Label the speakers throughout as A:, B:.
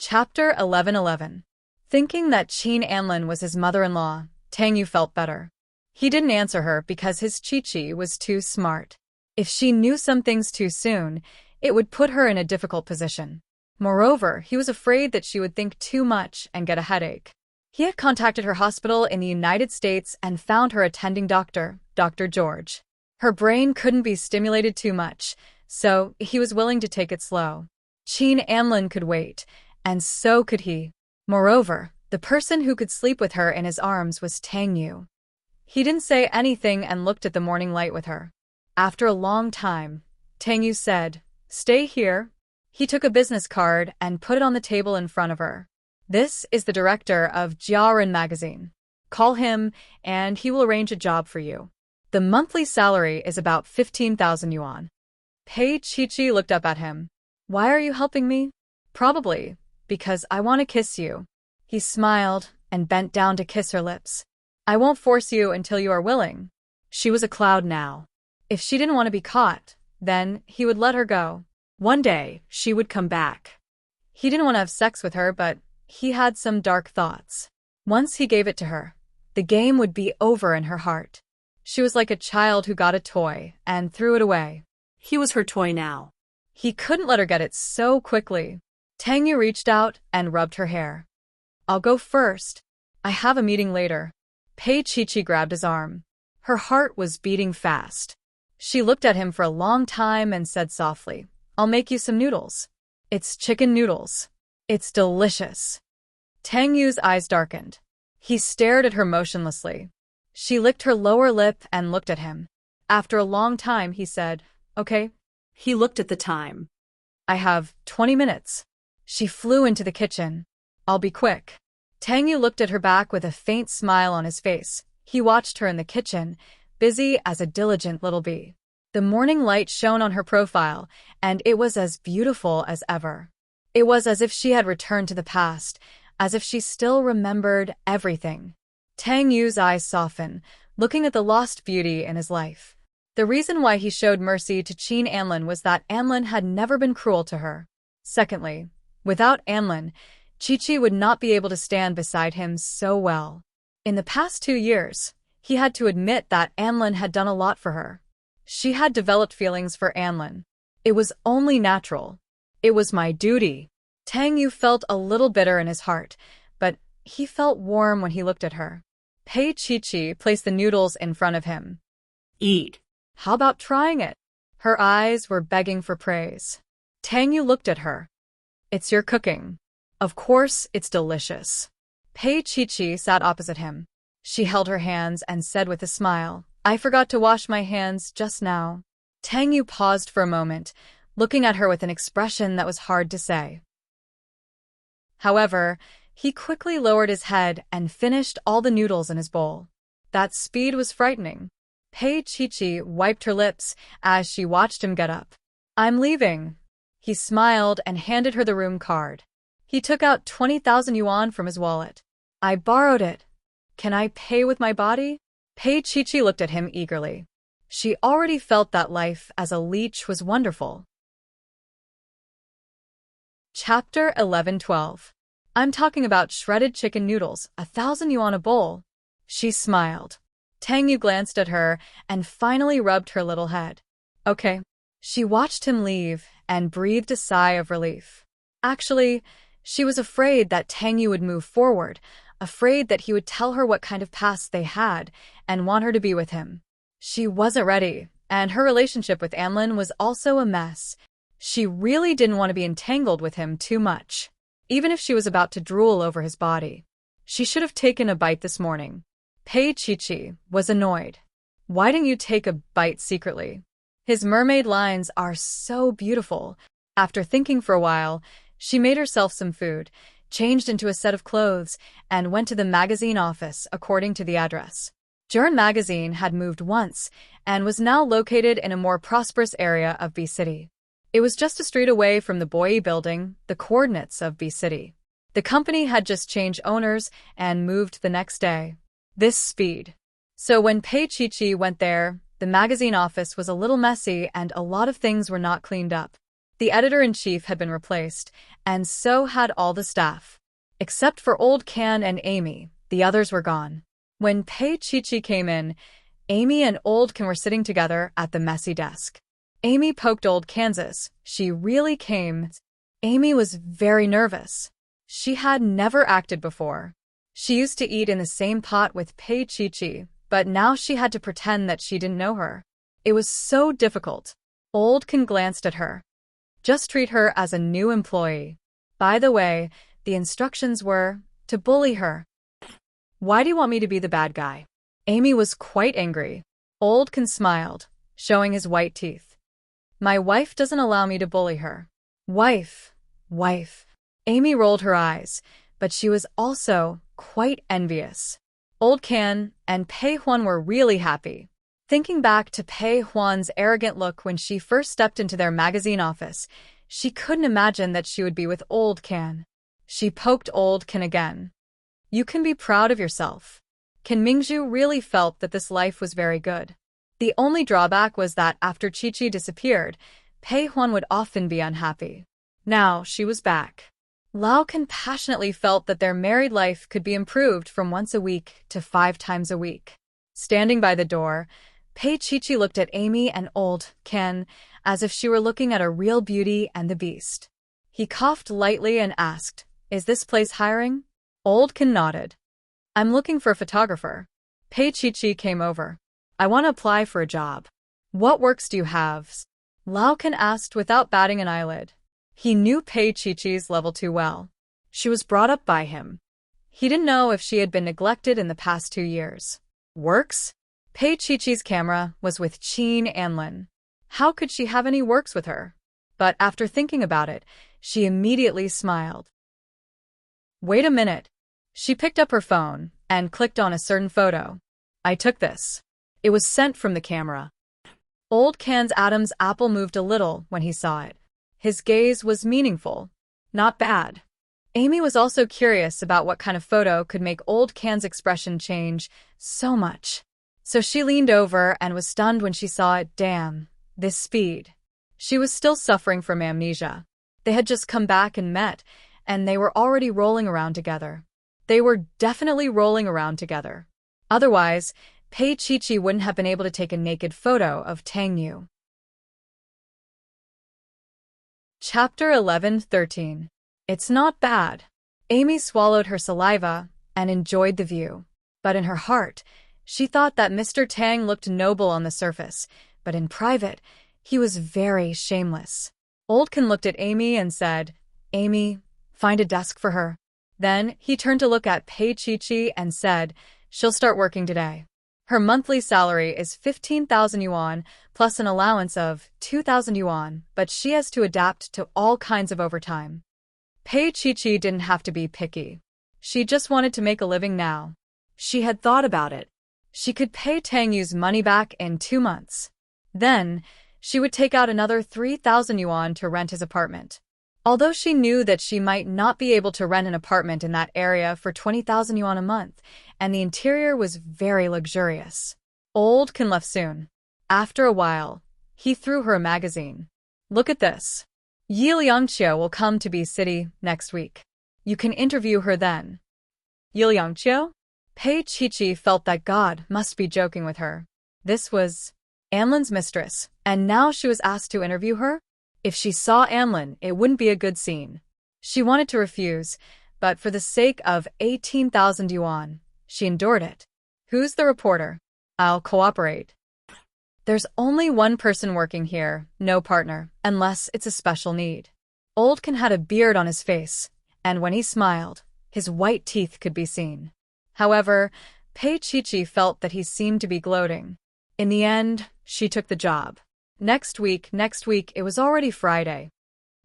A: Chapter 11:11. Thinking that Qin Anlin was his mother-in-law, Tang Yu felt better. He didn't answer her because his Chi-Chi was too smart. If she knew some things too soon, it would put her in a difficult position. Moreover, he was afraid that she would think too much and get a headache. He had contacted her hospital in the United States and found her attending doctor, Dr. George. Her brain couldn't be stimulated too much, so he was willing to take it slow. Qin Anlin could wait, and so could he. Moreover, the person who could sleep with her in his arms was Tang Yu. He didn't say anything and looked at the morning light with her. After a long time, Tang Yu said, "Stay here." He took a business card and put it on the table in front of her. "This is the director of Jiaran magazine. Call him, and he will arrange a job for you. The monthly salary is about 15,000 yuan. Pei Chi-Chi looked up at him. "Why are you helping me?" "Probably because I want to kiss you." He smiled and bent down to kiss her lips. "I won't force you until you are willing." She was a cloud now. If she didn't want to be caught, then he would let her go. One day, she would come back. He didn't want to have sex with her, but he had some dark thoughts. Once he gave it to her, the game would be over in her heart. She was like a child who got a toy and threw it away.
B: He was her toy now.
A: He couldn't let her get it so quickly. Tang Yu reached out and rubbed her hair. "I'll go first. I have a meeting later." Pei Chi-Chi grabbed his arm. Her heart was beating fast. She looked at him for a long time and said softly, "I'll make you some noodles. It's chicken noodles. It's delicious." Tang Yu's eyes darkened. He stared at her motionlessly. She licked her lower lip and looked at him. After a long time, he said, "Okay."
B: He looked at the time.
A: "I have 20 minutes. She flew into the kitchen. "I'll be quick." Tang Yu looked at her back with a faint smile on his face. He watched her in the kitchen, busy as a diligent little bee. The morning light shone on her profile, and it was as beautiful as ever. It was as if she had returned to the past, as if she still remembered everything. Tang Yu's eyes softened, looking at the lost beauty in his life. The reason why he showed mercy to Qin Anlin was that Anlin had never been cruel to her. Secondly, without Anlin, Chi-Chi would not be able to stand beside him so well. In the past 2 years, he had to admit that Anlin had done a lot for her. She had developed feelings for Anlin. It was only natural. It was my duty. Tang Yu felt a little bitter in his heart, but he felt warm when he looked at her. Pei Chi-Chi placed the noodles in front of him.
B: "Eat."
A: "How about trying it?" Her eyes were begging for praise. Tang Yu looked at her. "It's your cooking. Of course it's delicious." Pei Chi-Chi sat opposite him. She held her hands and said with a smile, "I forgot to wash my hands just now." Tang Yu paused for a moment, looking at her with an expression that was hard to say. However, he quickly lowered his head and finished all the noodles in his bowl. That speed was frightening. Pei Chi-Chi wiped her lips as she watched him get up. "I'm leaving." He smiled and handed her the room card. He took out 20,000 yuan from his wallet. "I borrowed it. Can I pay with my body?" Pei Chi-Chi looked at him eagerly. She already felt that life as a leech was wonderful. Chapter 11:12. I'm talking about shredded chicken noodles, 1,000 yuan a bowl. She smiled. Tang Yu glanced at her and finally rubbed her little head. "Okay." She watched him leave and breathed a sigh of relief. Actually, she was afraid that Tang Yu would move forward, afraid that he would tell her what kind of past they had and want her to be with him. She wasn't ready, and her relationship with Anlin was also a mess. She really didn't want to be entangled with him too much, even if she was about to drool over his body. She should have taken a bite this morning. Pei Chi-Chi was annoyed. "Why didn't you take a bite secretly? His mermaid lines are so beautiful." After thinking for a while, she made herself some food, changed into a set of clothes, and went to the magazine office according to the address. Jiaran magazine had moved once and was now located in a more prosperous area of B City. It was just a street away from the Boyi building, the coordinates of B City. The company had just changed owners and moved the next day. This speed. So when Pei Chi-Chi went there, the magazine office was a little messy and a lot of things were not cleaned up. The editor-in-chief had been replaced, and so had all the staff. Except for Old Can and Amy, the others were gone. When Pei Chi came in, Amy and Old Can were sitting together at the messy desk. Amy poked Old Kansas. She really came. Amy was very nervous. She had never acted before. She used to eat in the same pot with Pei Chi, but now she had to pretend that she didn't know her. It was so difficult. Old Can glanced at her. Just treat her as a new employee. By the way, the instructions were to bully her. Why do you want me to be the bad guy? Amy was quite angry. Old Can smiled, showing his white teeth. My wife doesn't allow me to bully her. Wife. Amy rolled her eyes, but she was also quite envious. Old Can and Pei Huan were really happy. Thinking back to Pei Huan's arrogant look when she first stepped into their magazine office, she couldn't imagine that she would be with Old Can. She poked Old Can again. You can be proud of yourself. Can Mingzhu really felt that this life was very good. The only drawback was that after Chi disappeared, Pei Huan would often be unhappy. Now she was back. Lao Can passionately felt that their married life could be improved from once a week to 5 times a week. Standing by the door, Pei Chi looked at Amy and Old Can as if she were looking at a real Beauty and the Beast. He coughed lightly and asked, Is this place hiring? Old Can nodded. I'm looking for a photographer. Pei Chi came over. I want to apply for a job. What works do you have? Lao Can asked without batting an eyelid. He knew Pei Chi's level too well. She was brought up by him. He didn't know if she had been neglected in the past 2 years. Works? Pei Chi's camera was with Qin Anlin. How could she have any works with her? But after thinking about it, she immediately smiled. Wait a minute. She picked up her phone and clicked on a certain photo. I took this. It was sent from the camera. Old Can's Adam's apple moved a little when he saw it. His gaze was meaningful. Not bad. Amy was also curious about what kind of photo could make Old Can's expression change so much. So she leaned over and was stunned when she saw it. Damn, this speed. She was still suffering from amnesia. They had just come back and met, and they were already rolling around together. They were definitely rolling around together. Otherwise, Pei Chi wouldn't have been able to take a naked photo of Tang Yu. Chapter 11-13. It's not bad. Amy swallowed her saliva and enjoyed the view. But in her heart, she thought that Mr. Tang looked noble on the surface, but in private, he was very shameless. Old Can looked at Amy and said, Amy, find a desk for her. Then he turned to look at Pei Chi and said, She'll start working today. Her monthly salary is 15,000 yuan, plus an allowance of 2,000 yuan, but she has to adapt to all kinds of overtime. Pei Chi didn't have to be picky. She just wanted to make a living now. She had thought about it. She could pay Tang Yu's money back in 2 months. Then, she would take out another 3,000 yuan to rent his apartment. Although she knew that she might not be able to rent an apartment in that area for 20,000 yuan a month, and the interior was very luxurious. Old Can left soon. After a while, he threw her a magazine. Look at this. Yi Liangqiu will come to B City next week. You can interview her then. Yi Liangqiu? Pei Chi felt that God must be joking with her. This was Anlin's mistress, and now she was asked to interview her? If she saw Anlin, it wouldn't be a good scene. She wanted to refuse, but for the sake of 18,000 yuan, she endured it. Who's the reporter? I'll cooperate. There's only one person working here, no partner, unless it's a special need. Old Can had a beard on his face, and when he smiled, his white teeth could be seen. However, Pei Chi felt that he seemed to be gloating. In the end, she took the job. Next week, it was already Friday.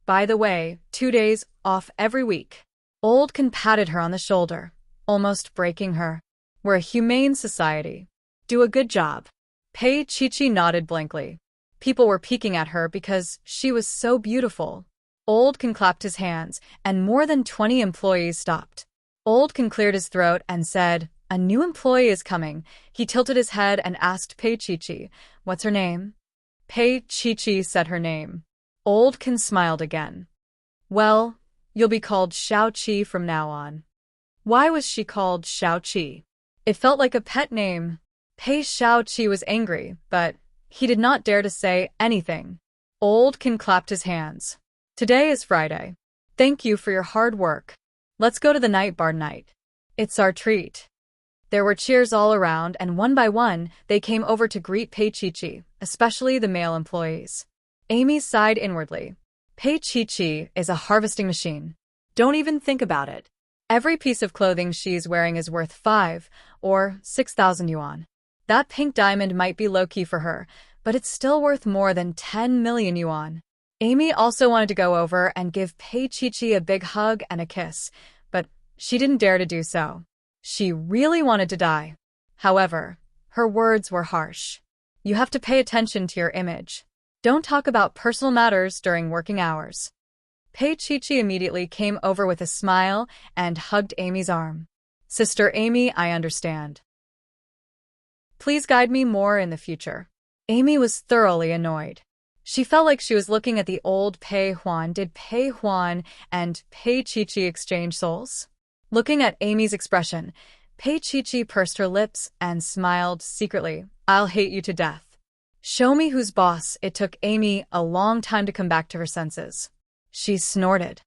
A: By the way, 2 days off every week. Old Can patted her on the shoulder, almost breaking her. We're a humane society. Do a good job. Pei Chi nodded blankly. People were peeking at her because she was so beautiful. Old Can clapped his hands, and more than 20 employees stopped. Old Can cleared his throat and said, A new employee is coming. He tilted his head and asked Pei Chi, What's her name? Pei Chi said her name. Old Kin smiled again. Well, you'll be called Xiao Qi from now on. Why was she called Xiao Qi? It felt like a pet name. Pei Xiao Qi was angry, but he did not dare to say anything. Old Kin clapped his hands. Today is Friday. Thank you for your hard work. Let's go to the night bar tonight. It's our treat. There were cheers all around, and one by one, they came over to greet Pei Qiqi, especially the male employees. Amy sighed inwardly. Pei Qiqi is a harvesting machine.
B: Don't even think about it.
A: Every piece of clothing she's wearing is worth 5 or 6,000 yuan. That pink diamond might be low-key for her, but it's still worth more than 10 million yuan. Amy also wanted to go over and give Pei Qiqi a big hug and a kiss, but she didn't dare to do so. She really wanted to die. However, her words were harsh. You have to pay attention to your image. Don't talk about personal matters during working hours. Pei Qiqi immediately came over with a smile and hugged Amy's arm. Sister Amy, I understand. Please guide me more in the future. Amy was thoroughly annoyed. She felt like she was looking at the old Pei Huan. Did Pei Huan and Pei Qiqi exchange souls? Looking at Amy's expression, Pei Qiqi pursed her lips and smiled secretly. I'll hate you to death. Show me who's boss. It took Amy a long time to come back to her senses. She snorted.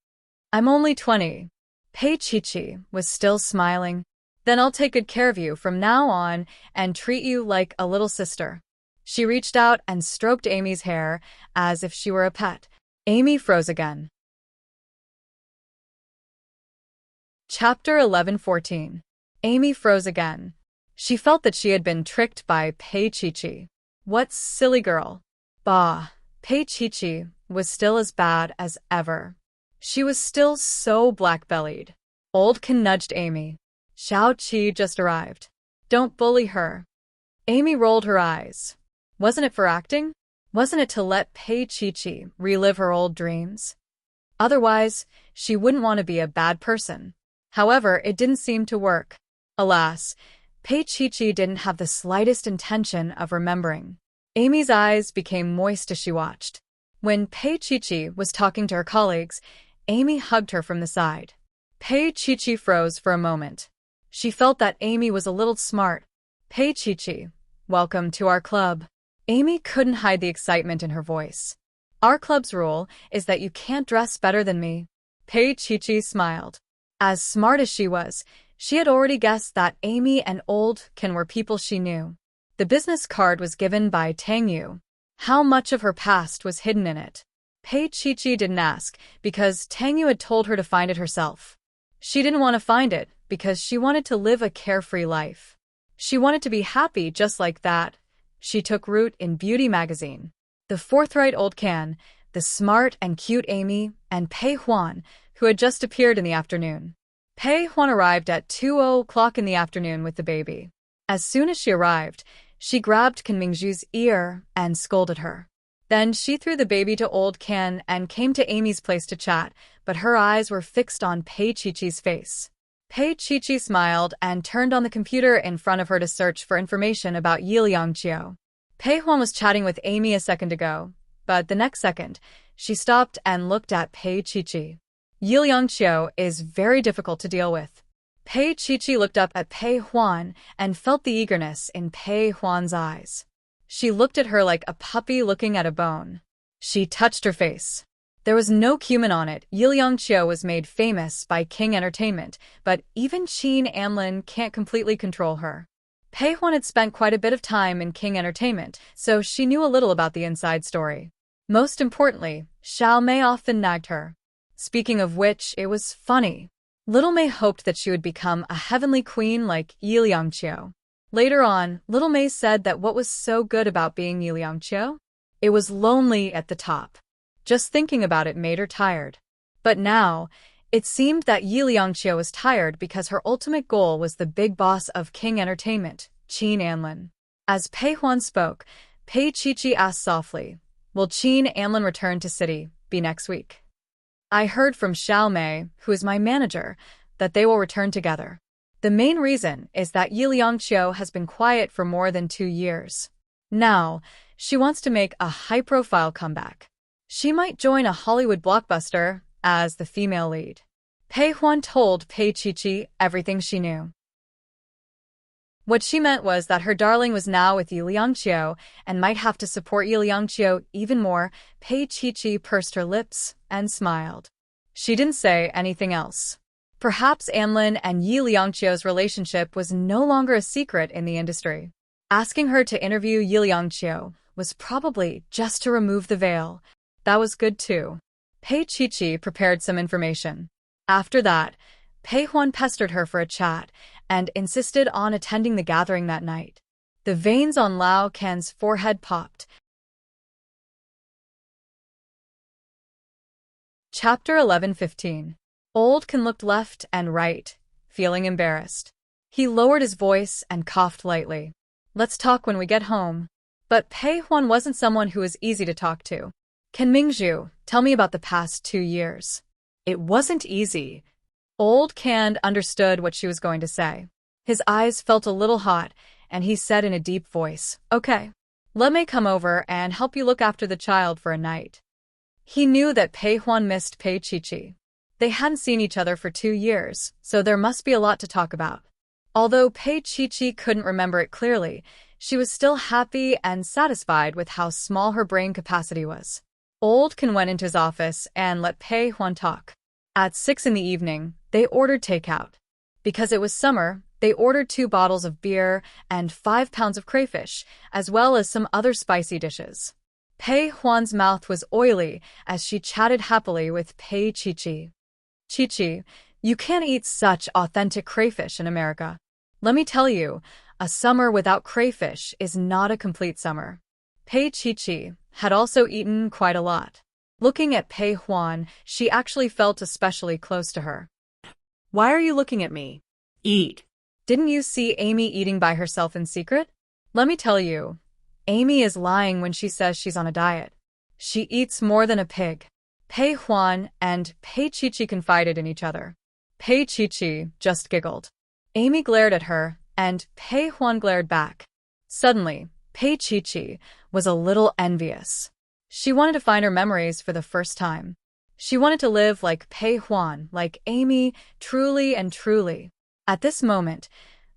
A: I'm only 20. Pei Qiqi was still smiling. Then I'll take good care of you from now on and treat you like a little sister. She reached out and stroked Amy's hair as if she were a pet. Amy froze again. Chapter 11:14. Amy froze again. She felt that she had been tricked by Pei Qiqi. What silly girl. Bah, Pei Qiqi was still as bad as ever. She was still so black-bellied. Old Kin nudged Amy. Xiao Qi just arrived. Don't bully her. Amy rolled her eyes. Wasn't it for acting? Wasn't it to let Pei Qiqi relive her old dreams? Otherwise, she wouldn't want to be a bad person. However, it didn't seem to work. Alas, Pei Qiqi didn't have the slightest intention of remembering. Amy's eyes became moist as she watched. When Pei Qiqi was talking to her colleagues, Amy hugged her from the side. Pei Qiqi froze for a moment. She felt that Amy was a little smart. Pei Qiqi, welcome to our club. Amy couldn't hide the excitement in her voice. Our club's rule is that you can't dress better than me. Pei Qiqi smiled. As smart as she was, she had already guessed that Amy and Old Kin were people she knew. The business card was given by Tang Yu. How much of her past was hidden in it? Pei Qiqi didn't ask, because Tang Yu had told her to find it herself. She didn't want to find it, because she wanted to live a carefree life. She wanted to be happy just like that. She took root in Beauty magazine. The forthright Old Kin, the smart and cute Amy, and Pei Huan, who had just appeared in the afternoon. Pei Huan arrived at 2:00 in the afternoon with the baby. As soon as she arrived, she grabbed Kin Mingju's ear and scolded her. Then she threw the baby to Old Kin and came to Amy's place to chat, but her eyes were fixed on Pei Qiqi's face. Pei Qiqi smiled and turned on the computer in front of her to search for information about Yiliangqiu. Pei Huan was chatting with Amy a second ago, but the next second, she stopped and looked at Pei Qiqi. Yiliangqiu is very difficult to deal with. Pei Qiqi looked up at Pei Huan and felt the eagerness in Pei Huan's eyes. She looked at her like a puppy looking at a bone. She touched her face. There was no cumin on it. Yiliangqiu was made famous by King Entertainment, but even Qin Anlin can't completely control her. Pei Huan had spent quite a bit of time in King Entertainment, so she knew a little about the inside story. Most importantly, Xiao Mei often nagged her. Speaking of which, it was funny. Little Mei hoped that she would become a heavenly queen like Yiliangqiu. Later on, Little Mei said that what was so good about being Yiliangqiu? It was lonely at the top. Just thinking about it made her tired. But now, it seemed that Yiliangqiu was tired because her ultimate goal was the big boss of King Entertainment, Qin Anlin. As Pei Huan spoke, Pei Qiqi asked softly, will Qin Anlin return to city, be next week? I heard from Xiao Mei, who is my manager, that they will return together. The main reason is that Yiliangqiu has been quiet for more than 2 years. Now, she wants to make a high-profile comeback. She might join a Hollywood blockbuster as the female lead. Pei Huan told Pei Qiqi everything she knew. What she meant was that her darling was now with Yi Liangqiu and might have to support Yi Liangqiu even more. Pei Qiqi pursed her lips and smiled. She didn't say anything else. Perhaps Anlin and Yi Liangqiu's relationship was no longer a secret in the industry. Asking her to interview Yi Liangqiu was probably just to remove the veil. That was good too. Pei Qiqi prepared some information. After that, Pei Huan pestered her for a chat and insisted on attending the gathering that night. The veins on Lao Can's forehead popped. Chapter 11:15. Old Can looked left and right, feeling embarrassed. He lowered his voice and coughed lightly. Let's talk when we get home. But Pei Huan wasn't someone who was easy to talk to. Can Mingzhu, tell me about the past 2 years. It wasn't easy. Old Can understood what she was going to say. His eyes felt a little hot, and he said in a deep voice, Okay. Let me come over and help you look after the child for a night. He knew that Pei Huan missed Pei Qiqi. They hadn't seen each other for 2 years, so there must be a lot to talk about. Although Pei Qiqi couldn't remember it clearly, she was still happy and satisfied with how small her brain capacity was. Old Can went into his office and let Pei Huan talk. At 6 in the evening, they ordered takeout. Because it was summer, they ordered 2 bottles of beer and 5 pounds of crayfish, as well as some other spicy dishes. Pei Huan's mouth was oily as she chatted happily with Pei Qiqi. Qiqi, you can't eat such authentic crayfish in America. Let me tell you, a summer without crayfish is not a complete summer. Pei Qiqi had also eaten quite a lot. Looking at Pei Huan, she actually felt especially close to her.
B: Why are you looking at me?
C: Eat.
A: Didn't you see Amy eating by herself in secret? Let me tell you, Amy is lying when she says she's on a diet. She eats more than a pig. Pei Huan and Pei Qiqi confided in each other. Pei Qiqi just giggled. Amy glared at her, and Pei Huan glared back. Suddenly, Pei Qiqi was a little envious. She wanted to find her memories for the first time. She wanted to live like Pei Huan, like Amy, truly and truly. At this moment,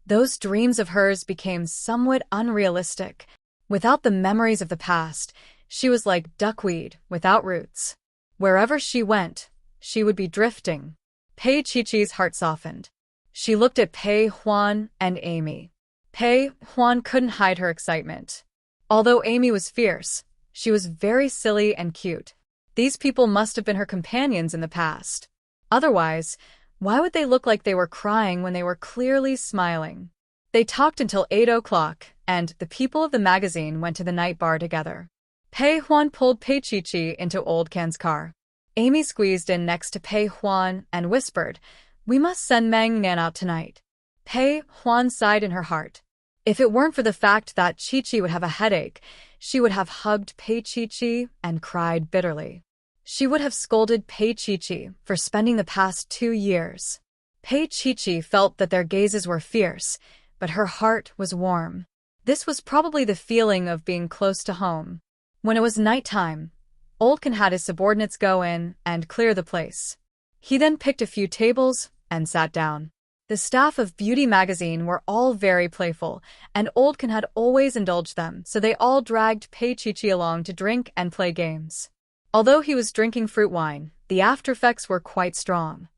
A: those dreams of hers became somewhat unrealistic. Without the memories of the past, she was like duckweed without roots. Wherever she went, she would be drifting. Pei Qiqi's heart softened. She looked at Pei Huan and Amy. Pei Huan couldn't hide her excitement. Although Amy was fierce, she was very silly and cute. These people must have been her companions in the past. Otherwise, why would they look like they were crying when they were clearly smiling? They talked until 8 o'clock, and the people of the magazine went to the night bar together. Pei Huan pulled Pei Qiqi into Old Can's car. Amy squeezed in next to Pei Huan and whispered, We must send Meng Nan out tonight. Pei Huan sighed in her heart. If it weren't for the fact that Qiqi would have a headache, she would have hugged Pei Qiqi and cried bitterly. She would have scolded Pei Qiqi for spending the past 2 years. Pei Qiqi felt that their gazes were fierce, but her heart was warm. This was probably the feeling of being close to home. When it was nighttime, Old Can had his subordinates go in and clear the place. He then picked a few tables and sat down. The staff of Beauty magazine were all very playful, and Old Can had always indulged them, so they all dragged Pei Qiqi along to drink and play games. Although he was drinking fruit wine, the after-effects were quite strong.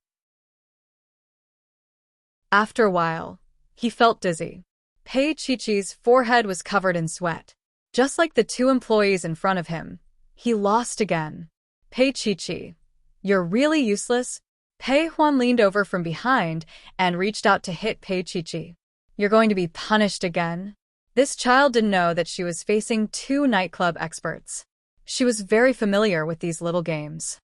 A: After a while, he felt dizzy. Pei Qiqi's forehead was covered in sweat. Just like the 2 employees in front of him, he lost again. Pei Qiqi, you're really useless. Pei Huan leaned over from behind and reached out to hit Pei Qiqi. You're going to be punished again. This child didn't know that she was facing 2 nightclub experts. She was very familiar with these little games.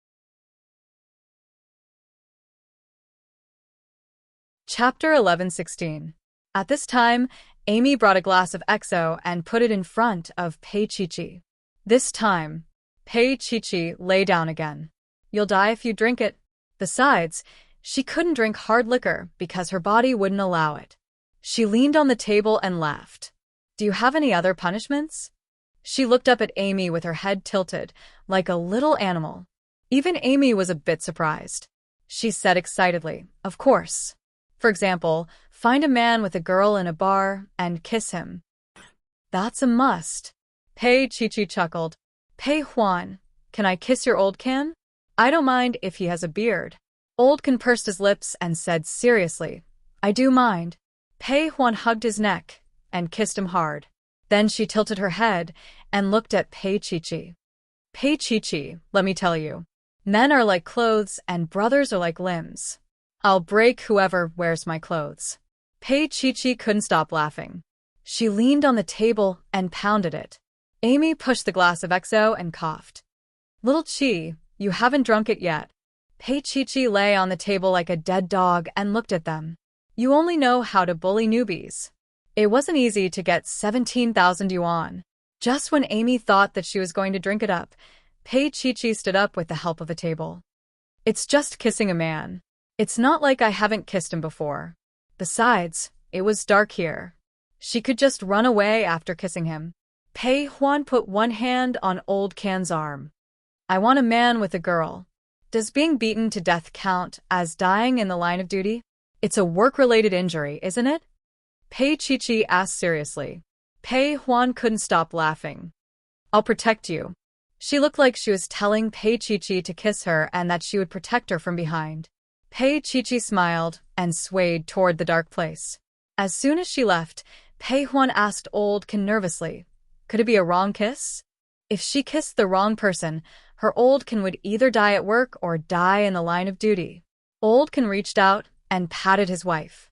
A: Chapter 11:16. At this time, Amy brought a glass of XO and put it in front of Pei Qiqi. This time, Pei Qiqi lay down again. You'll die if you drink it. Besides, she couldn't drink hard liquor because her body wouldn't allow it. She leaned on the table and laughed. Do you have any other punishments? She looked up at Amy with her head tilted, like a little animal. Even Amy was a bit surprised. She said excitedly, "Of course. For example, find a man with a girl in a bar and kiss him. That's a must." Pei Chi chuckled. "Pei Juan, can I kiss your old can? I don't mind if he has a beard." Old Can pursed his lips and said seriously, "I do mind." Pei Juan hugged his neck and kissed him hard. Then she tilted her head and looked at Pei Chi. "Pei Chi, let me tell you. Men are like clothes and brothers are like limbs. I'll break whoever wears my clothes." Pei Chi couldn't stop laughing. She leaned on the table and pounded it. Amy pushed the glass of XO and coughed. "Little Chi, you haven't drunk it yet." Pei Chi lay on the table like a dead dog and looked at them. "You only know how to bully newbies." It wasn't easy to get 17,000 yuan. Just when Amy thought that she was going to drink it up, Pei Chi stood up with the help of a table. "It's just kissing a man. It's not like I haven't kissed him before. Besides, it was dark here. She could just run away after kissing him." Pei Juan put one hand on Old Can's arm. "I want a man with a girl. Does being beaten to death count as dying in the line of duty? It's a work-related injury, isn't it?" Pei Chi asked seriously. Pei Juan couldn't stop laughing. "I'll protect you." She looked like she was telling Pei Chi to kiss her and that she would protect her from behind. Pei Chi smiled and swayed toward the dark place. As soon as she left, Pei Juan asked Old Can nervously, "Could it be a wrong kiss?" If she kissed the wrong person, her Old Can would either die at work or die in the line of duty. Old Can reached out and patted his wife.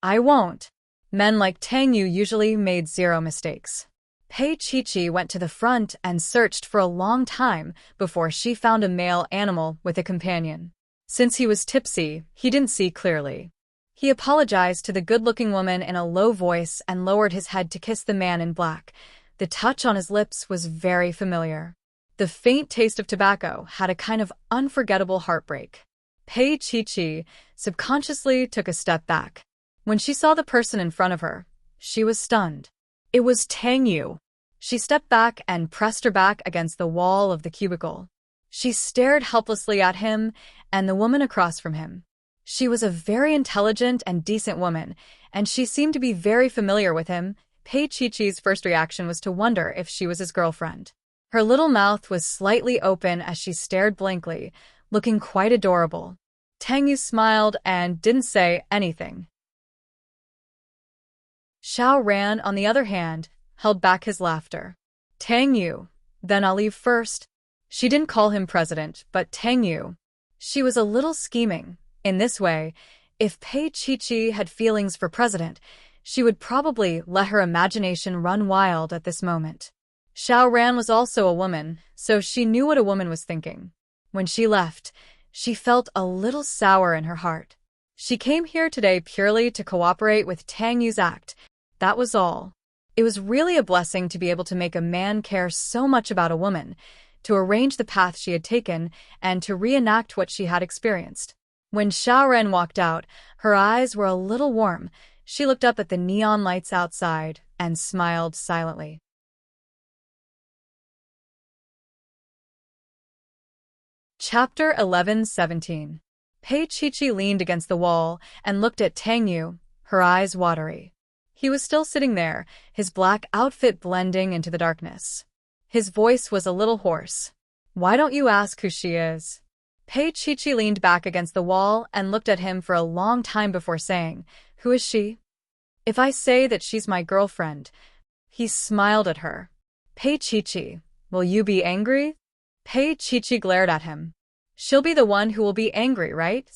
A: "I won't." Men like Tang Yu usually made zero mistakes. Pei Chi went to the front and searched for a long time before she found a male animal with a companion. Since he was tipsy, he didn't see clearly. He apologized to the good-looking woman in a low voice and lowered his head to kiss the man in black. The touch on his lips was very familiar. The faint taste of tobacco had a kind of unforgettable heartbreak. Pei Chi subconsciously took a step back. When she saw the person in front of her, she was stunned. It was Tang Yu. She stepped back and pressed her back against the wall of the cubicle. She stared helplessly at him and the woman across from him. She was a very intelligent and decent woman, and she seemed to be very familiar with him. Pei Chi's first reaction was to wonder if she was his girlfriend. Her little mouth was slightly open as she stared blankly, looking quite adorable. Tang Yu smiled and didn't say anything. Xiao Ran, on the other hand, held back his laughter. "Tang Yu, then I'll leave first." She didn't call him president, but Tang Yu. She was a little scheming. In this way, if Pei Chi had feelings for president, she would probably let her imagination run wild at this moment. Xiao Ran was also a woman, so she knew what a woman was thinking. When she left, she felt a little sour in her heart. She came here today purely to cooperate with Tang Yu's act. That was all. It was really a blessing to be able to make a man care so much about a woman, to arrange the path she had taken, and to reenact what she had experienced. When Xiao Ren walked out, her eyes were a little warm. She looked up at the neon lights outside and smiled silently. Chapter 11-17. Pei Chi leaned against the wall and looked at Tang Yu, her eyes watery. He was still sitting there, his black outfit blending into the darkness. His voice was a little hoarse. "Why don't you ask who she is?" Pei Chi leaned back against the wall and looked at him for a long time before saying, "Who is she?" "If I say that she's my girlfriend." He smiled at her. "Pei Chi, will you be angry?" Pei Chi glared at him. "She'll be the one who will be angry, right?"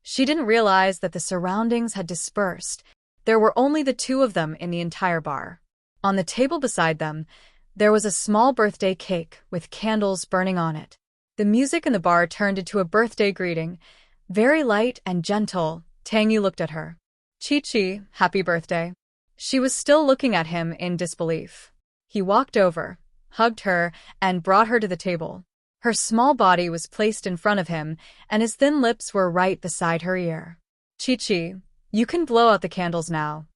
A: She didn't realize that the surroundings had dispersed. There were only the two of them in the entire bar. On the table beside them, there was a small birthday cake with candles burning on it. The music in the bar turned into a birthday greeting, very light and gentle. Tang Yu looked at her. "Chi, happy birthday." She was still looking at him in disbelief. He walked over, hugged her, and brought her to the table. Her small body was placed in front of him, and his thin lips were right beside her ear. "Chi, you can blow out the candles now."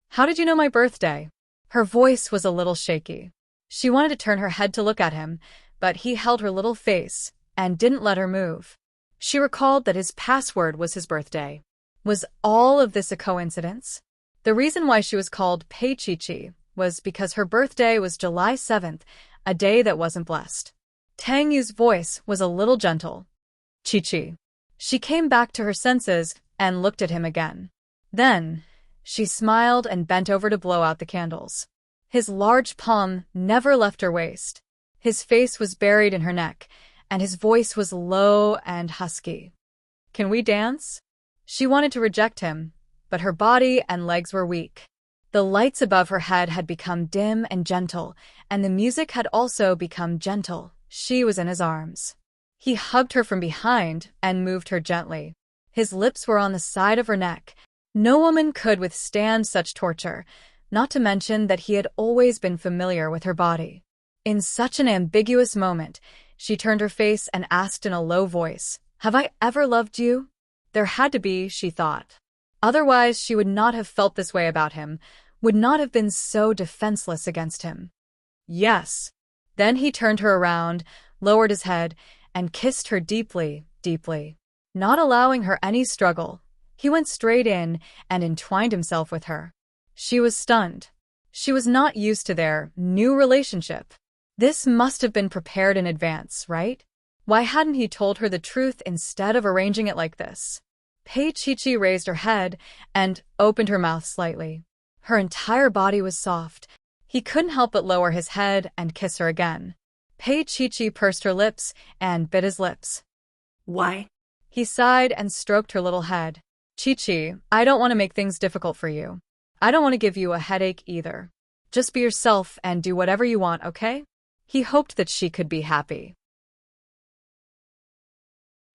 A: "How did you know my birthday?" Her voice was a little shaky. She wanted to turn her head to look at him, but he held her little face and didn't let her move. She recalled that his password was his birthday. Was all of this a coincidence? The reason why she was called Pei-Chi-Chi was because her birthday was July 7th, a day that wasn't blessed. Tang Yu's voice was a little gentle. Chi-Chi. She came back to her senses and looked at him again. Then, she smiled and bent over to blow out the candles. His large palm never left her waist. His face was buried in her neck, and his voice was low and husky. Can we dance? She wanted to reject him, but her body and legs were weak. The lights above her head had become dim and gentle, and the music had also become gentle. She was in his arms. He hugged her from behind and moved her gently. His lips were on the side of her neck. No woman could withstand such torture, not to mention that he had always been familiar with her body. In such an ambiguous moment, she turned her face and asked in a low voice, "Have I ever loved you?" There had to be, she thought. Otherwise, she would not have felt this way about him, would not have been so defenseless against him. Yes. Then he turned her around, lowered his head, and kissed her deeply, deeply. Not allowing her any struggle, he went straight in and entwined himself with her. She was stunned. She was not used to their new relationship. This must have been prepared in advance, right? Why hadn't he told her the truth instead of arranging it like this? Pei-Chi-Chi raised her head and opened her mouth slightly. Her entire body was soft. He couldn't help but lower his head and kiss her again. Pei-Chi-Chi pursed her lips and bit his lips.
B: Why?
A: He sighed and stroked her little head. Chi-Chi, I don't want to make things difficult for you. I don't want to give you a headache either. Just be yourself and do whatever you want, okay? He hoped that she could be happy.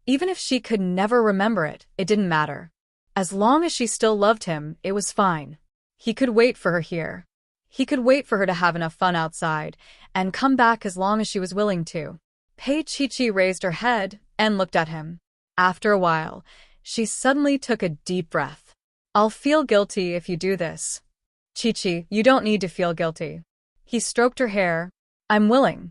A: Even if she could never remember it, it didn't matter. As long as she still loved him, it was fine. He could wait for her here. He could wait for her to have enough fun outside and come back as long as she was willing to. Pei-Chi-Chi raised her head and looked at him. After a while, she suddenly took a deep breath. I'll feel guilty if you do this. Chi-Chi, you don't need to feel guilty. He stroked her hair. I'm willing.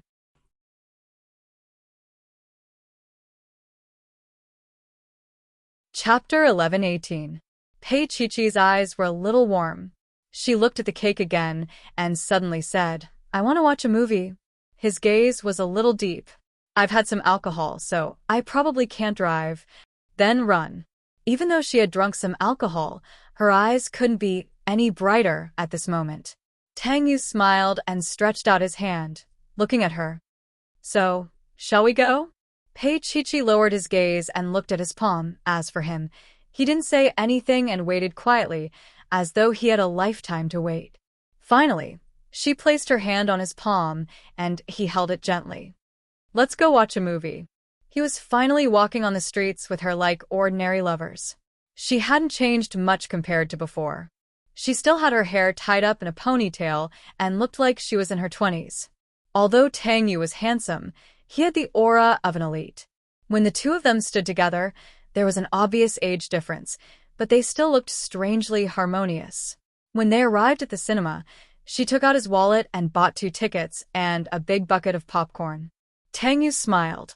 A: Chapter 11-18. Pei-Chi-Chi's eyes were a little warm. She looked at the cake again and suddenly said, I want to watch a movie. His gaze was a little deep. I've had some alcohol, so I probably can't drive. Then run. Even though she had drunk some alcohol, her eyes couldn't be any brighter at this moment. Tang Yu smiled and stretched out his hand, looking at her. So, shall we go? Pei-Chi-Chi lowered his gaze and looked at his palm. As for him, he didn't say anything and waited quietly, as though he had a lifetime to wait. Finally, she placed her hand on his palm, and he held it gently. Let's go watch a movie. He was finally walking on the streets with her like ordinary lovers. She hadn't changed much compared to before. She still had her hair tied up in a ponytail and looked like she was in her 20s. Although Tang Yu was handsome, he had the aura of an elite. When the two of them stood together, there was an obvious age difference, but they still looked strangely harmonious. When they arrived at the cinema, she took out his wallet and bought 2 tickets and a big bucket of popcorn. Tang Yu smiled.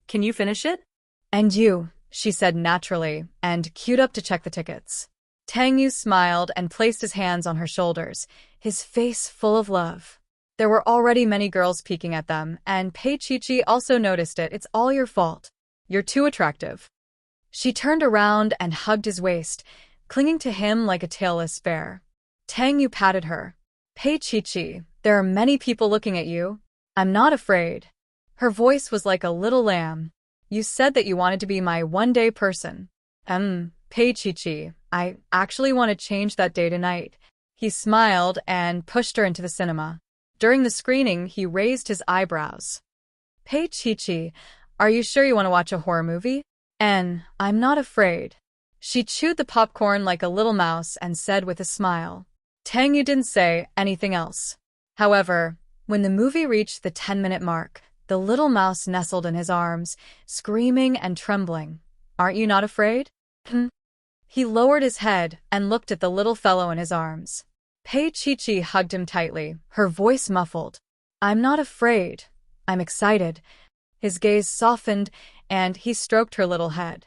B: Can you finish it?
A: And you, she said naturally, and queued up to check the tickets. Tang Yu smiled and placed his hands on her shoulders, his face full of love. There were already many girls peeking at them, and Pei-Chi-Chi also noticed it. It's all your fault. You're too attractive. She turned around and hugged his waist, clinging to him like a tailless bear. Tang Yu patted her. Pei-Chi-Chi, there are many people looking at you. I'm not afraid. Her voice was like a little lamb. You said that you wanted to be my one-day person. Pei-Chi-Chi, I actually want to change that day tonight. He smiled and pushed her into the cinema. During the screening, he raised his eyebrows. Pei-Chi-Chi, are you sure you want to watch a horror movie? I'm not afraid. She chewed the popcorn like a little mouse and said with a smile. Tang Yu didn't say anything else. However, when the movie reached the 10-minute mark, the little mouse nestled in his arms, screaming and trembling. Aren't you not afraid? He lowered his head and looked at the little fellow in his arms. Pei-Chi-Chi hugged him tightly, her voice muffled. I'm not afraid. I'm excited. His gaze softened, and he stroked her little head.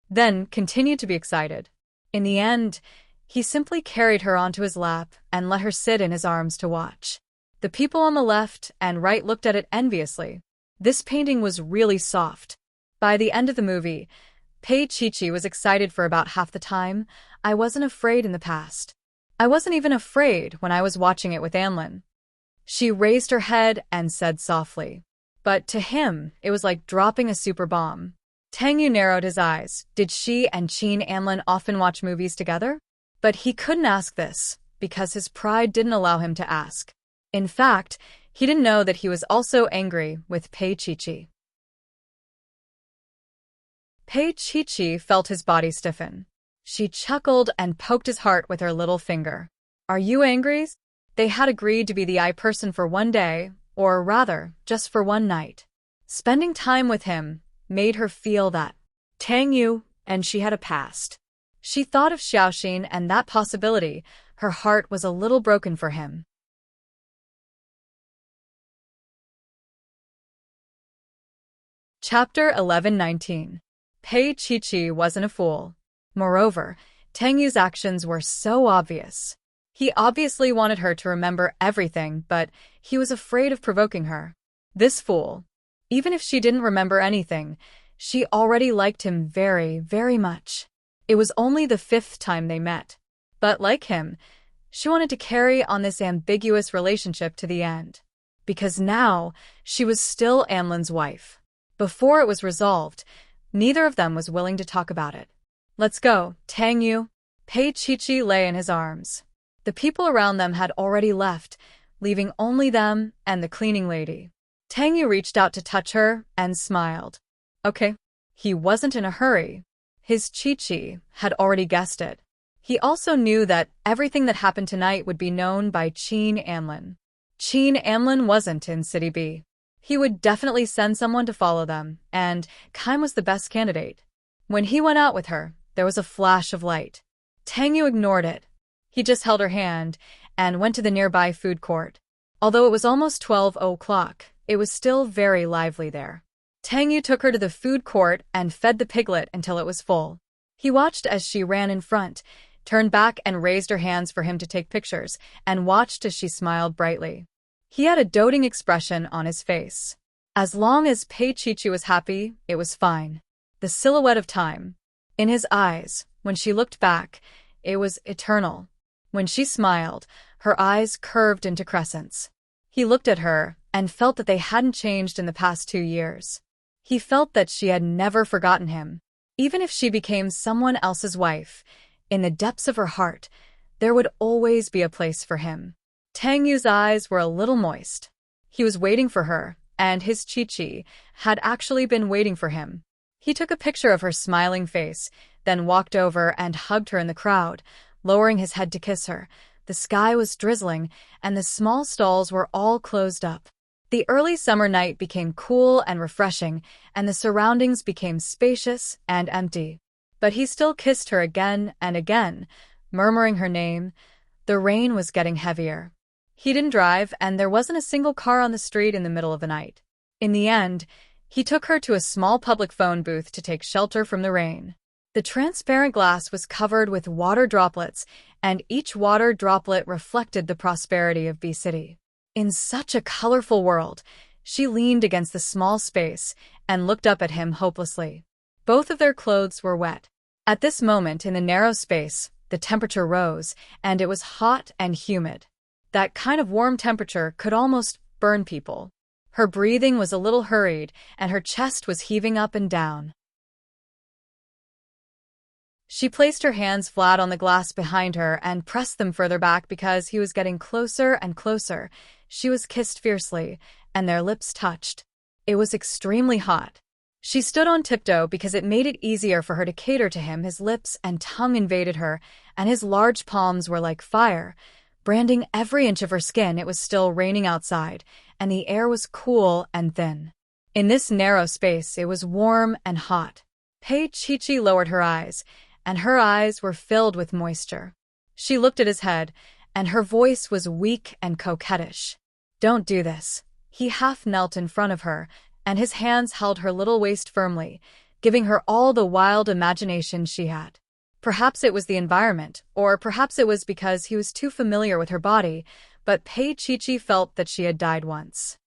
A: Then continued to be excited. In the end, he simply carried her onto his lap and let her sit in his arms to watch. The people on the left and right looked at it enviously. This painting was really soft. By the end of the movie, Pei Chi was excited for about half the time. I wasn't afraid in the past. I wasn't even afraid when I was watching it with Anlin. She raised her head and said softly. But to him, it was like dropping a super bomb. Tang Yu narrowed his eyes. Did she and Qin Anlin often watch movies together? But he couldn't ask this, because his pride didn't allow him to ask. In fact, he didn't know that he was also angry with Pei Chi. Pei Chi felt his body stiffen. She chuckled and poked his heart with her little finger. Are you angry? They had agreed to be the eye person for one day, or rather, just for one night. Spending time with him made her feel that Tang Yu and she had a past. She thought of Xiaoxin and that possibility. Her heart was a little broken for him. Chapter 11-19. Pei Chi wasn't a fool. Moreover, Tang Yu's actions were so obvious. He obviously wanted her to remember everything, but he was afraid of provoking her. This fool. Even if she didn't remember anything, she already liked him very, very much. It was only the 5th time they met. But like him, she wanted to carry on this ambiguous relationship to the end. Because now, she was still Anlin's wife. Before it was resolved, neither of them was willing to talk about it. Let's go, Tang Yu. Pei Chi lay in his arms. The people around them had already left, leaving only them and the cleaning lady. Tang Yu reached out to touch her and smiled. Okay. He wasn't in a hurry. His Chi had already guessed it. He also knew that everything that happened tonight would be known by Qin Anlin. Qin Anlin wasn't in City B. He would definitely send someone to follow them, and Kaim was the best candidate. When he went out with her, there was a flash of light. Tang Yu ignored it. He just held her hand and went to the nearby food court. Although it was almost 12 o'clock, it was still very lively there. Tang Yu took her to the food court and fed the piglet until it was full. He watched as she ran in front, turned back and raised her hands for him to take pictures, and watched as she smiled brightly. He had a doting expression on his face. As long as Pei Chi was happy, it was fine. The silhouette of time. In his eyes, when she looked back, it was eternal. When she smiled, her eyes curved into crescents. He looked at her and felt that they hadn't changed in the past 2 years. He felt that she had never forgotten him. Even if she became someone else's wife, in the depths of her heart, there would always be a place for him. Tang Yu's eyes were a little moist. He was waiting for her, and his Chi had actually been waiting for him. He took a picture of her smiling face, then walked over and hugged her in the crowd, lowering his head to kiss her. The sky was drizzling, and the small stalls were all closed up. The early summer night became cool and refreshing, and the surroundings became spacious and empty. But he still kissed her again and again, murmuring her name. The rain was getting heavier. He didn't drive, and there wasn't a single car on the street in the middle of the night. In the end, he took her to a small public phone booth to take shelter from the rain. The transparent glass was covered with water droplets, and each water droplet reflected the prosperity of B City. In such a colorful world, she leaned against the small space and looked up at him hopelessly. Both of their clothes were wet. At this moment in the narrow space, the temperature rose, and it was hot and humid. That kind of warm temperature could almost burn people. Her breathing was a little hurried, and her chest was heaving up and down. She placed her hands flat on the glass behind her and pressed them further back because he was getting closer and closer. She was kissed fiercely, and their lips touched. It was extremely hot. She stood on tiptoe because it made it easier for her to cater to him. His lips and tongue invaded her, and his large palms were like fire, branding every inch of her skin. It was still raining outside, and the air was cool and thin. In this narrow space, it was warm and hot. Pei Chi lowered her eyes, and her eyes were filled with moisture. She looked at his head, and her voice was weak and coquettish. Don't do this. He half knelt in front of her, and his hands held her little waist firmly, giving her all the wild imagination she had. Perhaps it was the environment, or perhaps it was because he was too familiar with her body, but Pei Chi felt that she had died once.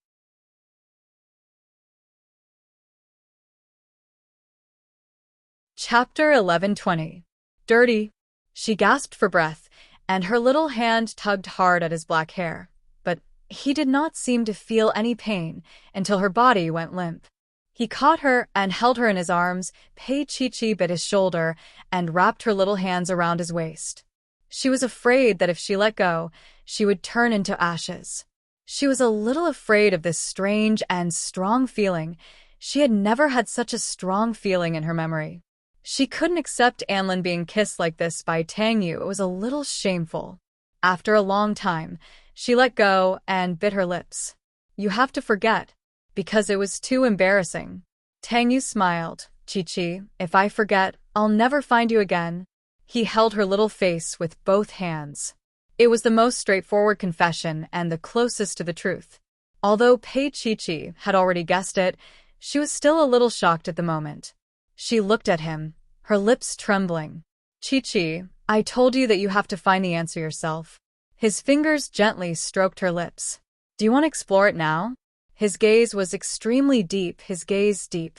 A: Chapter 11:20. Dirty. She gasped for breath, and her little hand tugged hard at his black hair. But he did not seem to feel any pain until her body went limp. He caught her and held her in his arms. Pei Chi bit his shoulder and wrapped her little hands around his waist. She was afraid that if she let go, she would turn into ashes. She was a little afraid of this strange and strong feeling. She had never had such a strong feeling in her memory. She couldn't accept Anlin being kissed like this by Tang Yu. It was a little shameful. After a long time, she let go and bit her lips. You have to forget, because it was too embarrassing. Tang Yu smiled. Chi, if I forget, I'll never find you again. He held her little face with both hands. It was the most straightforward confession and the closest to the truth. Although Pei Chi had already guessed it, she was still a little shocked at the moment. She looked at him, her lips trembling. Chi, I told you that you have to find the answer yourself. His fingers gently stroked her lips. Do you want to explore it now? His gaze was extremely deep, his gaze deep.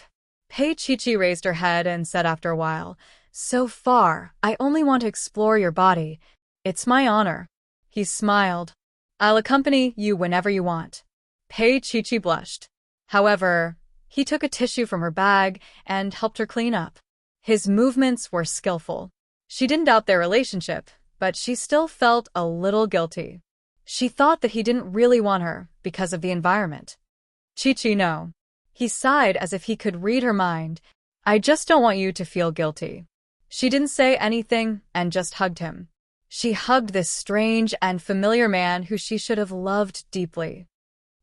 A: Pei Chi raised her head and said after a while, So far, I only want to explore your body. It's my honor. He smiled. I'll accompany you whenever you want. Pei Chi blushed. However, he took a tissue from her bag and helped her clean up. His movements were skillful. She didn't doubt their relationship, but she still felt a little guilty. She thought that he didn't really want her because of the environment. Chi, no. He sighed as if he could read her mind. I just don't want you to feel guilty. She didn't say anything and just hugged him. She hugged this strange and familiar man who she should have loved deeply.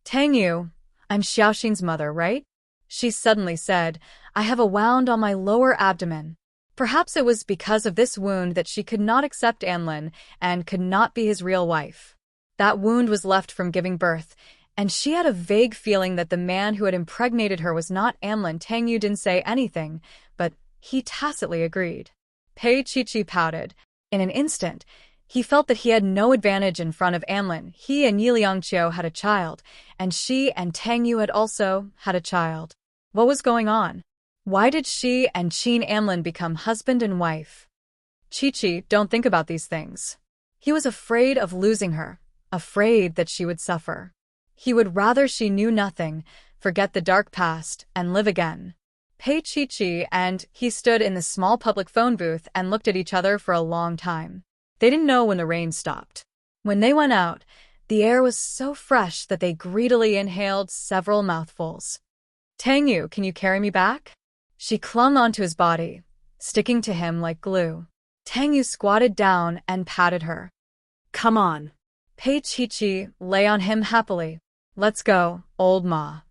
A: Tang Yu, I'm Xiaoxing's mother, right? She suddenly said, I have a wound on my lower abdomen. Perhaps it was because of this wound that she could not accept Anlin and could not be his real wife. That wound was left from giving birth, and she had a vague feeling that the man who had impregnated her was not Anlin. Tang Yu didn't say anything, but he tacitly agreed. Pei Chi pouted. In an instant, he felt that he had no advantage in front of Anlin. He and Yi Liangqiu had a child, and she and Tang Yu had also had a child. What was going on? Why did she and Qin Anlin become husband and wife? Chi, don't think about these things. He was afraid of losing her, afraid that she would suffer. He would rather she knew nothing, forget the dark past, and live again. Pei Chi and he stood in the small public phone booth and looked at each other for a long time. They didn't know when the rain stopped. When they went out, the air was so fresh that they greedily inhaled several mouthfuls. Tang Yu, can you carry me back? She clung onto his body, sticking to him like glue. Tang Yu squatted down and patted her.
B: Come on.
A: Pei Chi lay on him happily. Let's go, old ma.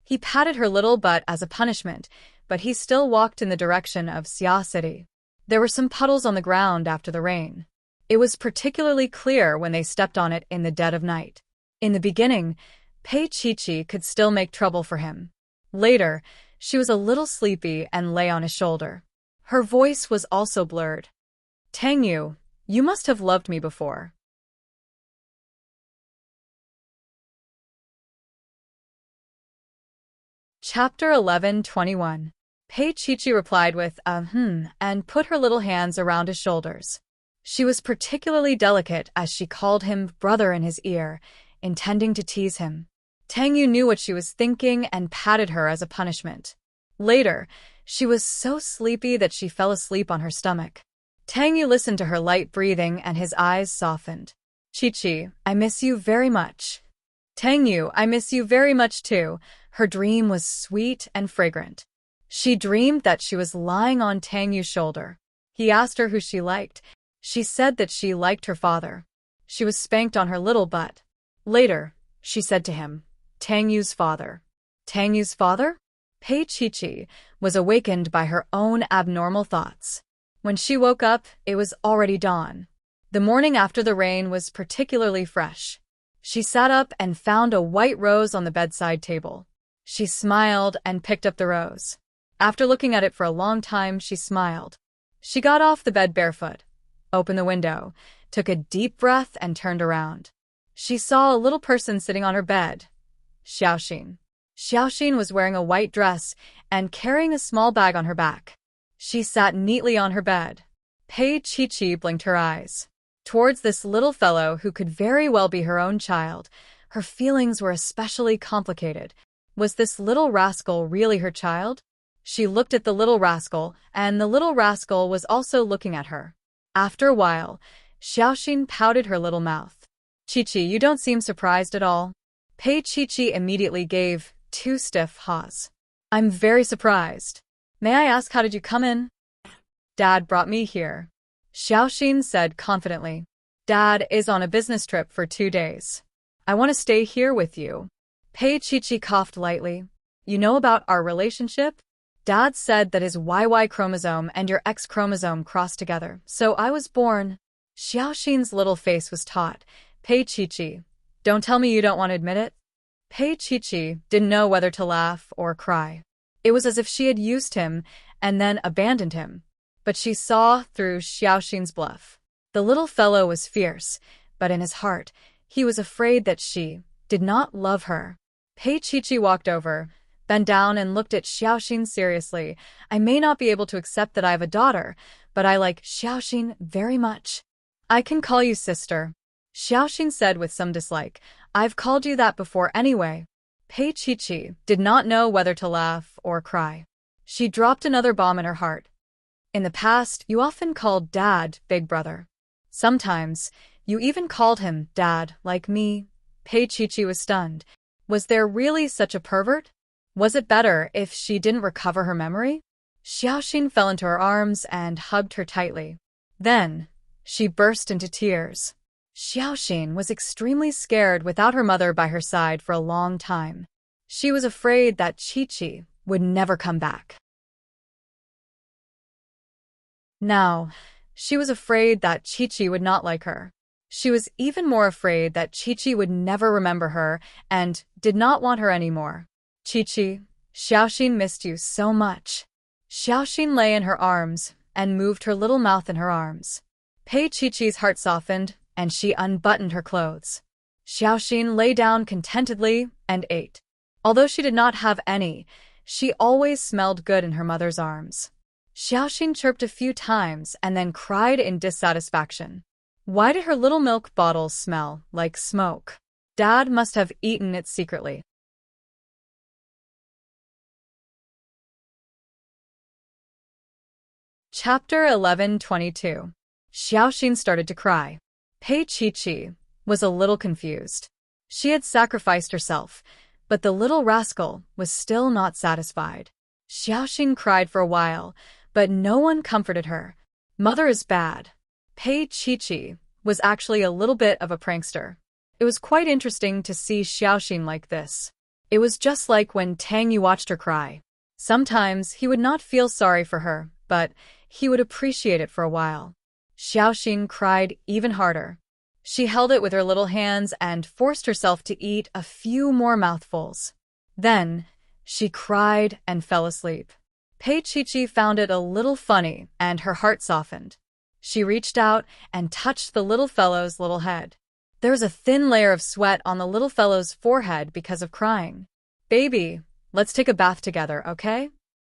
A: He patted her little butt as a punishment, but he still walked in the direction of Xia City. There were some puddles on the ground after the rain. It was particularly clear when they stepped on it in the dead of night. In the beginning, Pei Chi could still make trouble for him. Later, she was a little sleepy and lay on his shoulder. Her voice was also blurred. Tang Yu, you must have loved me before. Chapter 11:21. Pei Chi replied with and put her little hands around his shoulders. She was particularly delicate as she called him brother in his ear, intending to tease him. Tang Yu knew what she was thinking and patted her as a punishment. Later, she was so sleepy that she fell asleep on her stomach. Tang Yu listened to her light breathing and his eyes softened. Chi, I miss you very much. Tang Yu, I miss you very much too. Her dream was sweet and fragrant. She dreamed that she was lying on Tang Yu's shoulder. He asked her who she liked. She said that she liked her father. She was spanked on her little butt. Later, she said to him, Tang Yu's father. Tang Yu's father? Pei Chi was awakened by her own abnormal thoughts. When she woke up, it was already dawn. The morning after the rain was particularly fresh. She sat up and found a white rose on the bedside table. She smiled and picked up the rose. After looking at it for a long time, she smiled. She got off the bed barefoot, opened the window, took a deep breath, and turned around. She saw a little person sitting on her bed. Xiaoxin. Xiaoxin was wearing a white dress and carrying a small bag on her back. She sat neatly on her bed. Pei Qiqi blinked her eyes towards this little fellow who could very well be her own child. Her feelings were especially complicated. Was this little rascal really her child? She looked at the little rascal, and the little rascal was also looking at her. After a while, Xiaoxin pouted her little mouth. Qiqi, you don't seem surprised at all. Pei Qiqi immediately gave 2 stiff haws. I'm very surprised. May I ask, how did you come in? Dad brought me here. Xiaoxin said confidently. Dad is on a business trip for 2 days. I want to stay here with you. Pei Qiqi coughed lightly. You know about our relationship? Dad said that his YY chromosome and your X chromosome crossed together, so I was born. Xiaoxin's little face was taut. Pei Qiqi, don't tell me you don't want to admit it. Pei Qiqi didn't know whether to laugh or cry. It was as if she had used him and then abandoned him. But she saw through Xiaoxin's bluff. The little fellow was fierce, but in his heart, he was afraid that she did not love her. Pei Qiqi walked over, bent down and looked at Xiaoxin seriously. I may not be able to accept that I have a daughter, but I like Xiaoxin very much. I can call you sister. Xiaoxin said with some dislike. I've called you that before anyway. Pei Qiqi did not know whether to laugh or cry. She dropped another bomb in her heart. In the past, you often called Dad Big Brother. Sometimes, you even called him Dad, like me. Pei Qiqi was stunned. Was there really such a pervert? Was it better if she didn't recover her memory? Xiaoxin fell into her arms and hugged her tightly. Then, she burst into tears. Xiaoxin was extremely scared without her mother by her side for a long time. She was afraid that Qiqi would never come back. Now, she was afraid that Qiqi would not like her. She was even more afraid that Qiqi would never remember her and did not want her anymore. Qiqi, Xiaoxin missed you so much. Xiaoxin lay in her arms and moved her little mouth in her arms. Pei Qiqi's heart softened, and she unbuttoned her clothes. Xiaoxin lay down contentedly and ate. Although she did not have any, she always smelled good in her mother's arms. Xiaoxin chirped a few times and then cried in dissatisfaction. Why did her little milk bottle smell like smoke? Dad must have eaten it secretly. Chapter 11:22. Xiaoxin started to cry. Pei Qiqi was a little confused. She had sacrificed herself, but the little rascal was still not satisfied. Xiaoxin cried for a while, but no one comforted her. Mother is bad. Pei Qiqi was actually a little bit of a prankster. It was quite interesting to see Xiaoxin like this. It was just like when Tang Yu watched her cry. Sometimes he would not feel sorry for her, but he would appreciate it for a while. Xiaoxin cried even harder. She held it with her little hands and forced herself to eat a few more mouthfuls. Then, she cried and fell asleep. Pei Qiqi found it a little funny, and her heart softened. She reached out and touched the little fellow's little head. There was a thin layer of sweat on the little fellow's forehead because of crying. Baby, let's take a bath together, okay?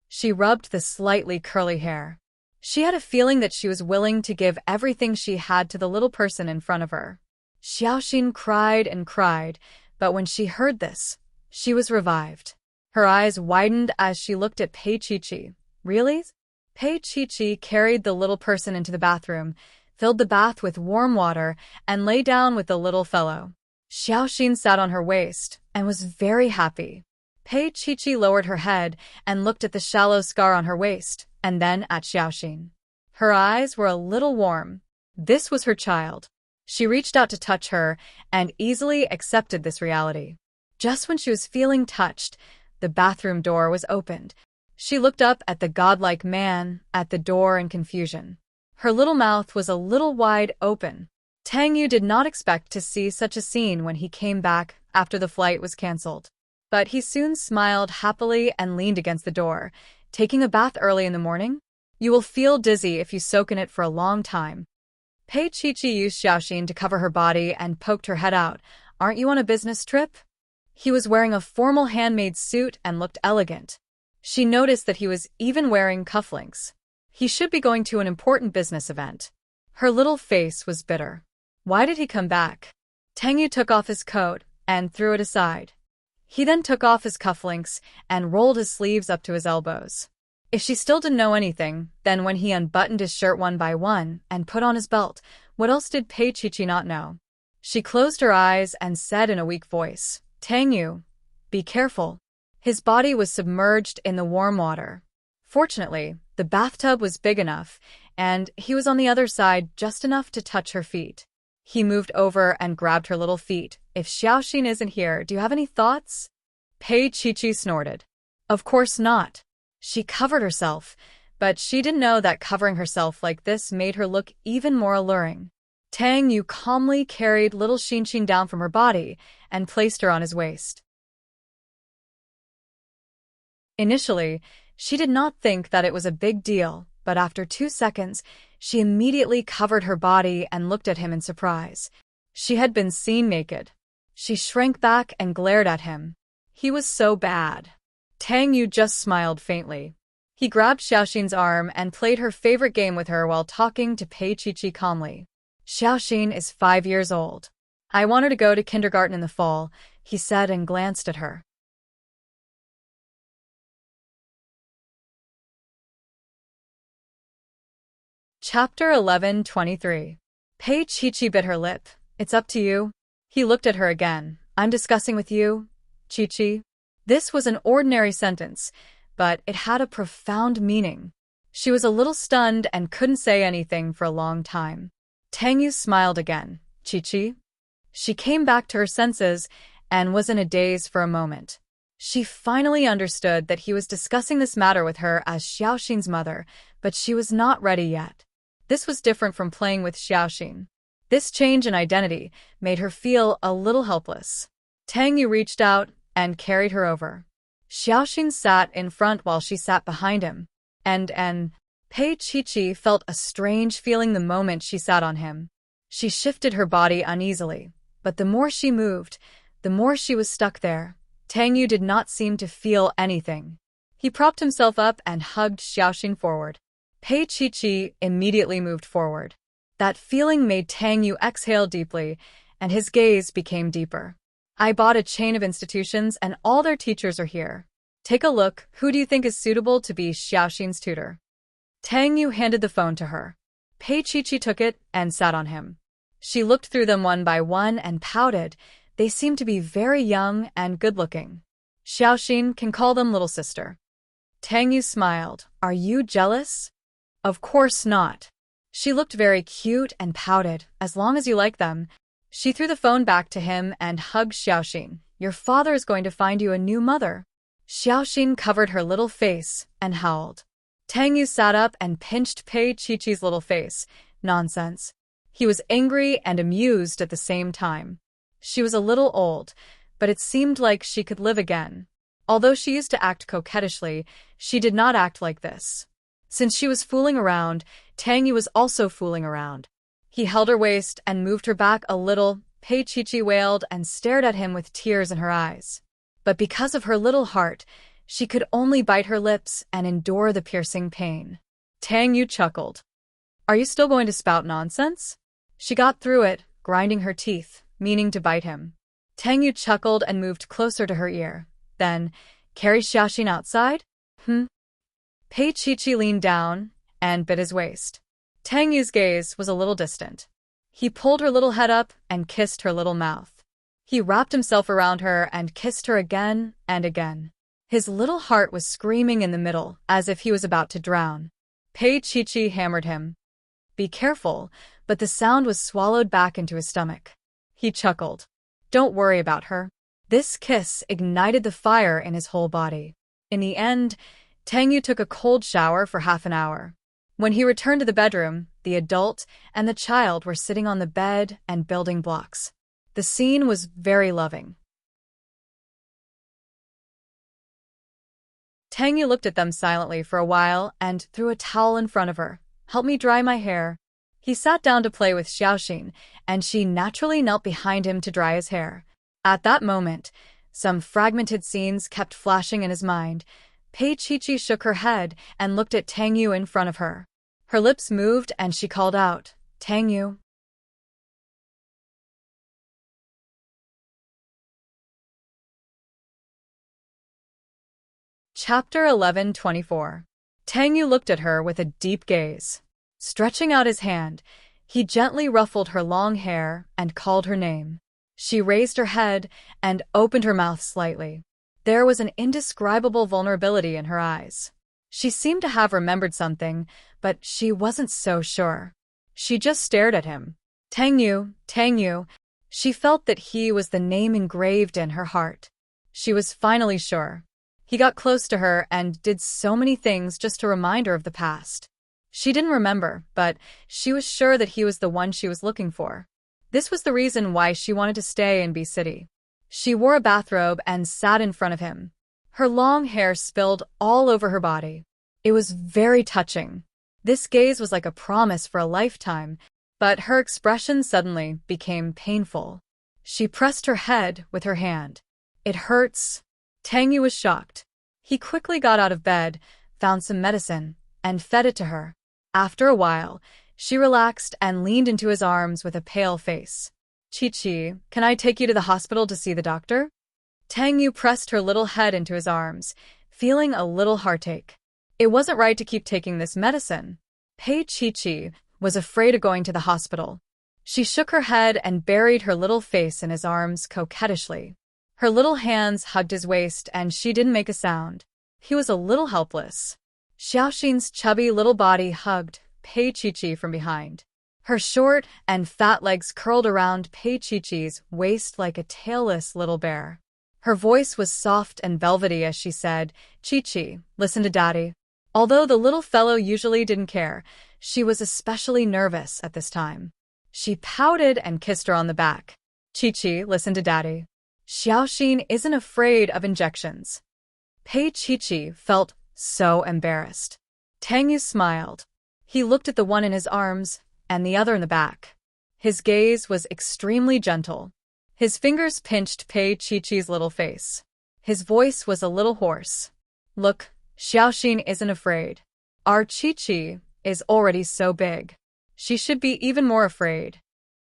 A: She rubbed the slightly curly hair. She had a feeling that she was willing to give everything she had to the little person in front of her. Xiaoxin cried and cried, but when she heard this, she was revived. Her eyes widened as she looked at Pei Qiqi. Really? Pei Qiqi carried the little person into the bathroom, filled the bath with warm water, and lay down with the little fellow. Xiaoxin sat on her waist and was very happy. Pei Qiqi lowered her head and looked at the shallow scar on her waist, and then at Xiaoxin. Her eyes were a little warm. This was her child. She reached out to touch her and easily accepted this reality. Just when she was feeling touched, the bathroom door was opened. She looked up at the godlike man at the door in confusion. Her little mouth was a little wide open. Tang Yu did not expect to see such a scene when he came back after the flight was cancelled. But he soon smiled happily and leaned against the door. Taking a bath early in the morning? You will feel dizzy if you soak in it for a long time. Pei Qiqi used Xiaoxin to cover her body and poked her head out. Aren't you on a business trip? He was wearing a formal handmade suit and looked elegant. She noticed that he was even wearing cufflinks. He should be going to an important business event. Her little face was bitter. Why did he come back? Tang Yu took off his coat and threw it aside. He then took off his cufflinks and rolled his sleeves up to his elbows. If she still didn't know anything, then when he unbuttoned his shirt one by one and put on his belt, what else did Pei Qiqi not know? She closed her eyes and said in a weak voice, Tang Yu, be careful. His body was submerged in the warm water. Fortunately, the bathtub was big enough, and he was on the other side just enough to touch her feet. He moved over and grabbed her little feet. If Xiaoxin isn't here, do you have any thoughts? Pei Qiqi snorted. Of course not. She covered herself, but she didn't know that covering herself like this made her look even more alluring. Tang Yu calmly carried little Xinxin down from her body and placed her on his waist. Initially, she did not think that it was a big deal, but after 2 seconds, she immediately covered her body and looked at him in surprise. She had been seen naked. She shrank back and glared at him. He was so bad. Tang Yu just smiled faintly. He grabbed Xiaoxin's arm and played her favorite game with her while talking to Pei Qiqi calmly. Xiaoxin is 5 years old. I want her to go to kindergarten in the fall, he said and glanced at her. Chapter 11:23. Pei Qiqi bit her lip. It's up to you. He looked at her again. I'm discussing with you, Qiqi. This was an ordinary sentence, but it had a profound meaning. She was a little stunned and couldn't say anything for a long time. Tang Yu smiled again. Qiqi? She came back to her senses and was in a daze for a moment. She finally understood that he was discussing this matter with her as Xiaoxin's mother, but she was not ready yet. This was different from playing with Xiaoxin. This change in identity made her feel a little helpless. Tang Yu reached out and carried her over. Xiaoxin sat in front while she sat behind him, and Pei Qiqi felt a strange feeling the moment she sat on him. She shifted her body uneasily, but the more she moved, the more she was stuck there. Tang Yu did not seem to feel anything. He propped himself up and hugged Xiaoxin forward. Pei Qiqi immediately moved forward. That feeling made Tang Yu exhale deeply, and his gaze became deeper. I bought a chain of institutions and all their teachers are here. Take a look. Who do you think is suitable to be Xiaoxin's tutor? Tang Yu handed the phone to her. Pei Qiqi took it and sat on him. She looked through them one by one and pouted. They seemed to be very young and good-looking. Xiaoxin can call them little sister. Tang Yu smiled. Are you jealous? Of course not. She looked very cute and pouted. As long as you like them. She threw the phone back to him and hugged Xiaoxin. Your father is going to find you a new mother. Xiaoxin covered her little face and howled. Tang Yu sat up and pinched Pei Qiqi's little face. Nonsense. He was angry and amused at the same time. She was a little old, but it seemed like she could live again. Although she used to act coquettishly, she did not act like this. Since she was fooling around, Tang Yu was also fooling around. He held her waist and moved her back a little. Pei Qiqi wailed and stared at him with tears in her eyes. But because of her little heart, she could only bite her lips and endure the piercing pain. Tang Yu chuckled. Are you still going to spout nonsense? She got through it, grinding her teeth, meaning to bite him. Tang Yu chuckled and moved closer to her ear. Then, carry Xiaoxin outside? Pei Qiqi leaned down and bit his waist. Tang Yu's gaze was a little distant. He pulled her little head up and kissed her little mouth. He wrapped himself around her and kissed her again and again. His little heart was screaming in the middle, as if he was about to drown. Pei Qiqi hammered him. Be careful, but the sound was swallowed back into his stomach. He chuckled. Don't worry about her. This kiss ignited the fire in his whole body. In the end, Tang Yu took a cold shower for half an hour. When he returned to the bedroom, the adult, and the child were sitting on the bed and building blocks. The scene was very loving. Tang Yu looked at them silently for a while and threw a towel in front of her. "Help me dry my hair." He sat down to play with Xiaoxin, and she naturally knelt behind him to dry his hair. At that moment, some fragmented scenes kept flashing in his mind. Pei Qiqi shook her head and looked at Tang Yu in front of her. Her lips moved and she called out, "Tang Yu." Chapter 11:24. Tang Yu looked at her with a deep gaze. Stretching out his hand, he gently ruffled her long hair and called her name. She raised her head and opened her mouth slightly. There was an indescribable vulnerability in her eyes. She seemed to have remembered something, but she wasn't so sure. She just stared at him. Tang Yu, Tang Yu. She felt that he was the name engraved in her heart. She was finally sure. He got close to her and did so many things just to remind her of the past. She didn't remember, but she was sure that he was the one she was looking for. This was the reason why she wanted to stay in B City. She wore a bathrobe and sat in front of him. Her long hair spilled all over her body. It was very touching. This gaze was like a promise for a lifetime, but her expression suddenly became painful. She pressed her head with her hand. "It hurts." Tang Yu was shocked. He quickly got out of bed, found some medicine, and fed it to her. After a while, she relaxed and leaned into his arms with a pale face. "Qiqi, can I take you to the hospital to see the doctor?" Tang Yu pressed her little head into his arms, feeling a little heartache. It wasn't right to keep taking this medicine. Pei Qiqi was afraid of going to the hospital. She shook her head and buried her little face in his arms coquettishly. Her little hands hugged his waist and she didn't make a sound. He was a little helpless. Xiaoxin's chubby little body hugged Pei Qiqi from behind. Her short and fat legs curled around Pei Qiqi's waist like a tailless little bear. Her voice was soft and velvety as she said, "Qiqi, listen to Daddy." Although the little fellow usually didn't care, she was especially nervous at this time. She pouted and kissed her on the back. "Qiqi, listen to Daddy. Xiaoxin isn't afraid of injections." Pei Qiqi felt so embarrassed. Tang Yu smiled. He looked at the one in his arms and the other in the back. His gaze was extremely gentle. His fingers pinched Pei Qiqi's little face. His voice was a little hoarse. "Look, Xiaoxin isn't afraid. Our Qiqi is already so big. She should be even more afraid."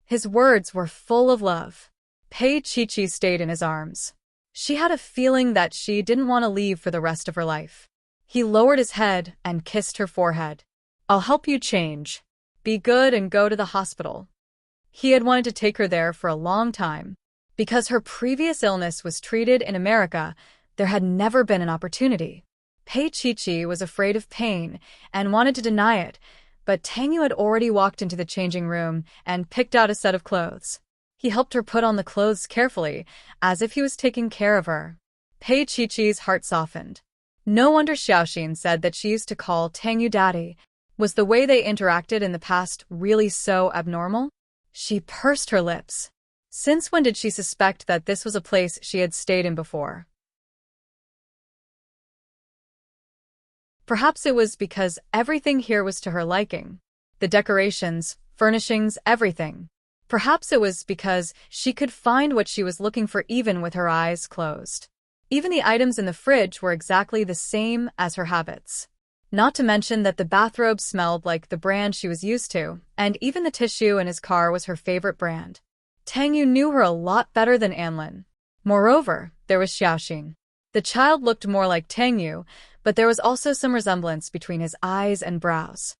A: His words were full of love. Pei Qiqi stayed in his arms. She had a feeling that she didn't want to leave for the rest of her life. He lowered his head and kissed her forehead. "I'll help you change. Be good and go to the hospital." He had wanted to take her there for a long time. Because her previous illness was treated in America, there had never been an opportunity. Pei Qiqi was afraid of pain and wanted to deny it, but Tang Yu had already walked into the changing room and picked out a set of clothes. He helped her put on the clothes carefully, as if he was taking care of her. Pei Qiqi's heart softened. No wonder Xiaoxin said that she used to call Tang Yu Daddy. Was the way they interacted in the past really so abnormal? She pursed her lips. Since when did she suspect that this was a place she had stayed in before? Perhaps it was because everything here was to her liking. The decorations, furnishings, everything. Perhaps it was because she could find what she was looking for even with her eyes closed. Even the items in the fridge were exactly the same as her habits. Not to mention that the bathrobe smelled like the brand she was used to, and even the tissue in his car was her favorite brand. Tang Yu knew her a lot better than Anlin. Moreover, there was Xiaoxin. The child looked more like Tang Yu, but there was also some resemblance between his eyes and brows.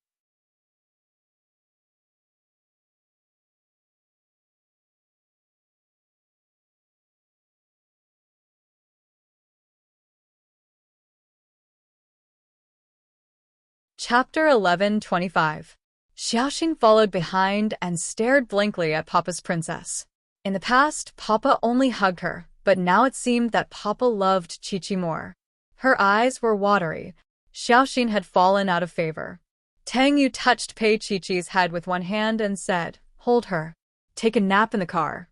A: Chapter 11:25. Xiaoxin followed behind and stared blankly at Papa's princess. In the past, Papa only hugged her, but now it seemed that Papa loved Qiqi more. Her eyes were watery. Xiaoxin had fallen out of favor. Tang Yu touched Pei Chi-Chi's head with one hand and said, "Hold her. Take a nap in the car."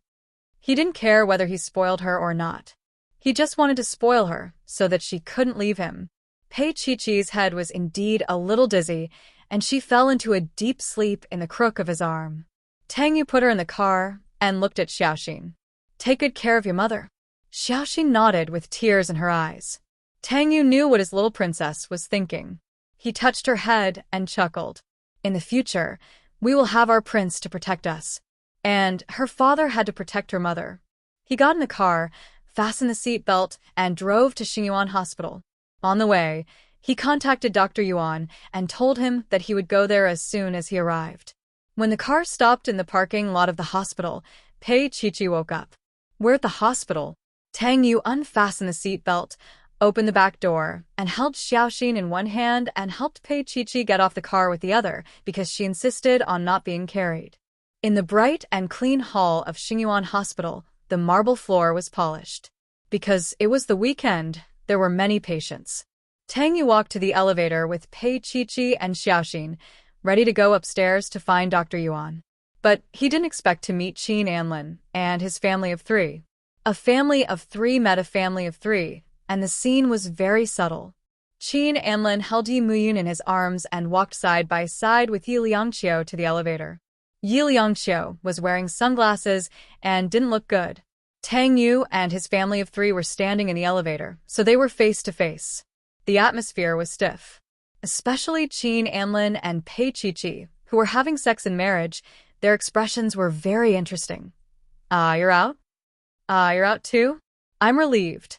A: He didn't care whether he spoiled her or not. He just wanted to spoil her so that she couldn't leave him. Pei Chi-Chi's head was indeed a little dizzy, and she fell into a deep sleep in the crook of his arm. Tang Yu put her in the car and looked at Xiaoxin. "Take good care of your mother." Xiaoxin nodded with tears in her eyes. Tang Yu knew what his little princess was thinking. He touched her head and chuckled. "In the future, we will have our prince to protect us." And her father had to protect her mother. He got in the car, fastened the seat belt, and drove to Xingyuan Hospital. On the way, he contacted Dr. Yuan and told him that he would go there as soon as he arrived. When the car stopped in the parking lot of the hospital, Pei Chi-Chi woke up. "We're at the hospital." Tang Yu unfastened the seat belt, opened the back door, and held Xiaoxin in one hand and helped Pei Chi-Chi get off the car with the other because she insisted on not being carried. In the bright and clean hall of Xingyuan Hospital, the marble floor was polished. Because it was the weekend, there were many patients. Tang Yu walked to the elevator with Pei Chi-Chi and Xiaoxin, ready to go upstairs to find Dr. Yuan. But he didn't expect to meet Qin Anlin and his family of three. A family of three met a family of three, and the scene was very subtle. Qin Anlin held Yi Muyun in his arms and walked side by side with Yi Liangqiu to the elevator. Yi Liangqiu was wearing sunglasses and didn't look good. Tang Yu and his family of three were standing in the elevator, so they were face to face. The atmosphere was stiff. Especially Qin Anlin and Pei Chi-Chi, who were having sex in marriage, their expressions were very interesting. You're out? You're out too? I'm relieved."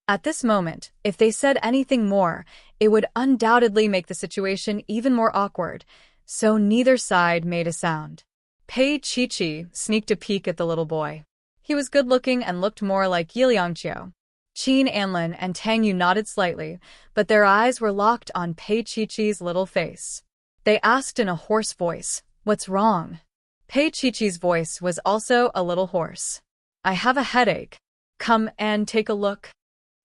A: At this moment, if they said anything more, it would undoubtedly make the situation even more awkward, so neither side made a sound. Pei Chi-Chi sneaked a peek at the little boy. He was good-looking and looked more like Yi Liangqiu. Qin Anlin and Tang Yu nodded slightly, but their eyes were locked on Pei Chi-Chi's little face. They asked in a hoarse voice, "What's wrong?" Pei Chi-Chi's voice was also a little hoarse. "I have a headache. Come and take a look."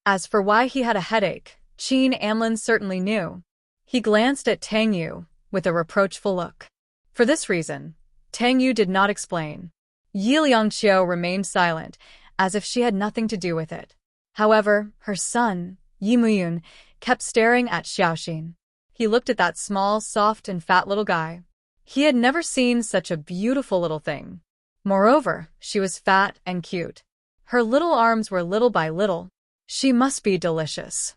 A: As for why he had a headache, Qin Anlin certainly knew. He glanced at Tang Yu with a reproachful look. For this reason, Tang Yu did not explain. Yi Liangqiu remained silent, as if she had nothing to do with it. However, her son, Yi Muyun, kept staring at Xiaoxin. He looked at that small, soft, and fat little guy. He had never seen such a beautiful little thing. Moreover, she was fat and cute. Her little arms were little by little. She must be delicious.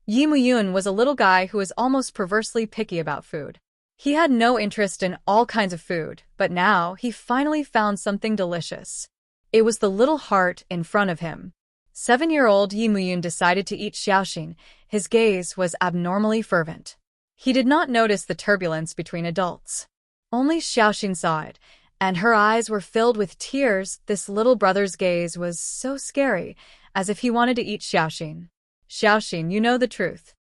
A: Yi Muyun was a little guy who was almost perversely picky about food. He had no interest in all kinds of food, but now he finally found something delicious. It was the little heart in front of him. 7-year-old Yi Muyun decided to eat Xiaoxin. His gaze was abnormally fervent. He did not notice the turbulence between adults. Only Xiaoxin saw it, and her eyes were filled with tears. This little brother's gaze was so scary, as if he wanted to eat Xiaoxin. "Xiaoxin, you know the truth."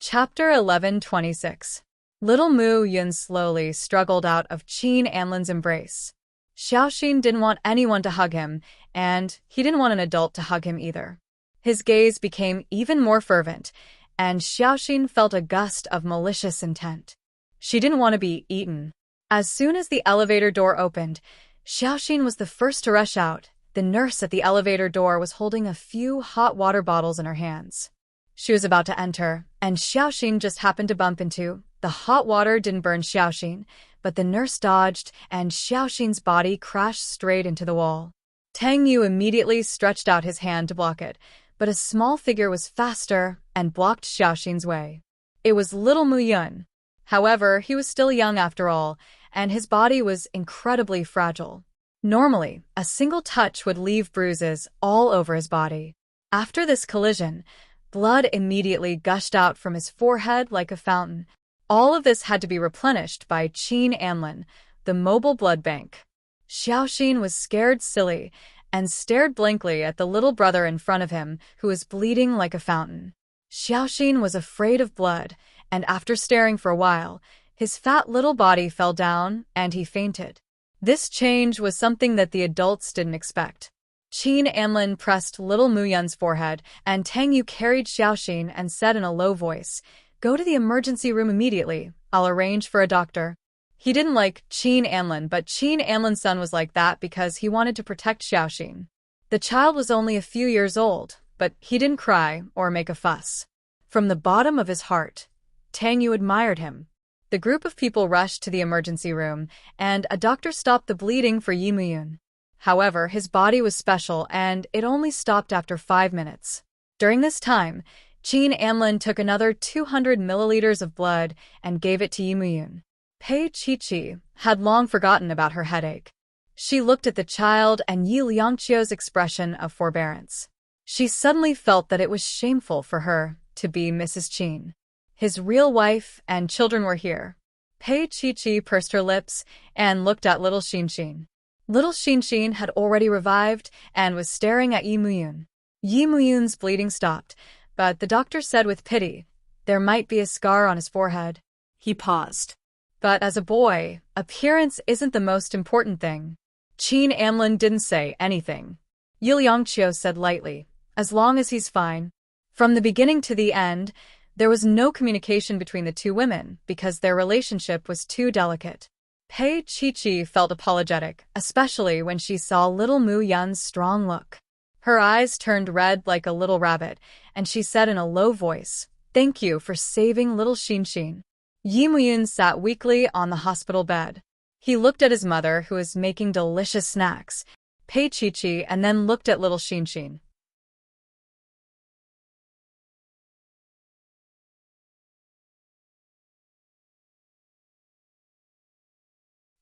A: Chapter 11:26. Little Mu Yun slowly struggled out of Qin Anlin's embrace. Xiaoxin didn't want anyone to hug him, and he didn't want an adult to hug him either. His gaze became even more fervent, and Xiaoxin felt a gust of malicious intent. She didn't want to be eaten. As soon as the elevator door opened, Xiaoxin was the first to rush out. The nurse at the elevator door was holding a few hot water bottles in her hands. She was about to enter, and Xiaoxin just happened to bump into. The hot water didn't burn Xiaoxin, but the nurse dodged, and Xiaoxin's body crashed straight into the wall. Tang Yu immediately stretched out his hand to block it, but a small figure was faster and blocked Xiaoxin's way. It was little Mu Yun. However, he was still young after all, and his body was incredibly fragile. Normally, a single touch would leave bruises all over his body. After this collision, blood immediately gushed out from his forehead like a fountain. All of this had to be replenished by Qin Anlin, the mobile blood bank. Xiaoxin was scared silly and stared blankly at the little brother in front of him who was bleeding like a fountain. Xiaoxin was afraid of blood, and after staring for a while, his fat little body fell down and he fainted. This change was something that the adults didn't expect. Qin Anlin pressed little Muyun's forehead, and Tang Yu carried Xiaoxin and said in a low voice, "Go to the emergency room immediately. I'll arrange for a doctor." He didn't like Qin Anlin, but Qin Anlin's son was like that because he wanted to protect Xiaoxin. The child was only a few years old, but he didn't cry or make a fuss. From the bottom of his heart, Tang Yu admired him. The group of people rushed to the emergency room, and a doctor stopped the bleeding for Yi Muyun. However, his body was special, and it only stopped after 5 minutes. During this time, Qin Anlin took another 200 milliliters of blood and gave it to Yi Muyun. Pei Qiqi had long forgotten about her headache. She looked at the child and Yi Liangqiu's expression of forbearance. She suddenly felt that it was shameful for her to be Mrs. Qin. His real wife and children were here. Pei Qiqi pursed her lips and looked at little Xinxin. Little Xinxin had already revived and was staring at Yi Muyun. Yi Muyun's bleeding stopped, but the doctor said with pity, there might be a scar on his forehead.
B: He paused.
A: But as a boy, appearance isn't the most important thing. Qin Anlin didn't say anything. Yi Liangqiu said lightly, as long as he's fine. From the beginning to the end, there was no communication between the two women because their relationship was too delicate. Pei Qiqi felt apologetic, especially when she saw little Mu Yun's strong look. Her eyes turned red like a little rabbit, and she said in a low voice, "Thank you for saving little Xinxin." Yi Muyun sat weakly on the hospital bed. He looked at his mother, who was making delicious snacks, Pei Qiqi, and then looked at little Xinxin.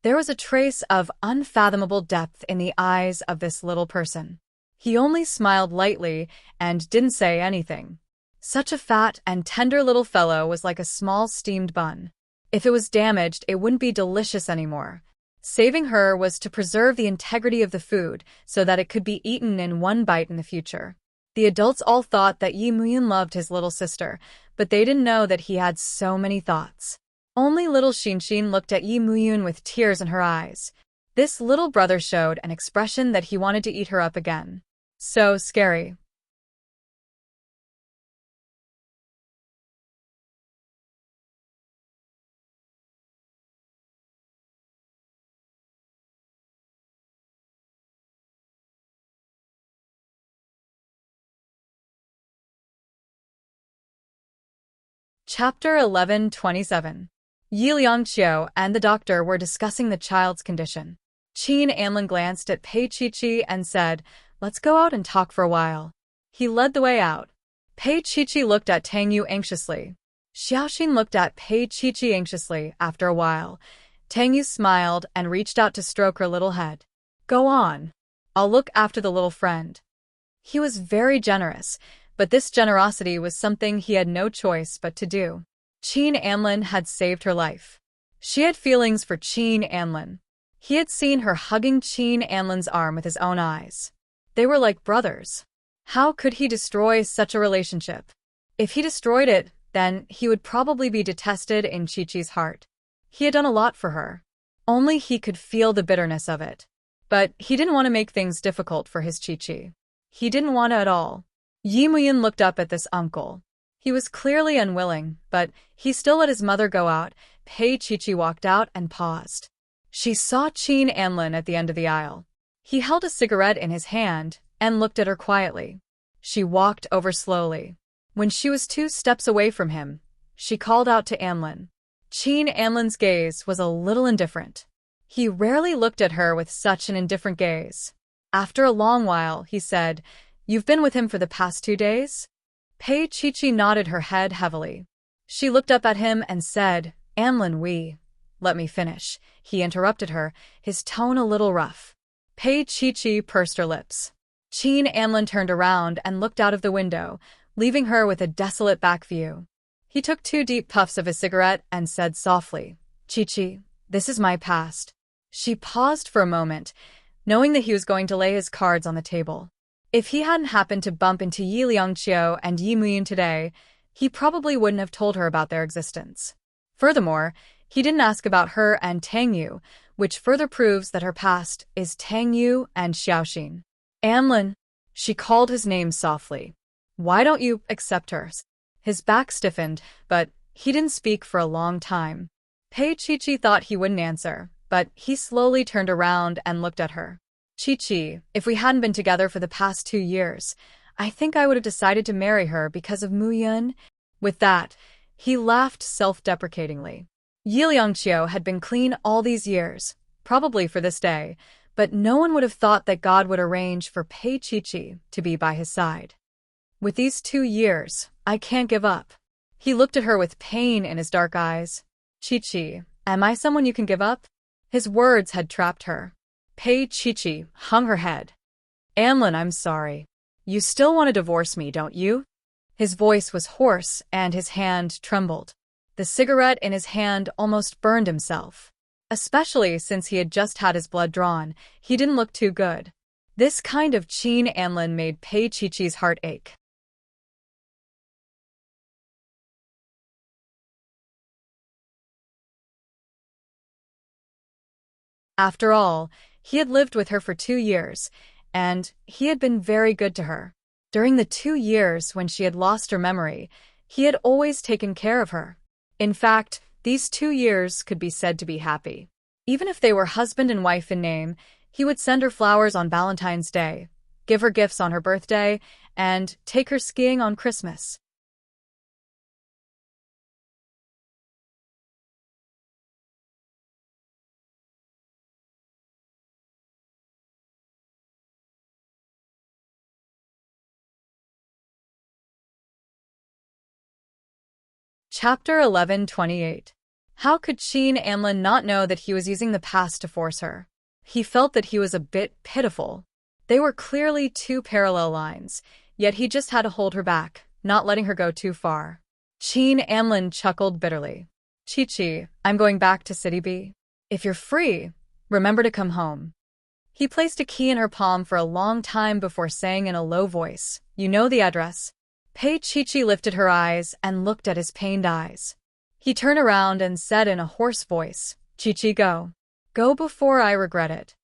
A: There was a trace of unfathomable depth in the eyes of this little person. He only smiled lightly and didn't say anything. Such a fat and tender little fellow was like a small steamed bun. If it was damaged, it wouldn't be delicious anymore. Saving her was to preserve the integrity of the food so that it could be eaten in one bite in the future. The adults all thought that Yi Muyun loved his little sister, but they didn't know that he had so many thoughts. Only little Xinxin looked at Yi Muyun with tears in her eyes. This little brother showed an expression that he wanted to eat her up again. So scary. Chapter 11:27. Yi Liangqiu and the doctor were discussing the child's condition. Qin Anlin glanced at Pei Qiqi and said, "Let's go out and talk for a while." He led the way out. Pei Qiqi looked at Tang Yu anxiously. Xiaoxin looked at Pei Qiqi anxiously. After a while, Tang Yu smiled and reached out to stroke her little head. "Go on. I'll look after the little friend." He was very generous, but this generosity was something he had no choice but to do. Qin Anlin had saved her life. She had feelings for Qin Anlin. He had seen her hugging Qin Anlin's arm with his own eyes. They were like brothers. How could he destroy such a relationship? If he destroyed it, then he would probably be detested in Qiqi's heart. He had done a lot for her. Only he could feel the bitterness of it. But he didn't want to make things difficult for his Qiqi. He didn't want to at all. Yi Muyun looked up at this uncle. He was clearly unwilling, but he still let his mother go out. Pei Qiqi walked out and paused. She saw Qin Anlin at the end of the aisle. He held a cigarette in his hand and looked at her quietly. She walked over slowly. When she was 2 steps away from him, she called out to Anlin. Qin Anlin's gaze was a little indifferent. He rarely looked at her with such an indifferent gaze. After a long while, he said, "You've been with him for the past 2 days?" Pei Qiqi nodded her head heavily. She looked up at him and said, "Anlin, let me finish." He interrupted her, his tone a little rough. Pei Qiqi pursed her lips. Qin Anlin turned around and looked out of the window, leaving her with a desolate back view. He took 2 deep puffs of his cigarette and said softly, "Qiqi, this is my past." She paused for a moment, knowing that he was going to lay his cards on the table. If he hadn't happened to bump into Yi Liangqiu and Yi Muyun today, he probably wouldn't have told her about their existence. Furthermore, he didn't ask about her and Tang Yu, which further proves that her past is Tang Yu and Xiaoxin. Anlin, she called his name softly. Why don't you accept her? His back stiffened, but he didn't speak for a long time. Pei Qiqi thought he wouldn't answer, but he slowly turned around and looked at her. Qiqi, if we hadn't been together for the past 2 years, I think I would have decided to marry her because of Mu Yun. With that, he laughed self-deprecatingly. Yi Liangqiu had been clean all these years, probably for this day, but no one would have thought that God would arrange for Pei Qiqi to be by his side. With these 2 years, I can't give up. He looked at her with pain in his dark eyes. Qiqi, am I someone you can give up? His words had trapped her. Pei Qiqi hung her head. Anlin, I'm sorry. You still want to divorce me, don't you? His voice was hoarse and his hand trembled. The cigarette in his hand almost burned himself. Especially since he had just had his blood drawn, he didn't look too good. This kind of Qin Anlin made Pei Qiqi's heart ache. After all, he had lived with her for 2 years, and he had been very good to her. During the 2 years when she had lost her memory, he had always taken care of her. In fact, these 2 years could be said to be happy. Even if they were husband and wife in name, he would send her flowers on Valentine's Day, give her gifts on her birthday, and take her skiing on Christmas. Chapter 11:28. How could Qin Anlin not know that he was using the past to force her? He felt that he was a bit pitiful. They were clearly 2 parallel lines, yet he just had to hold her back, not letting her go too far. Qin Anlin chuckled bitterly. Qiqi, I'm going back to City B. If you're free, remember to come home. He placed a key in her palm for a long time before saying in a low voice, You know the address. Pei Qiqi lifted her eyes and looked at his pained eyes. He turned around and said in a hoarse voice, Qiqi, go. Go before I regret it.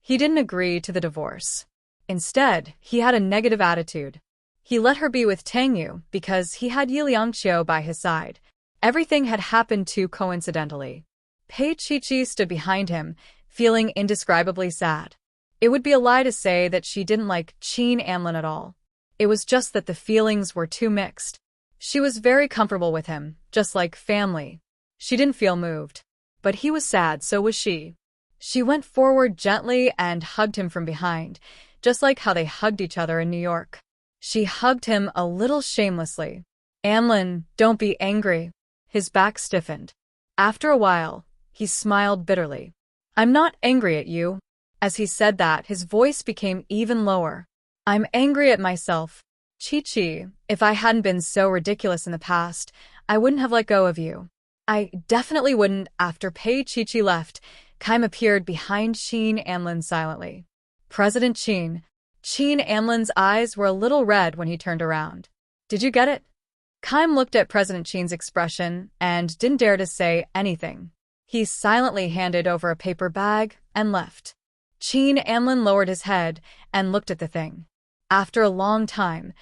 A: He didn't agree to the divorce. Instead, he had a negative attitude. He let her be with Tang Yu because he had Yi Liangqiu by his side. Everything had happened too coincidentally. Pei Qiqi stood behind him, feeling indescribably sad. It would be a lie to say that she didn't like Qin Anlin at all. It was just that the feelings were too mixed. She was very comfortable with him, just like family. She didn't feel moved. But he was sad, so was she. She went forward gently and hugged him from behind, just like how they hugged each other in New York. She hugged him a little shamelessly. Anlin, don't be angry. His back stiffened. After a while, he smiled bitterly. I'm not angry at you. As he said that, his voice became even lower. I'm angry at myself. Qiqi, if I hadn't been so ridiculous in the past, I wouldn't have let go of you. I definitely wouldn't. After Pei Qiqi left, Keim appeared behind Qin Anlin silently. President Qin. Qin Anlin's eyes were a little red when he turned around. Did you get it? Keim looked at President Qin's expression and didn't dare to say anything. He silently handed over a paper bag and left. Qin Anlin lowered his head and looked at the thing. After a long time,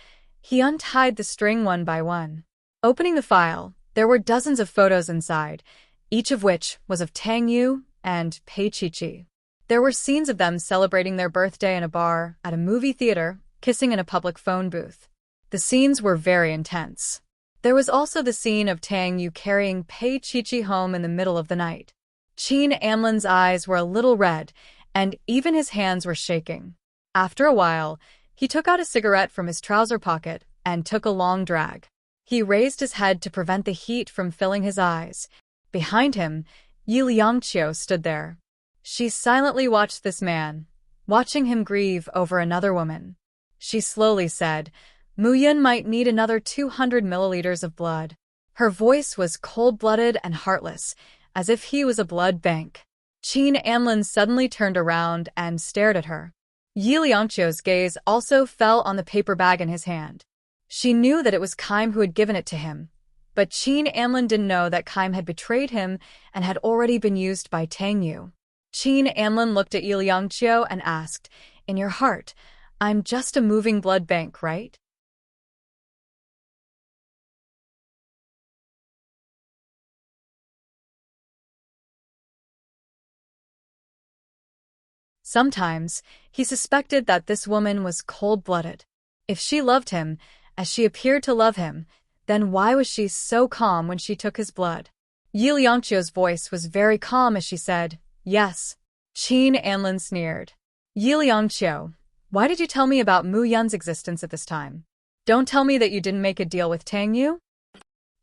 A: he untied the string one by one. Opening the file, there were dozens of photos inside, each of which was of Tang Yu and Pei Qiqi. There were scenes of them celebrating their birthday in a bar, at a movie theater, kissing in a public phone booth. The scenes were very intense. There was also the scene of Tang Yu carrying Pei Qiqi home in the middle of the night. Qin Anlin's eyes were a little red, and even his hands were shaking. After a while, he took out a cigarette from his trouser pocket and took a long drag. He raised his head to prevent the heat from filling his eyes. Behind him, Yi Liangqiu stood there. She silently watched this man, watching him grieve over another woman. She slowly said, Mu Yun might need another 200 milliliters of blood. Her voice was cold-blooded and heartless, as if he was a blood bank. Qin Anlin suddenly turned around and stared at her. Yi Liangqiu's gaze also fell on the paper bag in his hand. She knew that it was Kaim who had given it to him, but Qin Anlin didn't know that Kaim had betrayed him and had already been used by Tang Yu. Qin Anlin looked at Yi Liangqiu and asked, "In your heart, I'm just a moving blood bank, right?" Sometimes, he suspected that this woman was cold-blooded. If she loved him, as she appeared to love him, then why was she so calm when she took his blood? Yi Liangqiu's voice was very calm as she said, "Yes." Qin Anlin sneered. "Yi Liangqiu, why did you tell me about Mu Yun's existence at this time? Don't tell me that you didn't make a deal with Tang Yu?"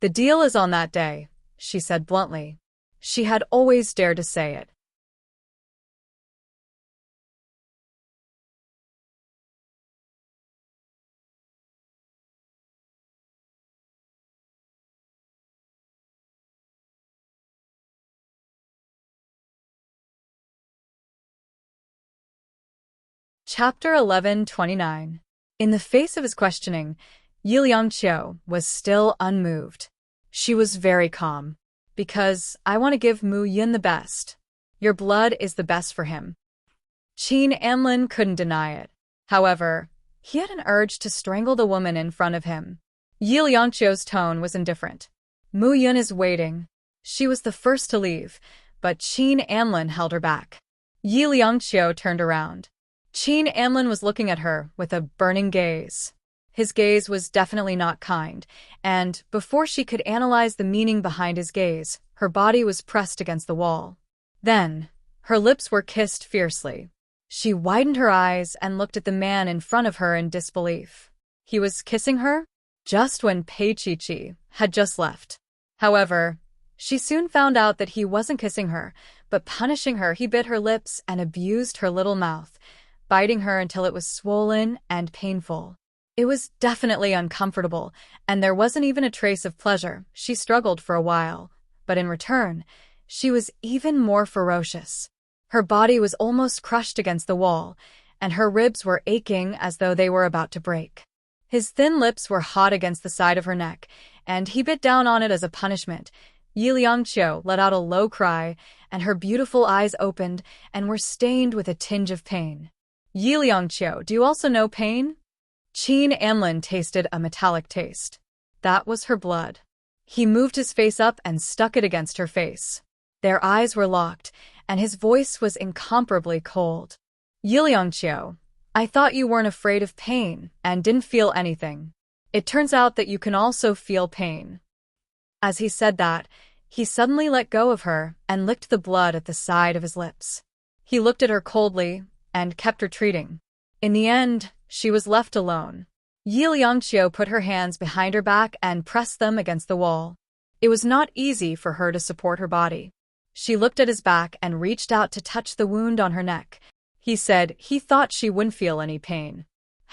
A: "The deal is on that day," she said bluntly. She had always dared to say it. Chapter 11:29. In the face of his questioning, Yi Liangqiu was still unmoved. She was very calm. "Because I want to give Mu Yun the best. Your blood is the best for him." Qin Anlin couldn't deny it. However, he had an urge to strangle the woman in front of him. Yi Liangqiu's tone was indifferent. "Mu Yun is waiting." She was the first to leave, but Qin Anlin held her back. Yi Liangqiu turned around. Qin Anlin was looking at her with a burning gaze. His gaze was definitely not kind, and before she could analyze the meaning behind his gaze, her body was pressed against the wall. Then, her lips were kissed fiercely. She widened her eyes and looked at the man in front of her in disbelief. He was kissing her? Just when Pei Qiqi had just left. However, she soon found out that he wasn't kissing her, but punishing her. He bit her lips and abused her little mouth, biting her until it was swollen and painful. It was definitely uncomfortable, and there wasn't even a trace of pleasure. She struggled for a while, but in return, she was even more ferocious. Her body was almost crushed against the wall, and her ribs were aching as though they were about to break. His thin lips were hot against the side of her neck, and he bit down on it as a punishment. Yi Liangqiu let out a low cry, and her beautiful eyes opened and were stained with a tinge of pain. "Yi Liangqiu, do you also know pain?" Qin Anlin tasted a metallic taste. That was her blood. He moved his face up and stuck it against her face. Their eyes were locked, and his voice was incomparably cold. "Yi Liangqiu, I thought you weren't afraid of pain and didn't feel anything. It turns out that you can also feel pain." As he said that, he suddenly let go of her and licked the blood at the side of his lips. He looked at her coldly and kept retreating. In the end, she was left alone. Yi Liangqiu put her hands behind her back and pressed them against the wall. It was not easy for her to support her body. She looked at his back and reached out to touch the wound on her neck. He said he thought she wouldn't feel any pain.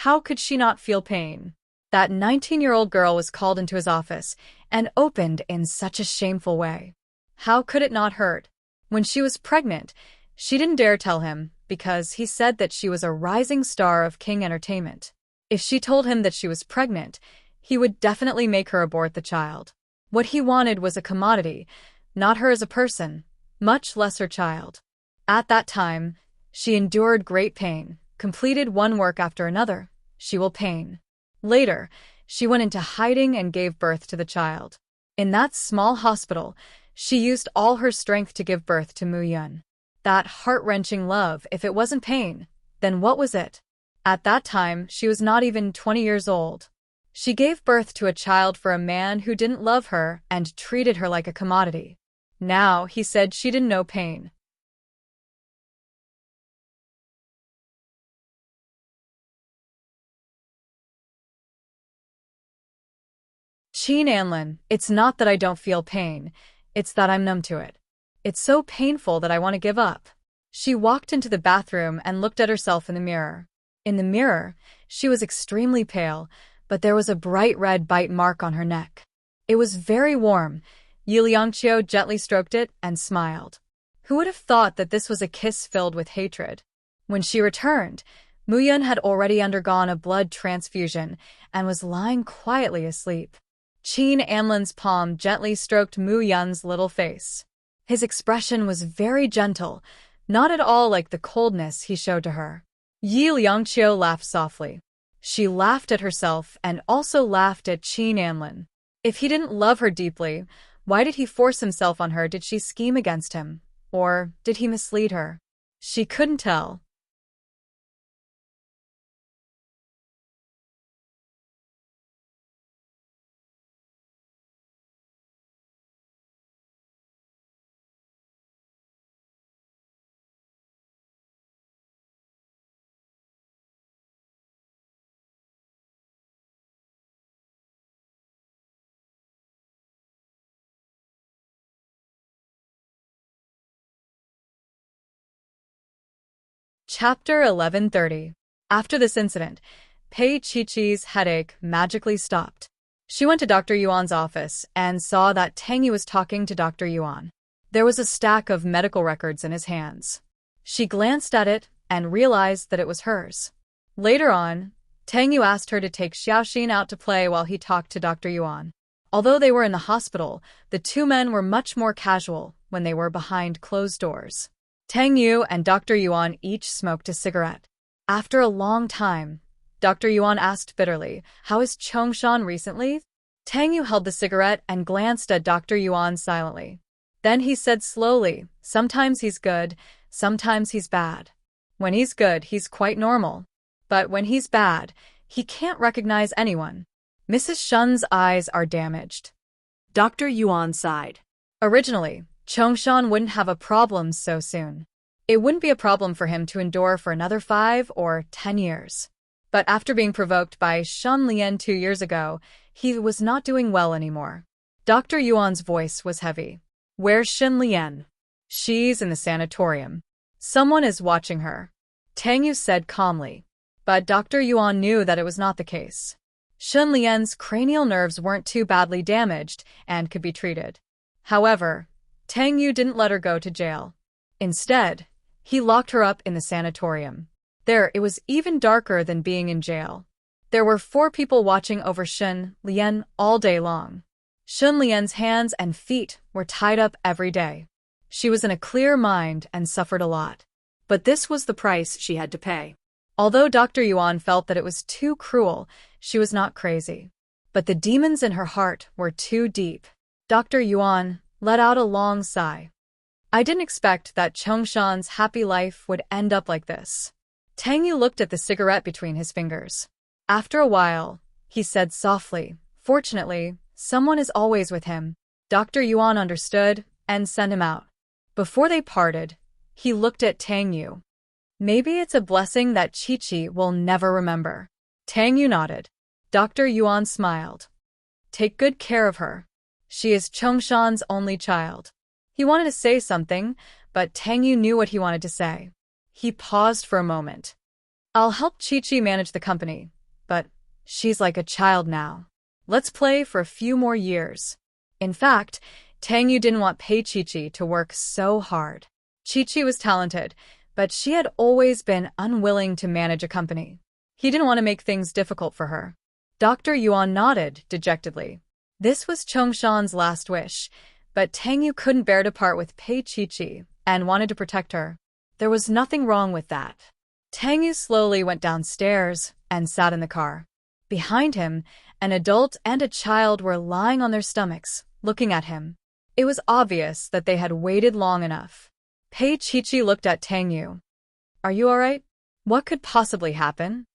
A: How could she not feel pain? That 19-year-old girl was called into his office and opened in such a shameful way. How could it not hurt? When she was pregnant, she didn't dare tell him because he said that she was a rising star of King Entertainment. If she told him that she was pregnant, he would definitely make her abort the child. What he wanted was a commodity, not her as a person, much less her child. At that time, she endured great pain, completed one work after another. She will pain. Later, she went into hiding and gave birth to the child. In that small hospital, she used all her strength to give birth to Mu Yun. That heart-wrenching love, if it wasn't pain, then what was it? At that time, she was not even 20 years old. She gave birth to a child for a man who didn't love her and treated her like a commodity. Now, he said she didn't know pain. Qin Anlin, it's not that I don't feel pain, it's that I'm numb to it. It's so painful that I want to give up. She walked into the bathroom and looked at herself in the mirror. In the mirror, she was extremely pale, but there was a bright red bite mark on her neck. It was very warm. Yi Liangqiu gently stroked it and smiled. Who would have thought that this was a kiss filled with hatred? When she returned, Muyun had already undergone a blood transfusion and was lying quietly asleep. Qin Anlin's palm gently stroked Muyun's little face. His expression was very gentle, not at all like the coldness he showed to her. Yi Liangqiu laughed softly. She laughed at herself and also laughed at Qin Anlin. If he didn't love her deeply, why did he force himself on her? Did she scheme against him? Or did he mislead her? She couldn't tell. Chapter 1130. After this incident, Pei Qiqi's headache magically stopped. She went to Dr. Yuan's office and saw that Tang Yu was talking to Dr. Yuan. There was a stack of medical records in his hands. She glanced at it and realized that it was hers. Later on, Tang Yu asked her to take Xiaoxin out to play while he talked to Dr. Yuan. Although they were in the hospital, the two men were much more casual when they were behind closed doors. Tang Yu and Dr. Yuan each smoked a cigarette. After a long time, Dr. Yuan asked bitterly, "How is Chongshan recently?" Tang Yu held the cigarette and glanced at Dr. Yuan silently. Then he said slowly, "Sometimes he's good, sometimes he's bad. When he's good, he's quite normal. But when he's bad, he can't recognize anyone." Mrs. Shun's eyes are damaged.
B: Dr. Yuan sighed.
A: Originally, Chongshan wouldn't have a problem so soon. It wouldn't be a problem for him to endure for another 5 or 10 years. But after being provoked by Shen Lian 2 years ago, he was not doing well anymore. Dr. Yuan's voice was heavy. "Where's Shen Lian?" "She's in the sanatorium. Someone is watching her," Tang Yu said calmly. But Dr. Yuan knew that it was not the case. Shen Lian's cranial nerves weren't too badly damaged and could be treated. However, Tang Yu didn't let her go to jail. Instead, he locked her up in the sanatorium. There, it was even darker than being in jail. There were 4 people watching over Shen Lian all day long. Shen Lian's hands and feet were tied up every day. She was in a clear mind and suffered a lot.
B: But this was the price she had to pay.
A: Although Dr. Yuan felt that it was too cruel, she was not crazy. But the demons in her heart were too deep. Dr. Yuan let out a long sigh. "I didn't expect that Chongshan's happy life would end up like this." Tang Yu looked at the cigarette between his fingers. After a while, he said softly, "Fortunately, someone is always with him." Dr. Yuan understood and sent him out. Before they parted, he looked at Tang Yu. "Maybe it's a blessing that Qiqi will never remember." Tang Yu nodded. Dr. Yuan smiled. "Take good care of her. She is Chongshan's only child." He wanted to say something, but Tang Yu knew what he wanted to say. He paused for a moment. "I'll help Qiqi manage the company, but she's like a child now. Let's play for a few more years." In fact, Tang Yu didn't want Pei Qiqi to work so hard. Qiqi was talented, but she had always been unwilling to manage a company. He didn't want to make things difficult for her. Dr. Yuan nodded dejectedly. This was Chongshan's last wish, but Tang Yu couldn't bear to part with Pei Qiqi and wanted to protect her. There was nothing wrong with that. Tang Yu slowly went downstairs and sat in the car. Behind him, an adult and a child were lying on their stomachs, looking at him. It was obvious that they had waited long enough. Pei Qiqi looked at Tang Yu. "Are you all right? What could possibly happen?"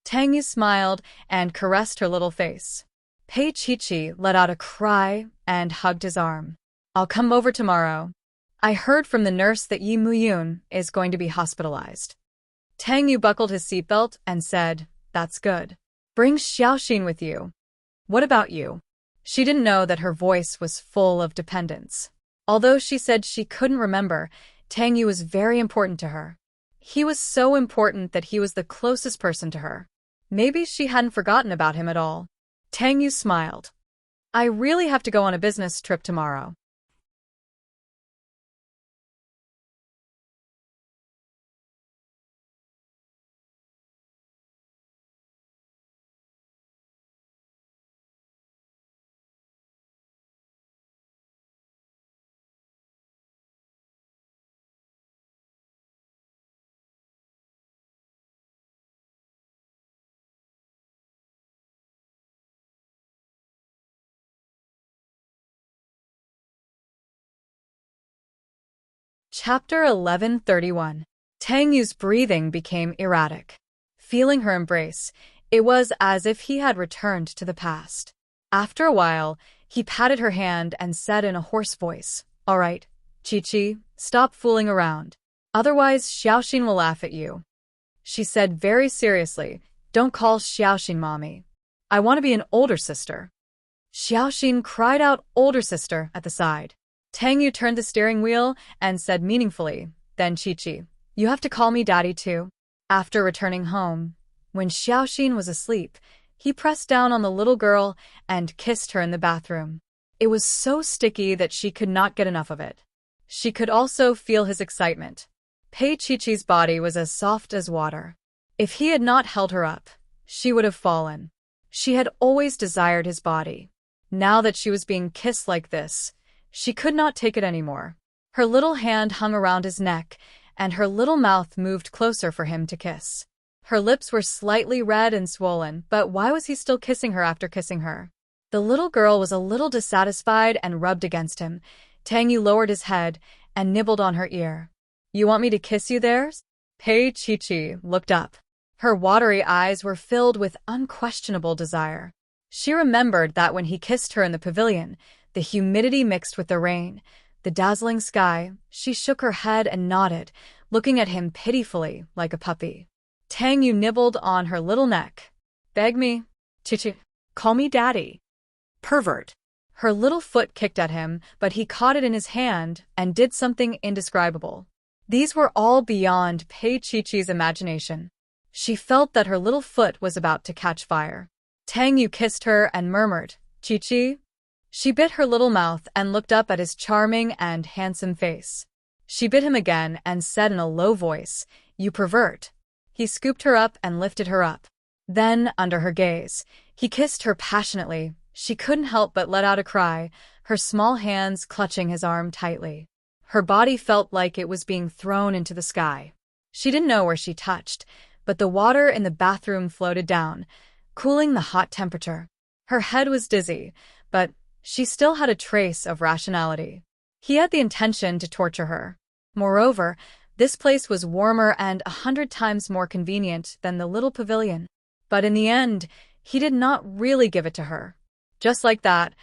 A: Tang Yu smiled and caressed her little face. Pei Qiqi let out a cry and hugged his arm. "I'll come over tomorrow. I heard from the nurse that Yi Muyun is going to be hospitalized." Tang Yu buckled his seatbelt and said, "That's good. Bring Xiaoxin with you." What about you? She didn't know that her voice was full of dependence. Although she said she couldn't remember, Tang Yu was very important to her. He was so important that he was the closest person to her. Maybe she hadn't forgotten about him at all. Tang Yu smiled. I really have to go on a business trip tomorrow. Chapter 1131. Tang Yu's breathing became erratic. Feeling her embrace, it was as if he had returned to the past. After a while, he patted her hand and said in a hoarse voice, All right, Chi-Chi, stop fooling around. Otherwise, Xiaoxin will laugh at you. She said very seriously, Don't call Xiaoxin mommy. I want to be an older sister. Xiaoxin cried out older sister at the side. Tang Yu turned the steering wheel and said meaningfully, Then Chi-Chi, you have to call me daddy too. After returning home, when Xiaoxin was asleep, he pressed down on the little girl and kissed her in the bathroom. It was so sticky that she could not get enough of it. She could also feel his excitement. Pei Chi-Chi's body was as soft as water. If he had not held her up, she would have fallen. She had always desired his body. Now that she was being kissed like this, she could not take it anymore. Her little hand hung around his neck, and her little mouth moved closer for him to kiss. Her lips were slightly red and swollen, but why was he still kissing her after kissing her? The little girl was a little dissatisfied and rubbed against him. Tang Yu lowered his head and nibbled on her ear. You want me to kiss you there? Pei Chi-Chi looked up. Her watery eyes were filled with unquestionable desire. She remembered that when he kissed her in the pavilion, the humidity mixed with the rain, the dazzling sky, she shook her head and nodded, looking at him pitifully like a puppy. Tang Yu nibbled on her little neck. Beg me. Chi-Chi. Call me daddy. Pervert. Her little foot kicked at him, but he caught it in his hand and did something indescribable. These were all beyond Pei Chi-Chi's imagination. She felt that her little foot was about to catch fire. Tang Yu kissed her and murmured, Chi-Chi? She bit her little mouth and looked up at his charming and handsome face. She bit him again and said in a low voice, You pervert. He scooped her up and lifted her up. Then, under her gaze, he kissed her passionately. She couldn't help but let out a cry, her small hands clutching his arm tightly. Her body felt like it was being thrown into the sky. She didn't know where she touched, but the water in the bathroom floated down, cooling the hot temperature. Her head was dizzy, but she still had a trace of rationality. He had the intention to torture her. Moreover, this place was warmer and 100 times more convenient than the little pavilion. But in the end, he did not really give it to her. Just like that,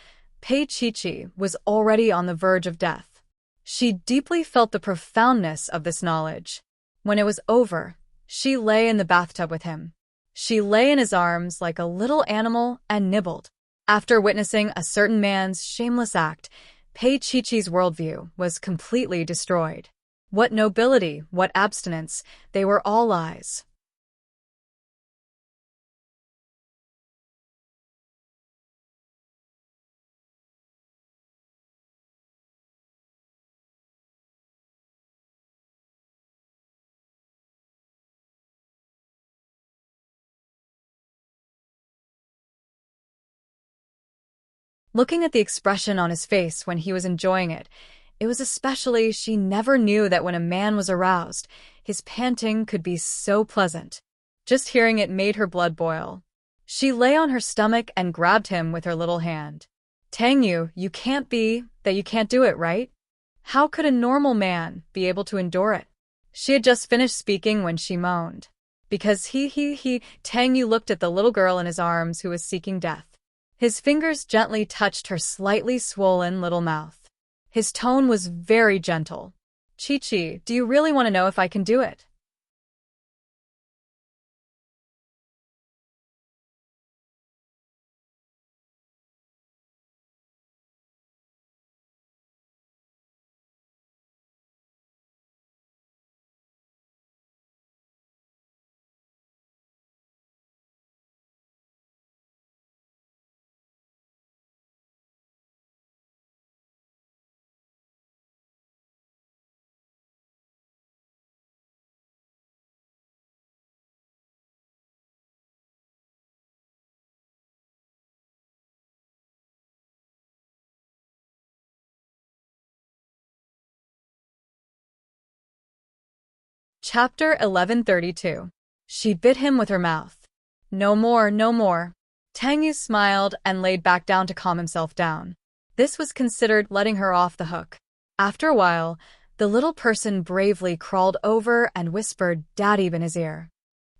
A: Pei Chi-Chi was already on the verge of death. She deeply felt the profoundness of this knowledge. When it was over, she lay in the bathtub with him. She lay in his arms like a little animal and nibbled. After witnessing a certain man's shameless act, Pei Chi-Chi's worldview was completely destroyed. What nobility, what abstinence, they were all lies. Looking at the expression on his face when he was enjoying it, it was especially she never knew that when a man was aroused, his panting could be so pleasant. Just hearing it made her blood boil. She lay on her stomach and grabbed him with her little hand. Tang Yu, you can't do it, right? How could a normal man be able to endure it? She had just finished speaking when she moaned. Because he, Tang Yu looked at the little girl in his arms who was seeking death. His fingers gently touched her slightly swollen little mouth. His tone was very gentle. Chi-Chi, do you really want to know if I can do it? Chapter 1132. She bit him with her mouth. No more, no more. Tang Yu smiled and laid back down to calm himself down. This was considered letting her off the hook. After a while, the little person bravely crawled over and whispered "Daddy" in his ear.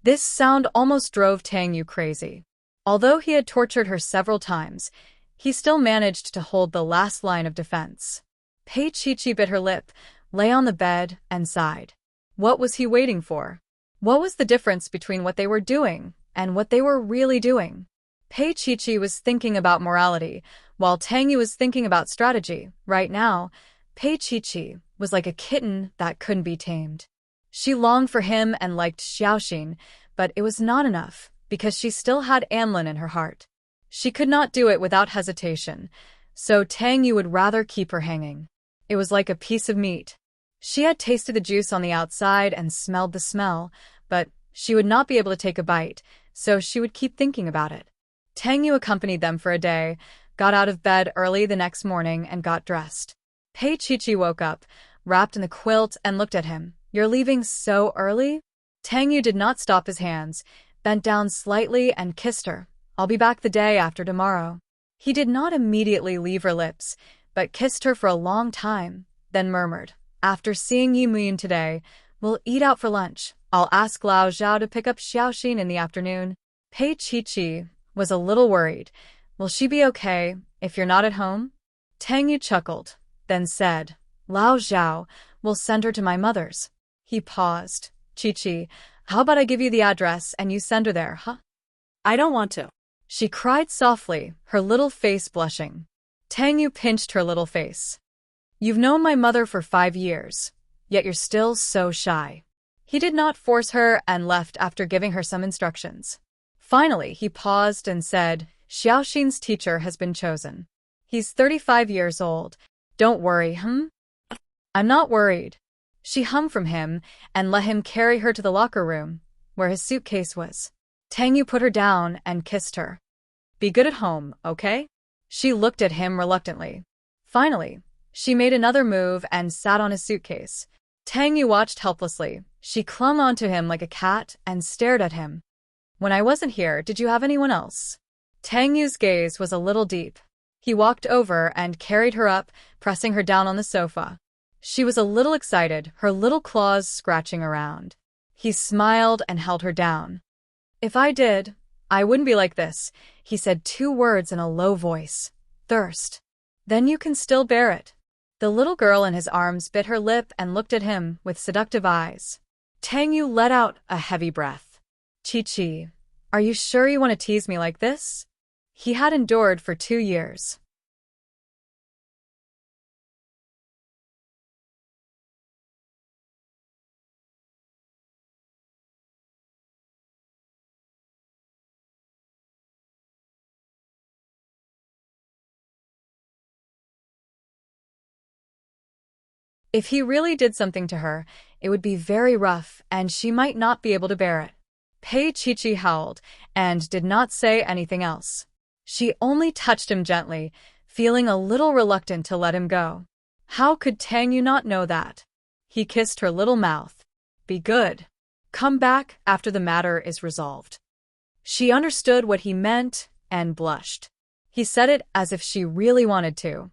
A: This sound almost drove Tang Yu crazy. Although he had tortured her several times, he still managed to hold the last line of defense. Pei Chi bit her lip, lay on the bed, and sighed. What was he waiting for? What was the difference between what they were doing and what they were really doing? Pei Chi was thinking about morality, while Tang Yu was thinking about strategy. Right now, Pei Chi was like a kitten that couldn't be tamed. She longed for him and liked Xiaoxin, but it was not enough, because she still had Anlin in her heart. She could not do it without hesitation, so Tang Yu would rather keep her hanging. It was like a piece of meat. She had tasted the juice on the outside and smelled the smell, but she would not be able to take a bite, so she would keep thinking about it. Tang Yu accompanied them for a day, got out of bed early the next morning, and got dressed. Pei Chi woke up, wrapped in the quilt, and looked at him. You're leaving so early? Tang Yu did not stop his hands, bent down slightly and kissed her. I'll be back the day after tomorrow. He did not immediately leave her lips, but kissed her for a long time, then murmured, after seeing Yi Muyin today, we'll eat out for lunch. I'll ask Lao Zhao to pick up Xiaoxin in the afternoon. Pei Chi was a little worried. Will she be okay if you're not at home? Tang Yu chuckled, then said, Lao Zhao will send her to my mother's. He paused. Chi, how about I give you the address and you send her there, huh?
B: I don't want to.
A: She cried softly, her little face blushing. Tang Yu pinched her little face. You've known my mother for 5 years, yet you're still so shy. He did not force her and left after giving her some instructions. Finally, he paused and said, Xiaoxin's teacher has been chosen. He's 35 years old. Don't worry, I'm not worried. She hung from him and let him carry her to the locker room, where his suitcase was. Tang Yu put her down and kissed her. Be good at home, okay? She looked at him reluctantly. Finally, she made another move and sat on his suitcase. Tang Yu watched helplessly. She clung onto him like a cat and stared at him. When I wasn't here, did you have anyone else? Tang Yu's gaze was a little deep. He walked over and carried her up, pressing her down on the sofa. She was a little excited, her little claws scratching around. He smiled and held her down. If I did, I wouldn't be like this, he said 2 words in a low voice. Thirst. Then you can still bear it. The little girl in his arms bit her lip and looked at him with seductive eyes. Tang Yu let out a heavy breath. Chi, are you sure you want to tease me like this? He had endured for 2 years. If he really did something to her, it would be very rough and she might not be able to bear it. Pei Chi howled and did not say anything else. She only touched him gently, feeling a little reluctant to let him go. How could Tang Yu not know that? He kissed her little mouth. Be good. Come back after the matter is resolved. She understood what he meant and blushed. He said it as if she really wanted to.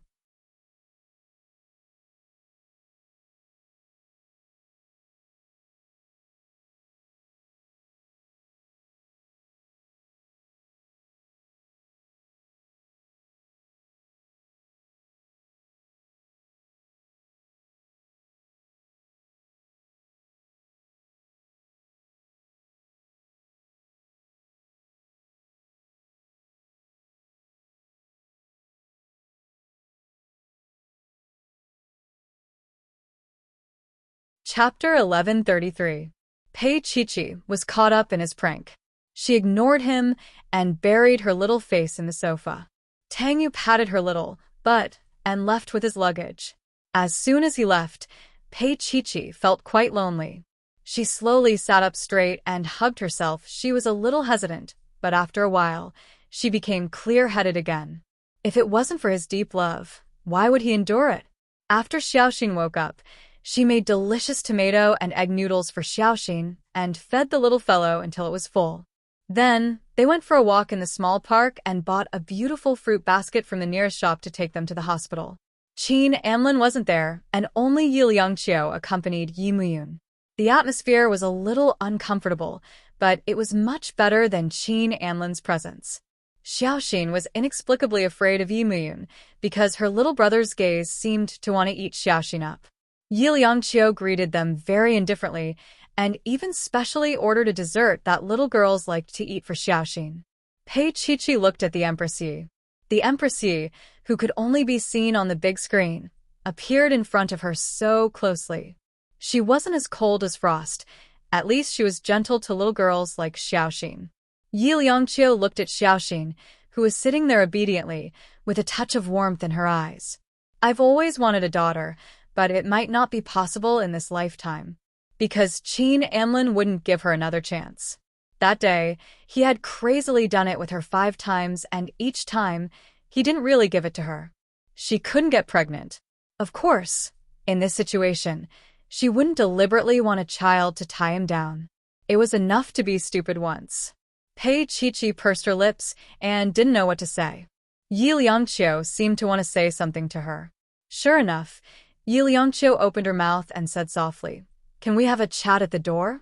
A: Chapter 1133. Pei Chi was caught up in his prank. She ignored him and buried her little face in the sofa. Tang Yu patted her little butt and left with his luggage. As soon as he left, Pei Chi felt quite lonely. She slowly sat up straight and hugged herself. She was a little hesitant, but after a while, she became clear-headed again. If it wasn't for his deep love, why would he endure it? After Xiaoxin woke up, She made delicious tomato and egg noodles for Xiaoxin and fed the little fellow until it was full. Then, they went for a walk in the small park and bought a beautiful fruit basket from the nearest shop to take them to the hospital. Qin Anlin wasn't there, and only Yi Liangqiu accompanied Yi Muyun. The atmosphere was a little uncomfortable, but it was much better than Qin Anlin's presence. Xiaoxin was inexplicably afraid of Yi Muyun because her little brother's gaze seemed to want to eat Xiaoxin up. Yi Liangqiu greeted them very indifferently and even specially ordered a dessert that little girls liked to eat for Xiaoxin. Pei Qiqi looked at the Empress Yi. The Empress Yi, who could only be seen on the big screen, appeared in front of her so closely. She wasn't as cold as frost. At least she was gentle to little girls like Xiaoxin. Yi Liangqiu looked at Xiaoxin, who was sitting there obediently, with a touch of warmth in her eyes. I've always wanted a daughter, but it might not be possible in this lifetime, because Qin Anlin wouldn't give her another chance. That day, he had crazily done it with her 5 times, and each time, he didn't really give it to her. She couldn't get pregnant. Of course, in this situation, she wouldn't deliberately want a child to tie him down. It was enough to be stupid once. Pei Qiqi pursed her lips and didn't know what to say. Yi Liangqiu seemed to want to say something to her. Sure enough, Yi Liangqiu opened her mouth and said softly, "Can we have a chat at the door?"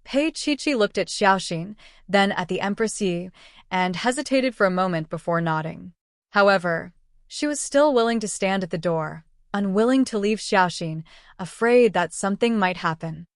A: Pei Qiqi looked at Xiaoxin, then at the Empress Yi, and hesitated for a moment before nodding. However, she was still willing to stand at the door, unwilling to leave Xiaoxin, afraid that something might happen.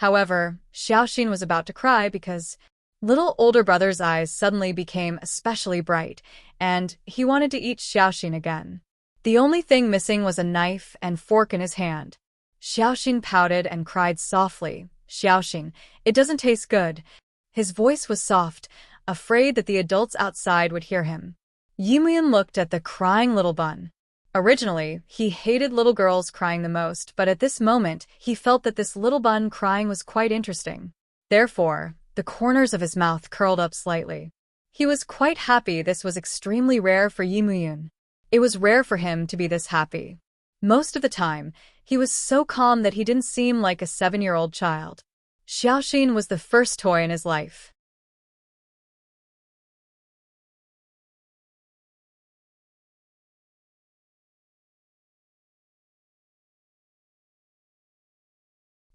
A: However, Xiaoxin was about to cry because little older brother's eyes suddenly became especially bright, and he wanted to eat Xiaoxin again. The only thing missing was a knife and fork in his hand. Xiaoxin pouted and cried softly, "Xiaoxin, it doesn't taste good." His voice was soft, afraid that the adults outside would hear him. Yi Muyun looked at the crying little bun. Originally, he hated little girls crying the most, but at this moment, he felt that this little bun crying was quite interesting. Therefore, the corners of his mouth curled up slightly. He was quite happy. This was extremely rare for Yi Muyun. It was rare for him to be this happy. Most of the time, he was so calm that he didn't seem like a 7-year-old child. Xiaoxin was the first toy in his life.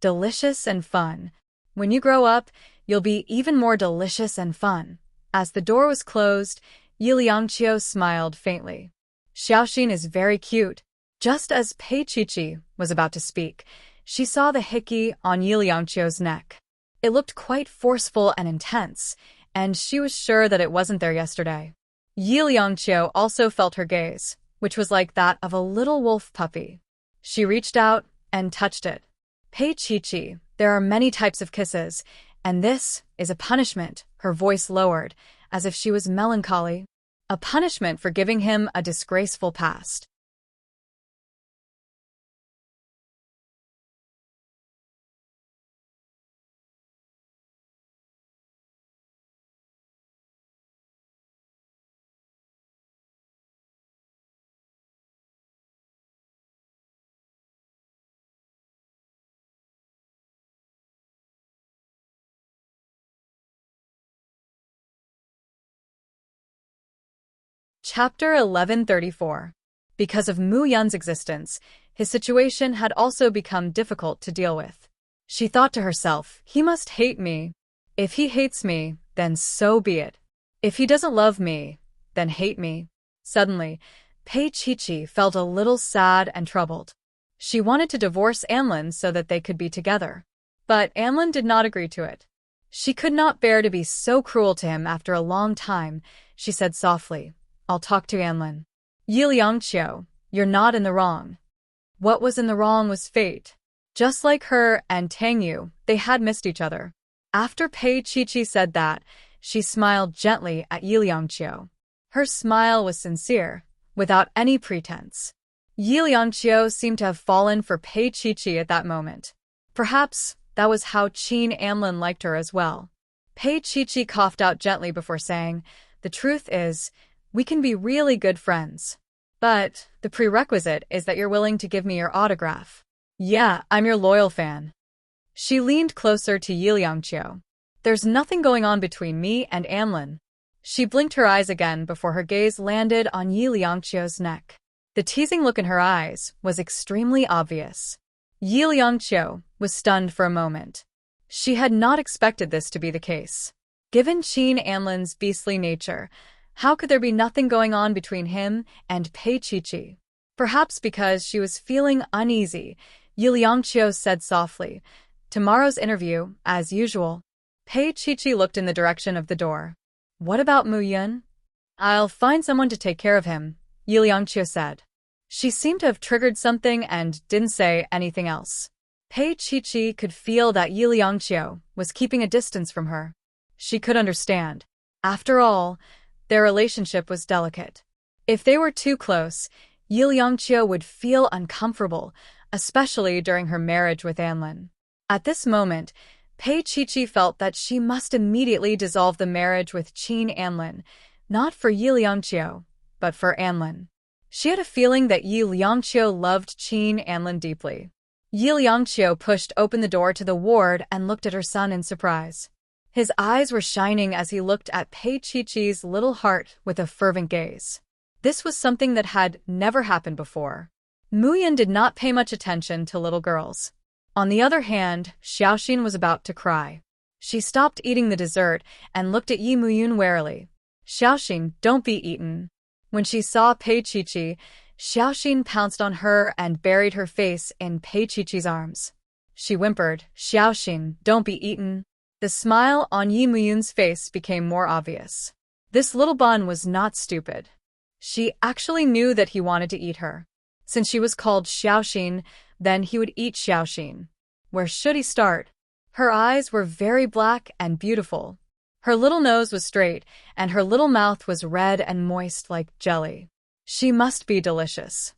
A: Delicious and fun. When you grow up, you'll be even more delicious and fun. As the door was closed, Yi Liangqiu smiled faintly. Xiaoxin is very cute. Just as Pei Qiqi was about to speak, she saw the hickey on Yi Liangqiu's neck. It looked quite forceful and intense, and she was sure that it wasn't there yesterday. Yi Liangqiu also felt her gaze, which was like that of a little wolf puppy. She reached out and touched it. Pei Qiqi, there are many types of kisses, and this is a punishment, her voice lowered, as if she was melancholy. A punishment for giving him a disgraceful past. Chapter 1134. Because of Mu Yun's existence, his situation had also become difficult to deal with. She thought to herself, he must hate me. If he hates me, then so be it. If he doesn't love me, then hate me. Suddenly, Pei Qiqi felt a little sad and troubled. She wanted to divorce Anlin so that they could be together. But Anlin did not agree to it. She could not bear to be so cruel to him after a long time. She said softly, "I'll talk to Anlin." Yi Liangqiu, you're not in the wrong. What was in the wrong was fate. Just like her and Tang Yu, they had missed each other. After Pei Qiqi said that, she smiled gently at Yi Liangqiu. Her smile was sincere, without any pretense. Yi Liangqiu seemed to have fallen for Pei Qiqi at that moment. Perhaps that was how Qin Anlin liked her as well. Pei Qiqi coughed out gently before saying, "The truth is, we can be really good friends. But the prerequisite is that you're willing to give me your autograph." Yeah, I'm your loyal fan. She leaned closer to Yi Liangqiu. There's nothing going on between me and Anlin. She blinked her eyes again before her gaze landed on Yi Liangqiu's neck. The teasing look in her eyes was extremely obvious. Yi Liangqiu was stunned for a moment. She had not expected this to be the case. Given Qin Anlin's beastly nature, how could there be nothing going on between him and Pei Qiqi? Perhaps because she was feeling uneasy, Yi Liangqiu said softly, "Tomorrow's interview, as usual." Pei Qiqi looked in the direction of the door. "What about Mu Yun?" "I'll find someone to take care of him," Yi Liangqiu said. She seemed to have triggered something and didn't say anything else. Pei Qiqi could feel that Yi Liangqiu was keeping a distance from her. She could understand. After all, their relationship was delicate. If they were too close, Yi Liangqiu would feel uncomfortable, especially during her marriage with Anlin. At this moment, Pei Qiqi felt that she must immediately dissolve the marriage with Qin Anlin, not for Yi Liangqiu, but for Anlin. She had a feeling that Yi Liangqiu loved Qin Anlin deeply. Yi Liangqiu pushed open the door to the ward and looked at her son in surprise. His eyes were shining as he looked at Pei Qiqi's little heart with a fervent gaze. This was something that had never happened before. Mu Yun did not pay much attention to little girls. On the other hand, Xiaoxin was about to cry. She stopped eating the dessert and looked at Yi Mu Yun warily. "Xiaoxin, don't be eaten." When she saw Pei Qiqi, Xiaoxin pounced on her and buried her face in Pei Qiqi's arms. She whimpered, "Xiaoxin, don't be eaten." The smile on Yi Mu Yun's face became more obvious. This little bun was not stupid. She actually knew that he wanted to eat her. Since she was called Xiaoxin, then he would eat Xiaoxin. Where should he start? Her eyes were very black and beautiful. Her little nose was straight, and her little mouth was red and moist like jelly. She must be delicious.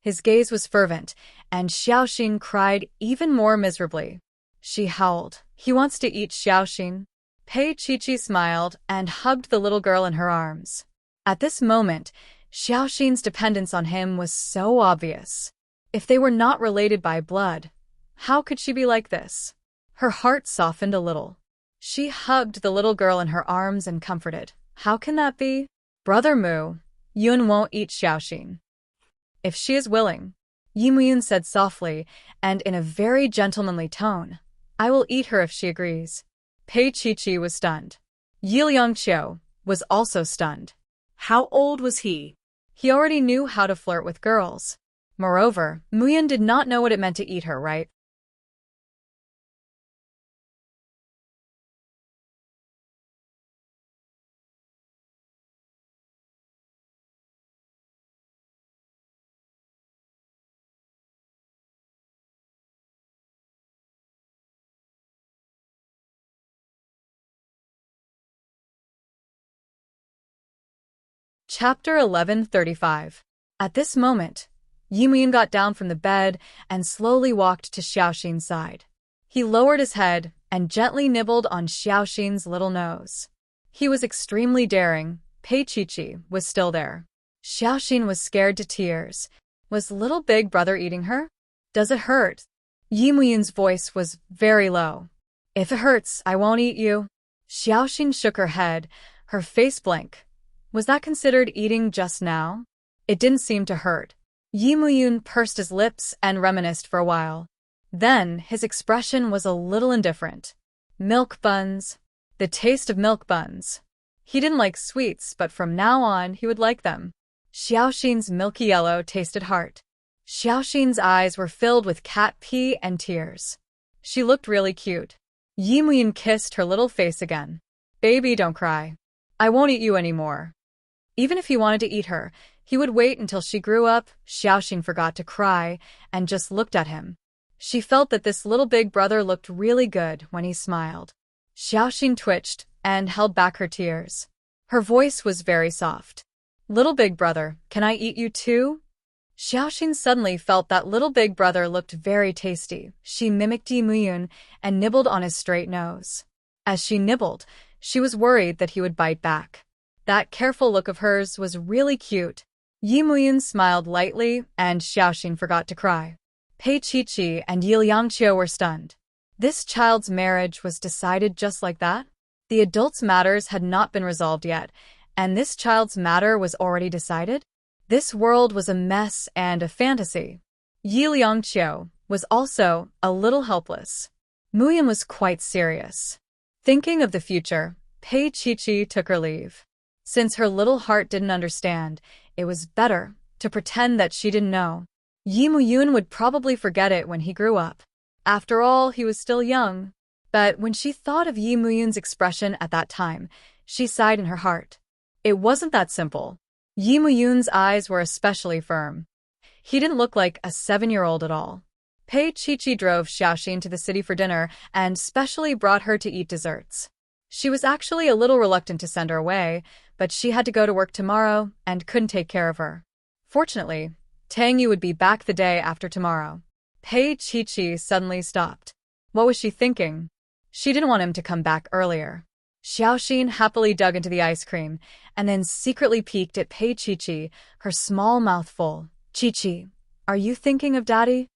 A: His gaze was fervent, and Xiaoxin cried even more miserably. She howled, "He wants to eat Xiaoxin." Pei Qiqi smiled and hugged the little girl in her arms. At this moment, Xiaoxin's dependence on him was so obvious. If they were not related by blood, how could she be like this? Her heart softened a little. She hugged the little girl in her arms and comforted. "How can that be? Brother Mu, Yun won't eat Xiaoxin. If she is willing," Yi Mu Yun said softly and in a very gentlemanly tone, "I will eat her if she agrees." Pei Qiqi was stunned. Yi Liangqiu was also stunned.
B: How old was he?
A: He already knew how to flirt with girls. Moreover, Mu Yun did not know what it meant to eat her, right? Chapter 1135. At this moment, Yi Mu Yun got down from the bed and slowly walked to Xiaoxin's side. He lowered his head and gently nibbled on Xiaoxin's little nose. He was extremely daring. Pei Qiqi was still there. Xiaoxin was scared to tears. Was little big brother eating her? "Does it hurt?" Yi Mu Yun's voice was very low. "If it hurts, I won't eat you." Xiaoxin shook her head, her face blank. Was that considered eating just now? It didn't seem to hurt. Yi Mu Yun pursed his lips and reminisced for a while. Then his expression was a little indifferent. Milk buns. The taste of milk buns. He didn't like sweets, but from now on he would like them. Xiaoxin's milky yellow tasted heart. Xiaoxin's eyes were filled with cat pee and tears. She looked really cute. Yi Mu Yun kissed her little face again. "Baby, don't cry. I won't eat you anymore." Even if he wanted to eat her, he would wait until she grew up. Xiaoxin forgot to cry and just looked at him. She felt that this little big brother looked really good when he smiled. Xiaoxin twitched and held back her tears. Her voice was very soft. "Little big brother, can I eat you too?" Xiaoxin suddenly felt that little big brother looked very tasty. She mimicked Yi Mu Yun and nibbled on his straight nose. As she nibbled, She was worried that he would bite back. That careful look of hers was really cute. Yi Muyun smiled lightly, and Xiaoxin forgot to cry. Pei Qiqi and Yi Liangqiu were stunned. This child's marriage was decided just like that? The adult's matters had not been resolved yet, and this child's matter was already decided? This world was a mess and a fantasy. Yi Liangqiu was also a little helpless. Muyun was quite serious. Thinking of the future, Pei Qiqi took her leave. Since her little heart didn't understand, it was better to pretend that she didn't know. Yi Muyun would probably forget it when he grew up. After all, he was still young. But when she thought of Yi Muyun's expression at that time, she sighed in her heart. It wasn't that simple. Yi Muyun's eyes were especially firm. He didn't look like a 7-year-old at all. Pei Qiqi drove Xiaoxin to the city for dinner and specially brought her to eat desserts. She was actually a little reluctant to send her away, but she had to go to work tomorrow and couldn't take care of her. Fortunately, Tang Yu would be back the day after tomorrow. Pei Qiqi suddenly stopped. What was she thinking? She didn't want him to come back earlier. Xiaoxin happily dug into the ice cream and then secretly peeked at Pei Qiqi, her small mouth full. Qiqi, are you thinking of Daddy?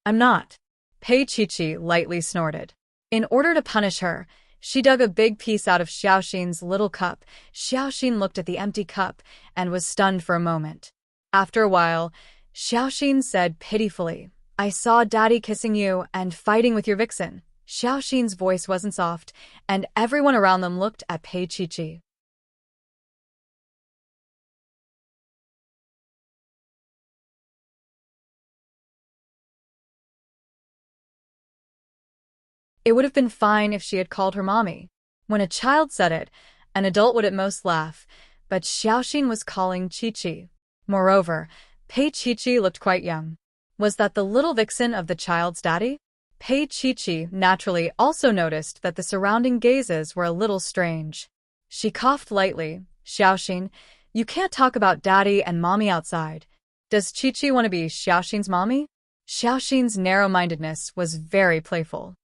A: I'm not. Pei Qiqi lightly snorted. In order to punish her, she dug a big piece out of Xiaoxin's little cup. Xiaoxin looked at the empty cup and was stunned for a moment. After a while, Xiaoxin said pitifully, I saw Daddy kissing you and fighting with your vixen. Xiaoxin's voice wasn't soft, and everyone around them looked at Pei Qiqi. It would have been fine if she had called her mommy. When a child said it, an adult would at most laugh, but Xiaoxin was calling Qiqi. Moreover, Pei Qiqi looked quite young. Was that the little vixen of the child's daddy? Pei Qiqi naturally also noticed that the surrounding gazes were a little strange. She coughed lightly. Xiaoxin, you can't talk about daddy and mommy outside. Does Qiqi want to be Xiaoxin's mommy? Xiaoxin's narrow-mindedness was very playful.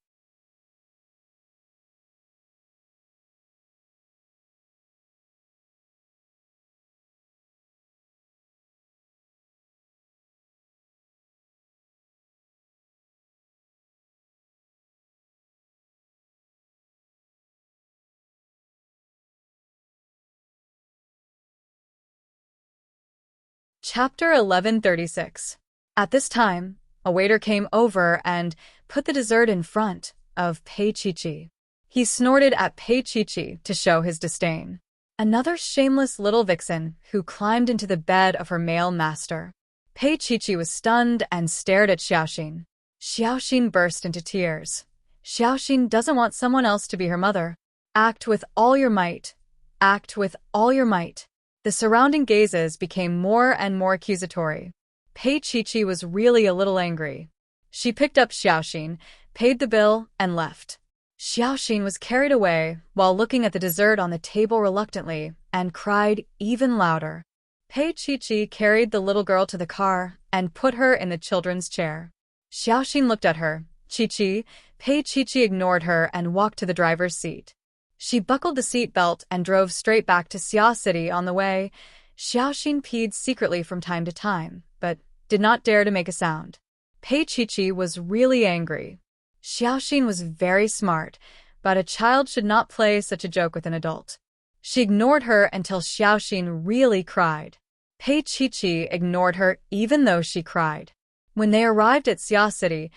A: Chapter 1136. At this time, a waiter came over and put the dessert in front of Pei Qiqi. He snorted at Pei Qiqi to show his disdain. Another shameless little vixen who climbed into the bed of her male master. Pei Qiqi was stunned and stared at Xiaoxin. Xiaoxin burst into tears. Xiaoxin doesn't want someone else to be her mother. Act with all your might. Act with all your might. The surrounding gazes became more and more accusatory. Pei Qiqi was really a little angry. She picked up Xiaoxin, paid the bill, and left. Xiaoxin was carried away while looking at the dessert on the table reluctantly and cried even louder. Pei Qiqi carried the little girl to the car and put her in the children's chair. Xiaoxin looked at her. Qiqi. Pei Qiqi ignored her and walked to the driver's seat. She buckled the seat belt and drove straight back to Xia City. On the way, Xiaoxin peed secretly from time to time, but did not dare to make a sound. Pei Qiqi was really angry. Xiaoxin was very smart, but a child should not play such a joke with an adult. She ignored her until Xiaoxin really cried. Pei Qiqi ignored her even though she cried. When they arrived at Xia City,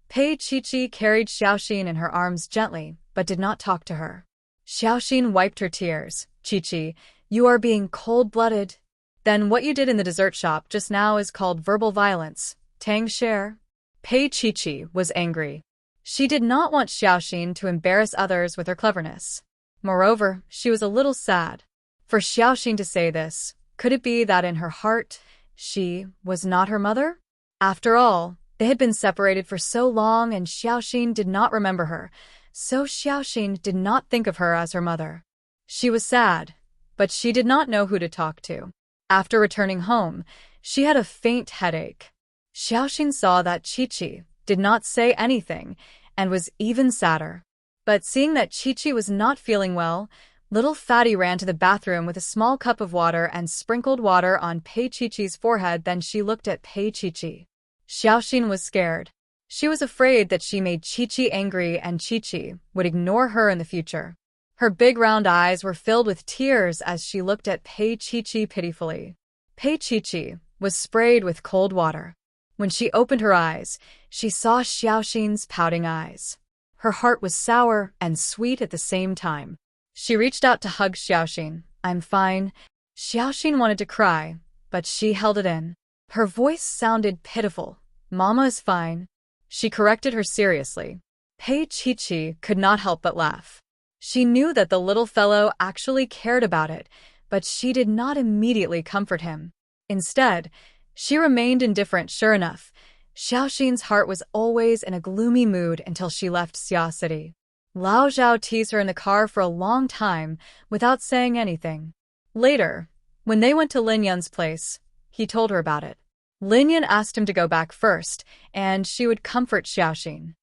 A: Pei Qiqi carried Xiaoxin in her arms gently, but did not talk to her. Xiaoxin wiped her tears. Qiqi, you are being cold-blooded. Then what you did in the dessert shop just now is called verbal violence. Tang share. Pei Qiqi was angry. She did not want Xiaoxin to embarrass others with her cleverness. Moreover, she was a little sad. For Xiaoxin to say this, could it be that in her heart, she was not her mother? After all, they had been separated for so long and Xiaoxin did not remember her. So Xiaoxin did not think of her as her mother. She was sad, but she did not know who to talk to. After returning home, she had a faint headache. Xiaoxin saw that Qiqi did not say anything and was even sadder. But seeing that Qiqi was not feeling well, Little Fatty ran to the bathroom with a small cup of water and sprinkled water on Pei Chi-Chi's forehead. Then she looked at Pei Chi-Chi. Xiaoxin was scared. She was afraid that she made Chi-Chi angry and Chi-Chi would ignore her in the future. Her big round eyes were filled with tears as she looked at Pei Chi-Chi pitifully. Pei Chi-Chi was sprayed with cold water. When she opened her eyes, she saw Xiaoxin's pouting eyes. Her heart was sour and sweet at the same time. She reached out to hug Xiaoxin. "I'm fine." Xiaoxin wanted to cry, but she held it in. Her voice sounded pitiful. "Mama is fine." She corrected her seriously. Pei Chi-Chi could not help but laugh. She knew that the little fellow actually cared about it, but she did not immediately comfort him. Instead, she remained indifferent. Sure enough, Xiaoxin's heart was always in a gloomy mood until she left Xia City. Lao Zhao teased her in the car for a long time without saying anything. Later, when they went to Lin Yun's place, he told her about it. Lin Yun asked him to go back first, and she would comfort Xiaoxin.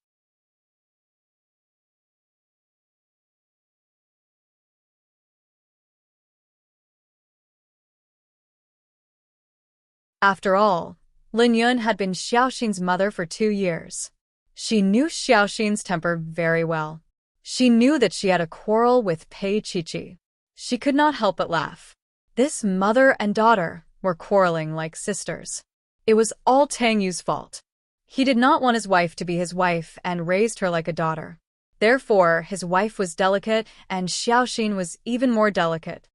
A: After all, Lin Yun had been Xiaoxin's mother for 2 years. She knew Xiaoxin's temper very well. She knew that she had a quarrel with Pei Chi-Chi. She could not help but laugh. This mother and daughter were quarreling like sisters. It was all Tang Yu's fault. He did not want his wife to be his wife and raised her like a daughter. Therefore, his wife was delicate and Xiaoxin was even more delicate.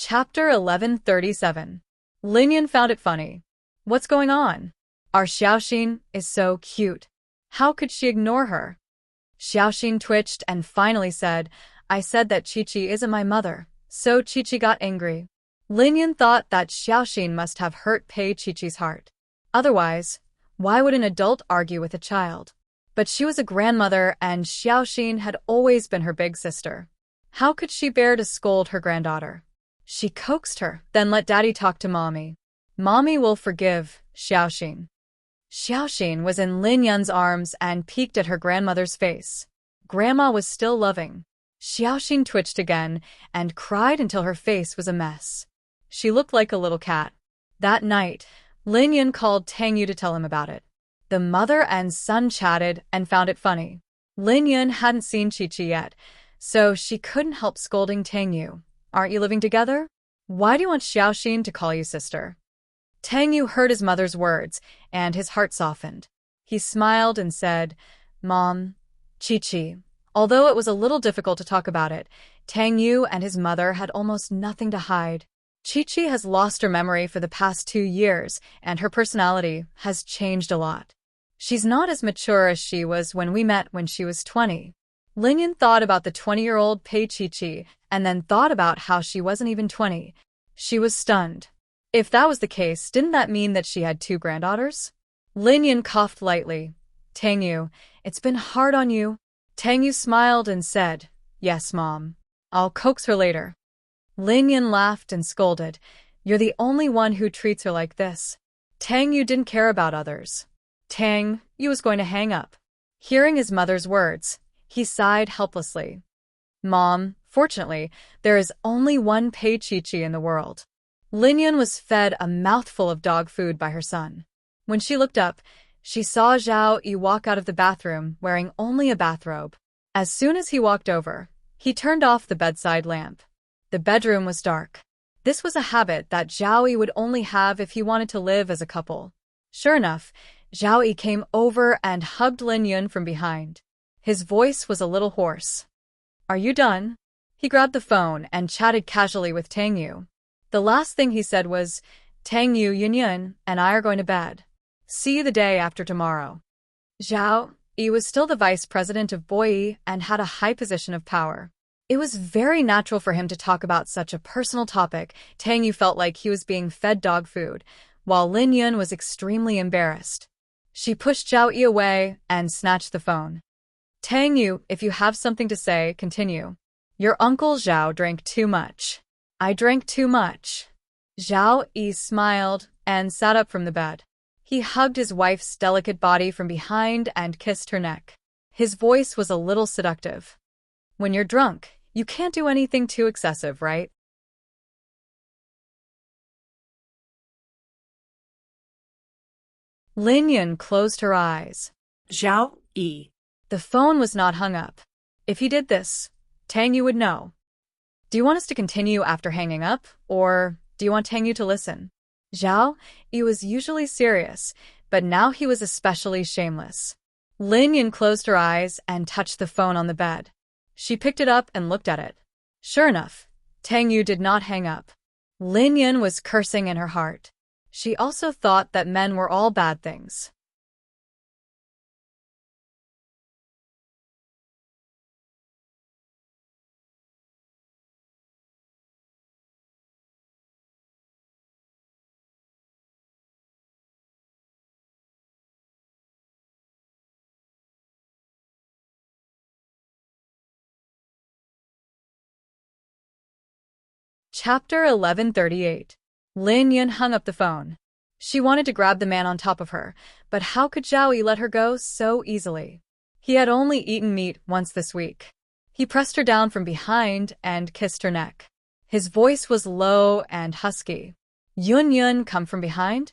A: Chapter 1137. Lin Yun found it funny. What's going on? Our Xiaoxin is so cute. How could she ignore her? Xiaoxin twitched and finally said, "I said that Chi-Chi isn't my mother." So Chi-Chi got angry. Lin Yun thought that Xiaoxin must have hurt Pei Chi-Chi's heart. Otherwise, why would an adult argue with a child? But she was a grandmother and Xiaoxin had always been her big sister. How could she bear to scold her granddaughter? She coaxed her, "Then let Daddy talk to Mommy. Mommy will forgive Xiaoxin." Xiaoxin was in Lin Yun's arms and peeked at her grandmother's face. Grandma was still loving. Xiaoxin twitched again and cried until her face was a mess. She looked like a little cat. That night, Lin Yun called Tang Yu to tell him about it. The mother and son chatted and found it funny. Lin Yun hadn't seen Chi-Chi yet, so she couldn't help scolding Tang Yu. "Aren't you living together? Why do you want Xiaoxin to call you sister?" Tang Yu heard his mother's words, and his heart softened. He smiled and said, "Mom, Chi-Chi." Although it was a little difficult to talk about it, Tang Yu and his mother had almost nothing to hide. Chi-Chi has lost her memory for the past 2 years, and her personality has changed a lot. She's not as mature as she was when we met when she was 20. Lin Yun thought about the 20-year-old Pei Chi-Chi and then thought about how she wasn't even 20. She was stunned. If that was the case, didn't that mean that she had 2 granddaughters? Lin Yun coughed lightly. "Tang Yu, it's been hard on you." Tang Yu smiled and said, "Yes, Mom. I'll coax her later." Lin Yun laughed and scolded, "You're the only one who treats her like this." Tang Yu didn't care about others. Tang Yu was going to hang up. Hearing his mother's words, he sighed helplessly. "Mom, fortunately, there is only one Pei Chi-Chi in the world." Lin Yun was fed a mouthful of dog food by her son. When she looked up, she saw Zhao Yi walk out of the bathroom wearing only a bathrobe. As soon as he walked over, he turned off the bedside lamp. The bedroom was dark. This was a habit that Zhao Yi would only have if he wanted to live as a couple. Sure enough, Zhao Yi came over and hugged Lin Yun from behind. His voice was a little hoarse. "Are you done?" He grabbed the phone and chatted casually with Tang Yu. The last thing he said was, "Tang Yu, Yun and I are going to bed. See you the day after tomorrow." Zhao Yi was still the vice president of Boyi and had a high position of power. It was very natural for him to talk about such a personal topic. Tang Yu felt like he was being fed dog food, while Lin Yun was extremely embarrassed. She pushed Zhao Yi away and snatched the phone. Tang Yu, if you have something to say, continue. Your uncle Zhao drank too much. I drank too much. Zhao Yi smiled and sat up from the bed. He hugged his wife's delicate body from behind and kissed her neck. His voice was a little seductive. When you're drunk, you can't do anything too excessive, right? Lin Yun closed her eyes.
B: Zhao Yi.
A: The phone was not hung up. If he did this, Tang Yu would know. Do you want us to continue after hanging up, or do you want Tang Yu to listen? Zhao Yi was usually serious, but now he was especially shameless. Lin Yun closed her eyes and touched the phone on the bed. She picked it up and looked at it. Sure enough, Tang Yu did not hang up. Lin Yun was cursing in her heart. She also thought that men were all bad things. Chapter 1138. Lin Yun hung up the phone. She wanted to grab the man on top of her, but how could Zhao Yi let her go so easily? He had only eaten meat once this week. He pressed her down from behind and kissed her neck. His voice was low and husky. Yun Yun, come from behind?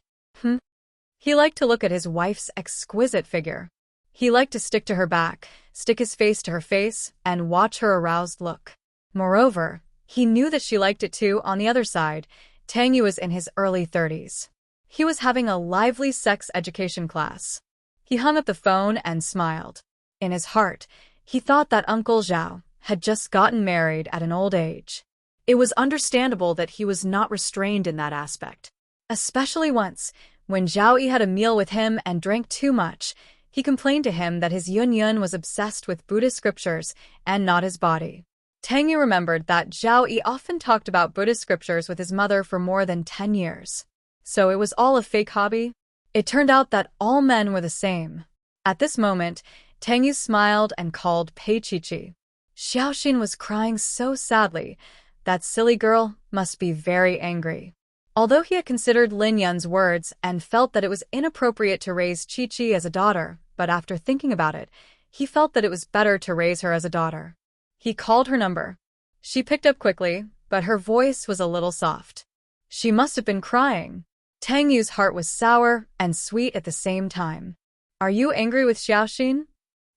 A: He liked to look at his wife's exquisite figure. He liked to stick to her back, stick his face to her face, and watch her aroused look. Moreover, he knew that she liked it too. On the other side, Tang Yu was in his early 30s. He was having a lively sex education class. He hung up the phone and smiled. In his heart, he thought that Uncle Zhao had just gotten married at an old age. It was understandable that he was not restrained in that aspect. Especially once, when Zhao Yi had a meal with him and drank too much, he complained to him that his Yun Yun was obsessed with Buddhist scriptures and not his body. Tang Yu remembered that Zhao Yi often talked about Buddhist scriptures with his mother for more than 10 years. So it was all a fake hobby? It turned out that all men were the same. At this moment, Tang Yu smiled and called Pei Qiqi. Xiaoxin was crying so sadly. That silly girl must be very angry. Although he had considered Lin Yun's words and felt that it was inappropriate to raise Qiqi as a daughter, but after thinking about it, he felt that it was better to raise her as a daughter. He called her number. She picked up quickly, but her voice was a little soft. She must have been crying. Tang Yu's heart was sour and sweet at the same time. Are you angry with Xiaoxin?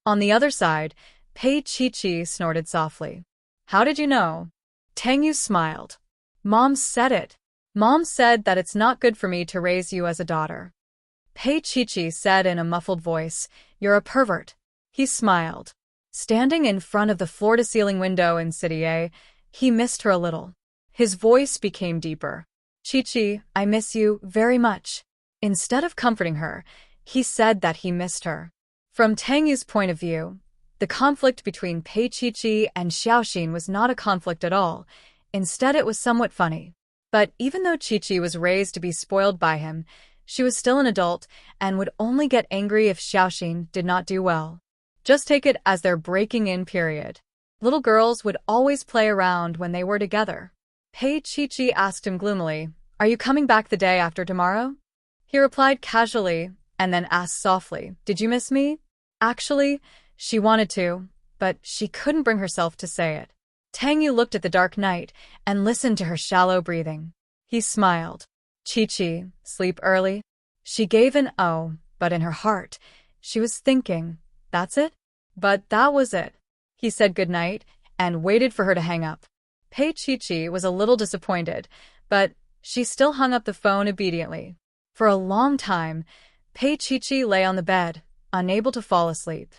A: On the other side, Pei Qiqi snorted softly. How did you know? Tang Yu smiled. Mom said it. Mom said that it's not good for me to raise you as a daughter. Pei Qiqi said in a muffled voice, You're a pervert. He smiled. Standing in front of the floor-to-ceiling window in City A, he missed her a little. His voice became deeper. Qiqi, I miss you very much. Instead of comforting her, he said that he missed her. From Tang Yu's point of view, the conflict between Pei Qiqi and Xiaoxin was not a conflict at all. Instead, it was somewhat funny. But even though Qiqi was raised to be spoiled by him, she was still an adult and would only get angry if Xiaoxin did not do well. Just take it as their breaking-in period. Little girls would always play around when they were together. Pei Qiqi asked him gloomily, Are you coming back the day after tomorrow? He replied casually, and then asked softly, Did you miss me? Actually, she wanted to, but she couldn't bring herself to say it. Tang Yu looked at the dark night and listened to her shallow breathing. He smiled. Qiqi, sleep early? She gave an oh, but in her heart, she was thinking, That's it? But that was it. He said goodnight and waited for her to hang up. Pei Qiqi was a little disappointed, but she still hung up the phone obediently. For a long time, Pei Qiqi lay on the bed, unable to fall asleep.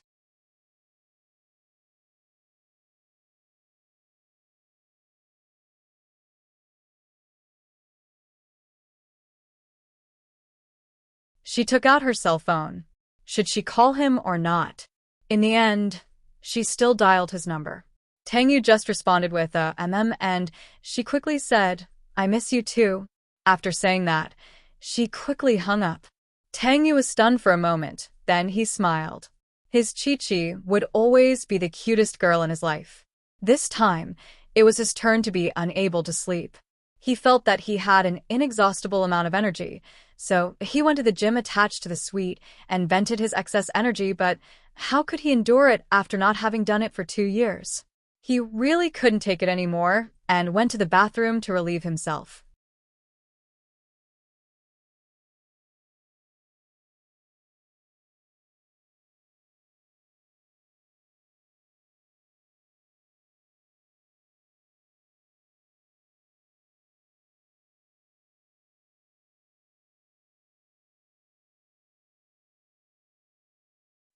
A: She took out her cell phone. Should she call him or not? In the end, she still dialed his number. Tang Yu just responded with a and she quickly said, I miss you too. After saying that, she quickly hung up. Tang Yu was stunned for a moment, then he smiled. His Chi-Chi would always be the cutest girl in his life. This time, it was his turn to be unable to sleep. He felt that he had an inexhaustible amount of energy, so he went to the gym attached to the suite and vented his excess energy, but how could he endure it after not having done it for 2 years? He really couldn't take it anymore and went to the bathroom to relieve himself.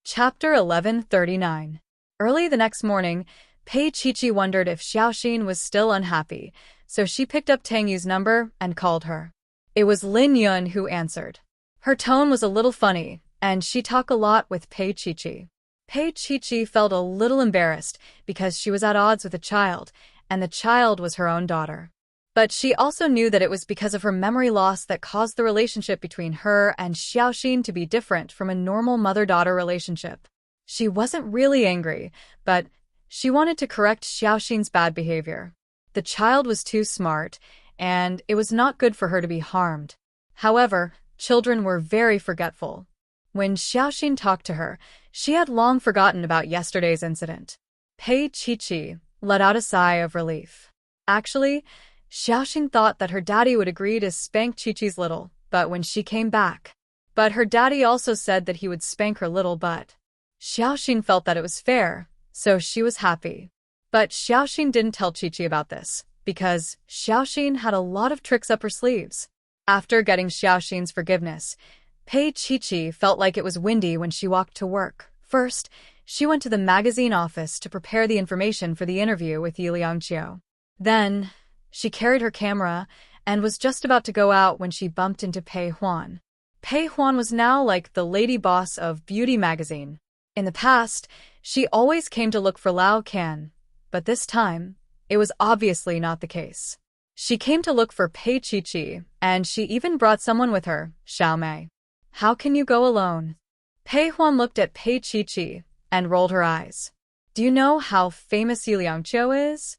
A: Chapter 1139. Early the next morning, Pei Chichi wondered if Xiaoxin was still unhappy, so she picked up Tang Yu's number and called her. It was Lin Yun who answered. Her tone was a little funny, and she talked a lot with Pei Chichi. Pei Chichi felt a little embarrassed because she was at odds with a child, and the child was her own daughter. But she also knew that it was because of her memory loss that caused the relationship between her and Xiaoxin to be different from a normal mother-daughter relationship. She wasn't really angry, but she wanted to correct Xiaoxin's bad behavior. The child was too smart, and it was not good for her to be harmed. However, children were very forgetful. When Xiaoxin talked to her, she had long forgotten about yesterday's incident. Pei Chichi let out a sigh of relief. Actually, Xiaoxin thought that her daddy would agree to spank Chi-Chi's little butt when she came back. But her daddy also said that he would spank her little butt. Xiaoxin felt that it was fair, so she was happy. But Xiaoxin didn't tell Chi-Chi about this, because Xiaoxin had a lot of tricks up her sleeves. After getting Xiaoxin's forgiveness, Pei Chi-Chi felt like it was windy when she walked to work. First, she went to the magazine office to prepare the information for the interview with Yi Liangqiu. Then, she carried her camera and was just about to go out when she bumped into Pei Huan. Pei Huan was now like the lady boss of Beauty magazine. In the past, she always came to look for Lao Can, but this time, it was obviously not the case. She came to look for Pei Chi-Chi, and she even brought someone with her, Xiao Mei. How can you go alone? Pei Huan looked at Pei Chi-Chi and rolled her eyes. Do you know how famous Yi Liangqiu is?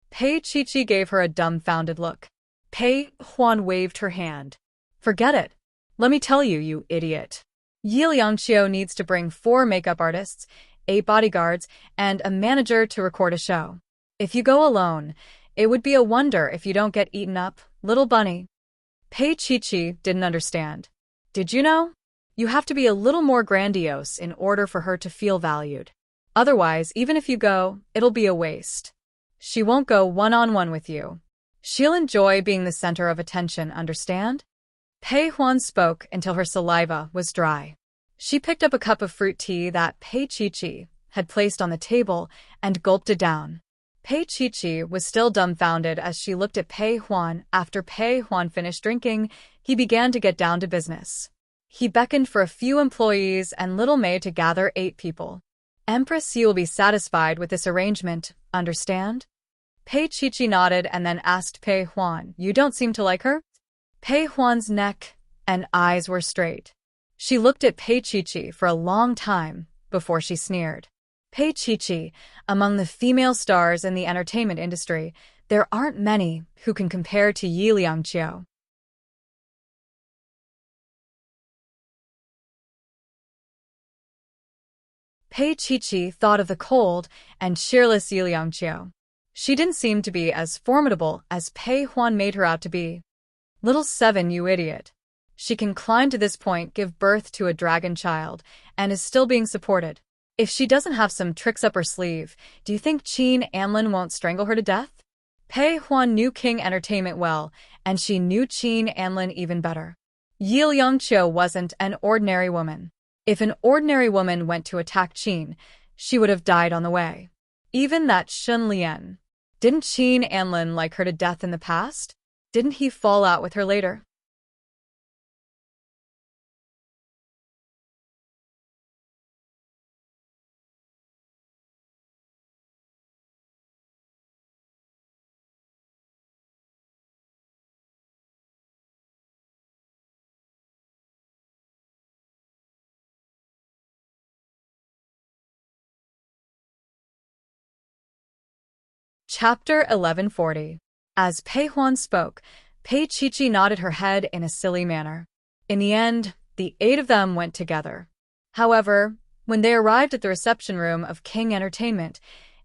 A: Pei Chi-Chi gave her a dumbfounded look. Pei Huan waved her hand. Forget it. Let me tell you, you idiot. Yi Liangqiu needs to bring 4 makeup artists, 8 bodyguards, and a manager to record a show. If you go alone, it would be a wonder if you don't get eaten up, little bunny. Pei Chi-Chi didn't understand. Did you know? You have to be a little more grandiose in order for her to feel valued. Otherwise, even if you go, it'll be a waste. She won't go one-on-one with you. She'll enjoy being the center of attention, understand? Pei Huan spoke until her saliva was dry. She picked up a cup of fruit tea that Pei Chi-Chi had placed on the table and gulped it down. Pei Chi-Chi was still dumbfounded as she looked at Pei Huan. After Pei Huan finished drinking, he began to get down to business. He beckoned for a few employees and little Mei to gather 8 people. Empress, you will be satisfied with this arrangement, understand? Pei Chi-Chi nodded and then asked Pei Huan, you don't seem to like her? Pei Huan's neck and eyes were straight. She looked at Pei Chi-Chi for a long time before she sneered. Pei Chi-Chi, among the female stars in the entertainment industry, there aren't many who can compare to Yi Liangqiu. Pei Chi-Chi thought of the cold and cheerless Yi Liangqiu. She didn't seem to be as formidable as Pei Huan made her out to be. Little 7, you idiot. She can climb to this point, give birth to a dragon child, and is still being supported. If she doesn't have some tricks up her sleeve, do you think Qin Anlin won't strangle her to death? Pei Huan knew King Entertainment well, and she knew Qin Anlin even better. Yi Liangqiu wasn't an ordinary woman. If an ordinary woman went to attack Qin, she would have died on the way. Even that Shun Lian. Didn't Qin Anlin like her to death in the past? Didn't he fall out with her later? Chapter 1140. As Pei Huan spoke, Pei Qiqi nodded her head in a silly manner. In the end, the 8 of them went together. However, when they arrived at the reception room of King Entertainment,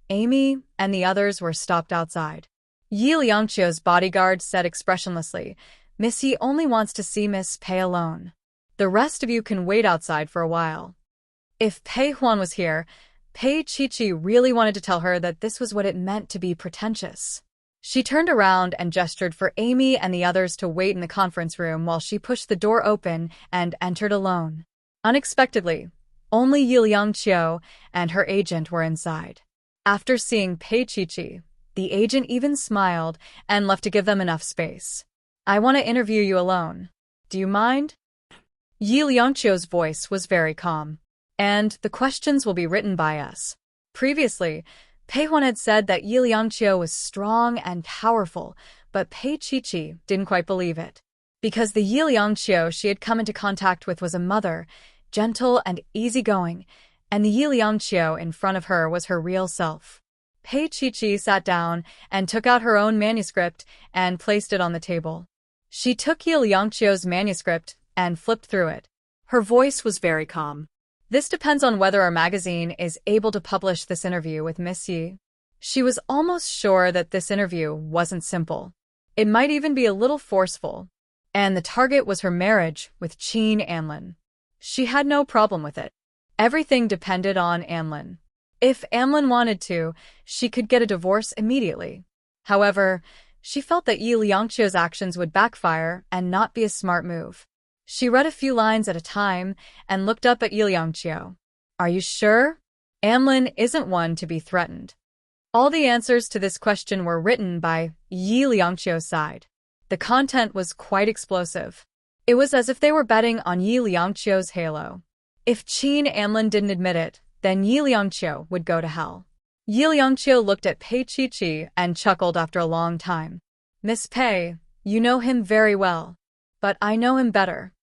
A: Amy and the others were stopped outside. Yi Liangqiu's bodyguard said expressionlessly, "Miss Yi only wants to see Miss Pei alone. The rest of you can wait outside for a while." If Pei Huan was here, Pei Qiqi really wanted to tell her that this was what it meant to be pretentious. She turned around and gestured for Amy and the others to wait in the conference room while she pushed the door open and entered alone. Unexpectedly, only Yi Liangqiu and her agent were inside. After seeing Pei Qiqi, the agent even smiled and left to give them enough space. "I want to interview you alone. Do you mind?" Yi Liangqiu's voice was very calm. "And the questions will be written by us." Previously, Pei Huan had said that Yi Liangqiu was strong and powerful, but Pei Qiqi didn't quite believe it. Because the Yi Liangqiu she had come into contact with was a mother, gentle and easygoing, and the Yi Liangqiu in front of her was her real self. Pei Qiqi sat down and took out her own manuscript and placed it on the table. She took Yi Liangqiu's manuscript and flipped through it. Her voice was very calm. "This depends on whether our magazine is able to publish this interview with Miss Yi." She was almost sure that this interview wasn't simple. It might even be a little forceful. And the target was her marriage with Qin Anlin. She had no problem with it. Everything depended on Anlin. If Anlin wanted to, she could get a divorce immediately. However, she felt that Yi Liangqiu's actions would backfire and not be a smart move. She read a few lines at a time and looked up at Yi Liangqiu. "Are you sure? Anlin isn't one to be threatened." All the answers to this question were written by Yi Liangqiu's side. The content was quite explosive. It was as if they were betting on Yi Liangqiu's halo. If Qin Anlin didn't admit it, then Yi Liangqiu would go to hell. Yi Liangqiu looked at Pei Qiqi and chuckled after a long time. "Miss Pei, you know him very well. But I know him better."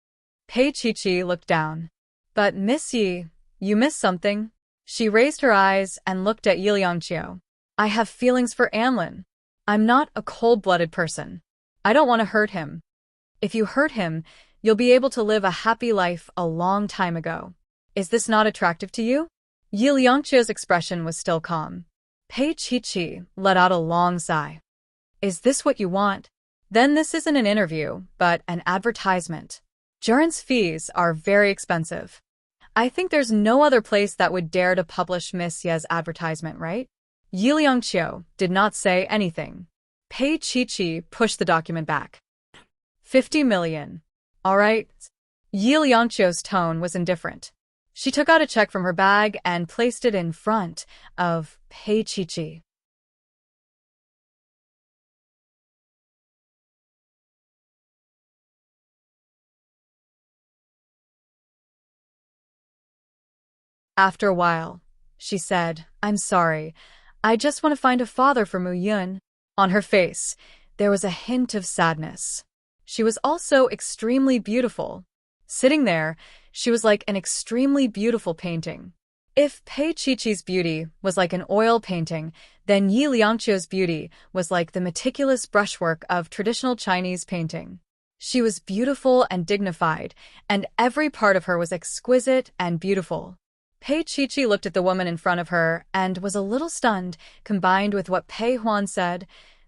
A: Pei Qiqi looked down. "But Miss Yi, you missed something." She raised her eyes and looked at Yi Liangqiu. "I have feelings for Anlin. I'm not a cold-blooded person. I don't want to hurt him. If you hurt him, you'll be able to live a happy life a long time ago. Is this not attractive to you?" Yi Liangqiu's expression was still calm. Pei Qiqi let out a long sigh. "Is this what you want? Then this isn't an interview, but an advertisement. Journ's fees are very expensive. I think there's no other place that would dare to publish Miss Ye's advertisement, right?" Yi Liangqiu did not say anything. Pei Qiqi pushed the document back. 50 million. All right. Yi Liangqiu's tone was indifferent. She took out a check from her bag and placed it in front of Pei Qiqi. After a while, she said, "I'm sorry. I just want to find a father for Mu Yun." On her face, there was a hint of sadness. She was also extremely beautiful. Sitting there, she was like an extremely beautiful painting. If Pei Qiqi's beauty was like an oil painting, then Yi Liangqiu's beauty was like the meticulous brushwork of traditional Chinese painting. She was beautiful and dignified, and every part of her was exquisite and beautiful. Pei Qiqi looked at the woman in front of her and was a little stunned, combined with what Pei Huan said.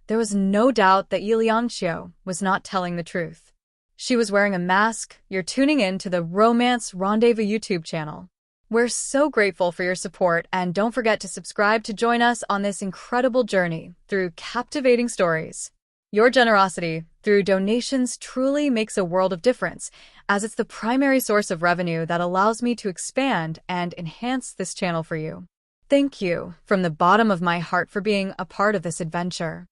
A: There was no doubt that Yi Liangqiu was not telling the truth. She was wearing a mask. You're tuning in to the Romance Rendezvous YouTube channel. We're so grateful for your support, and don't forget to subscribe to join us on this incredible journey through captivating stories. Your generosity through donations truly makes a world of difference, as it's the primary source of revenue that allows me to expand and enhance this channel for you. Thank you from the bottom of my heart for being a part of this adventure.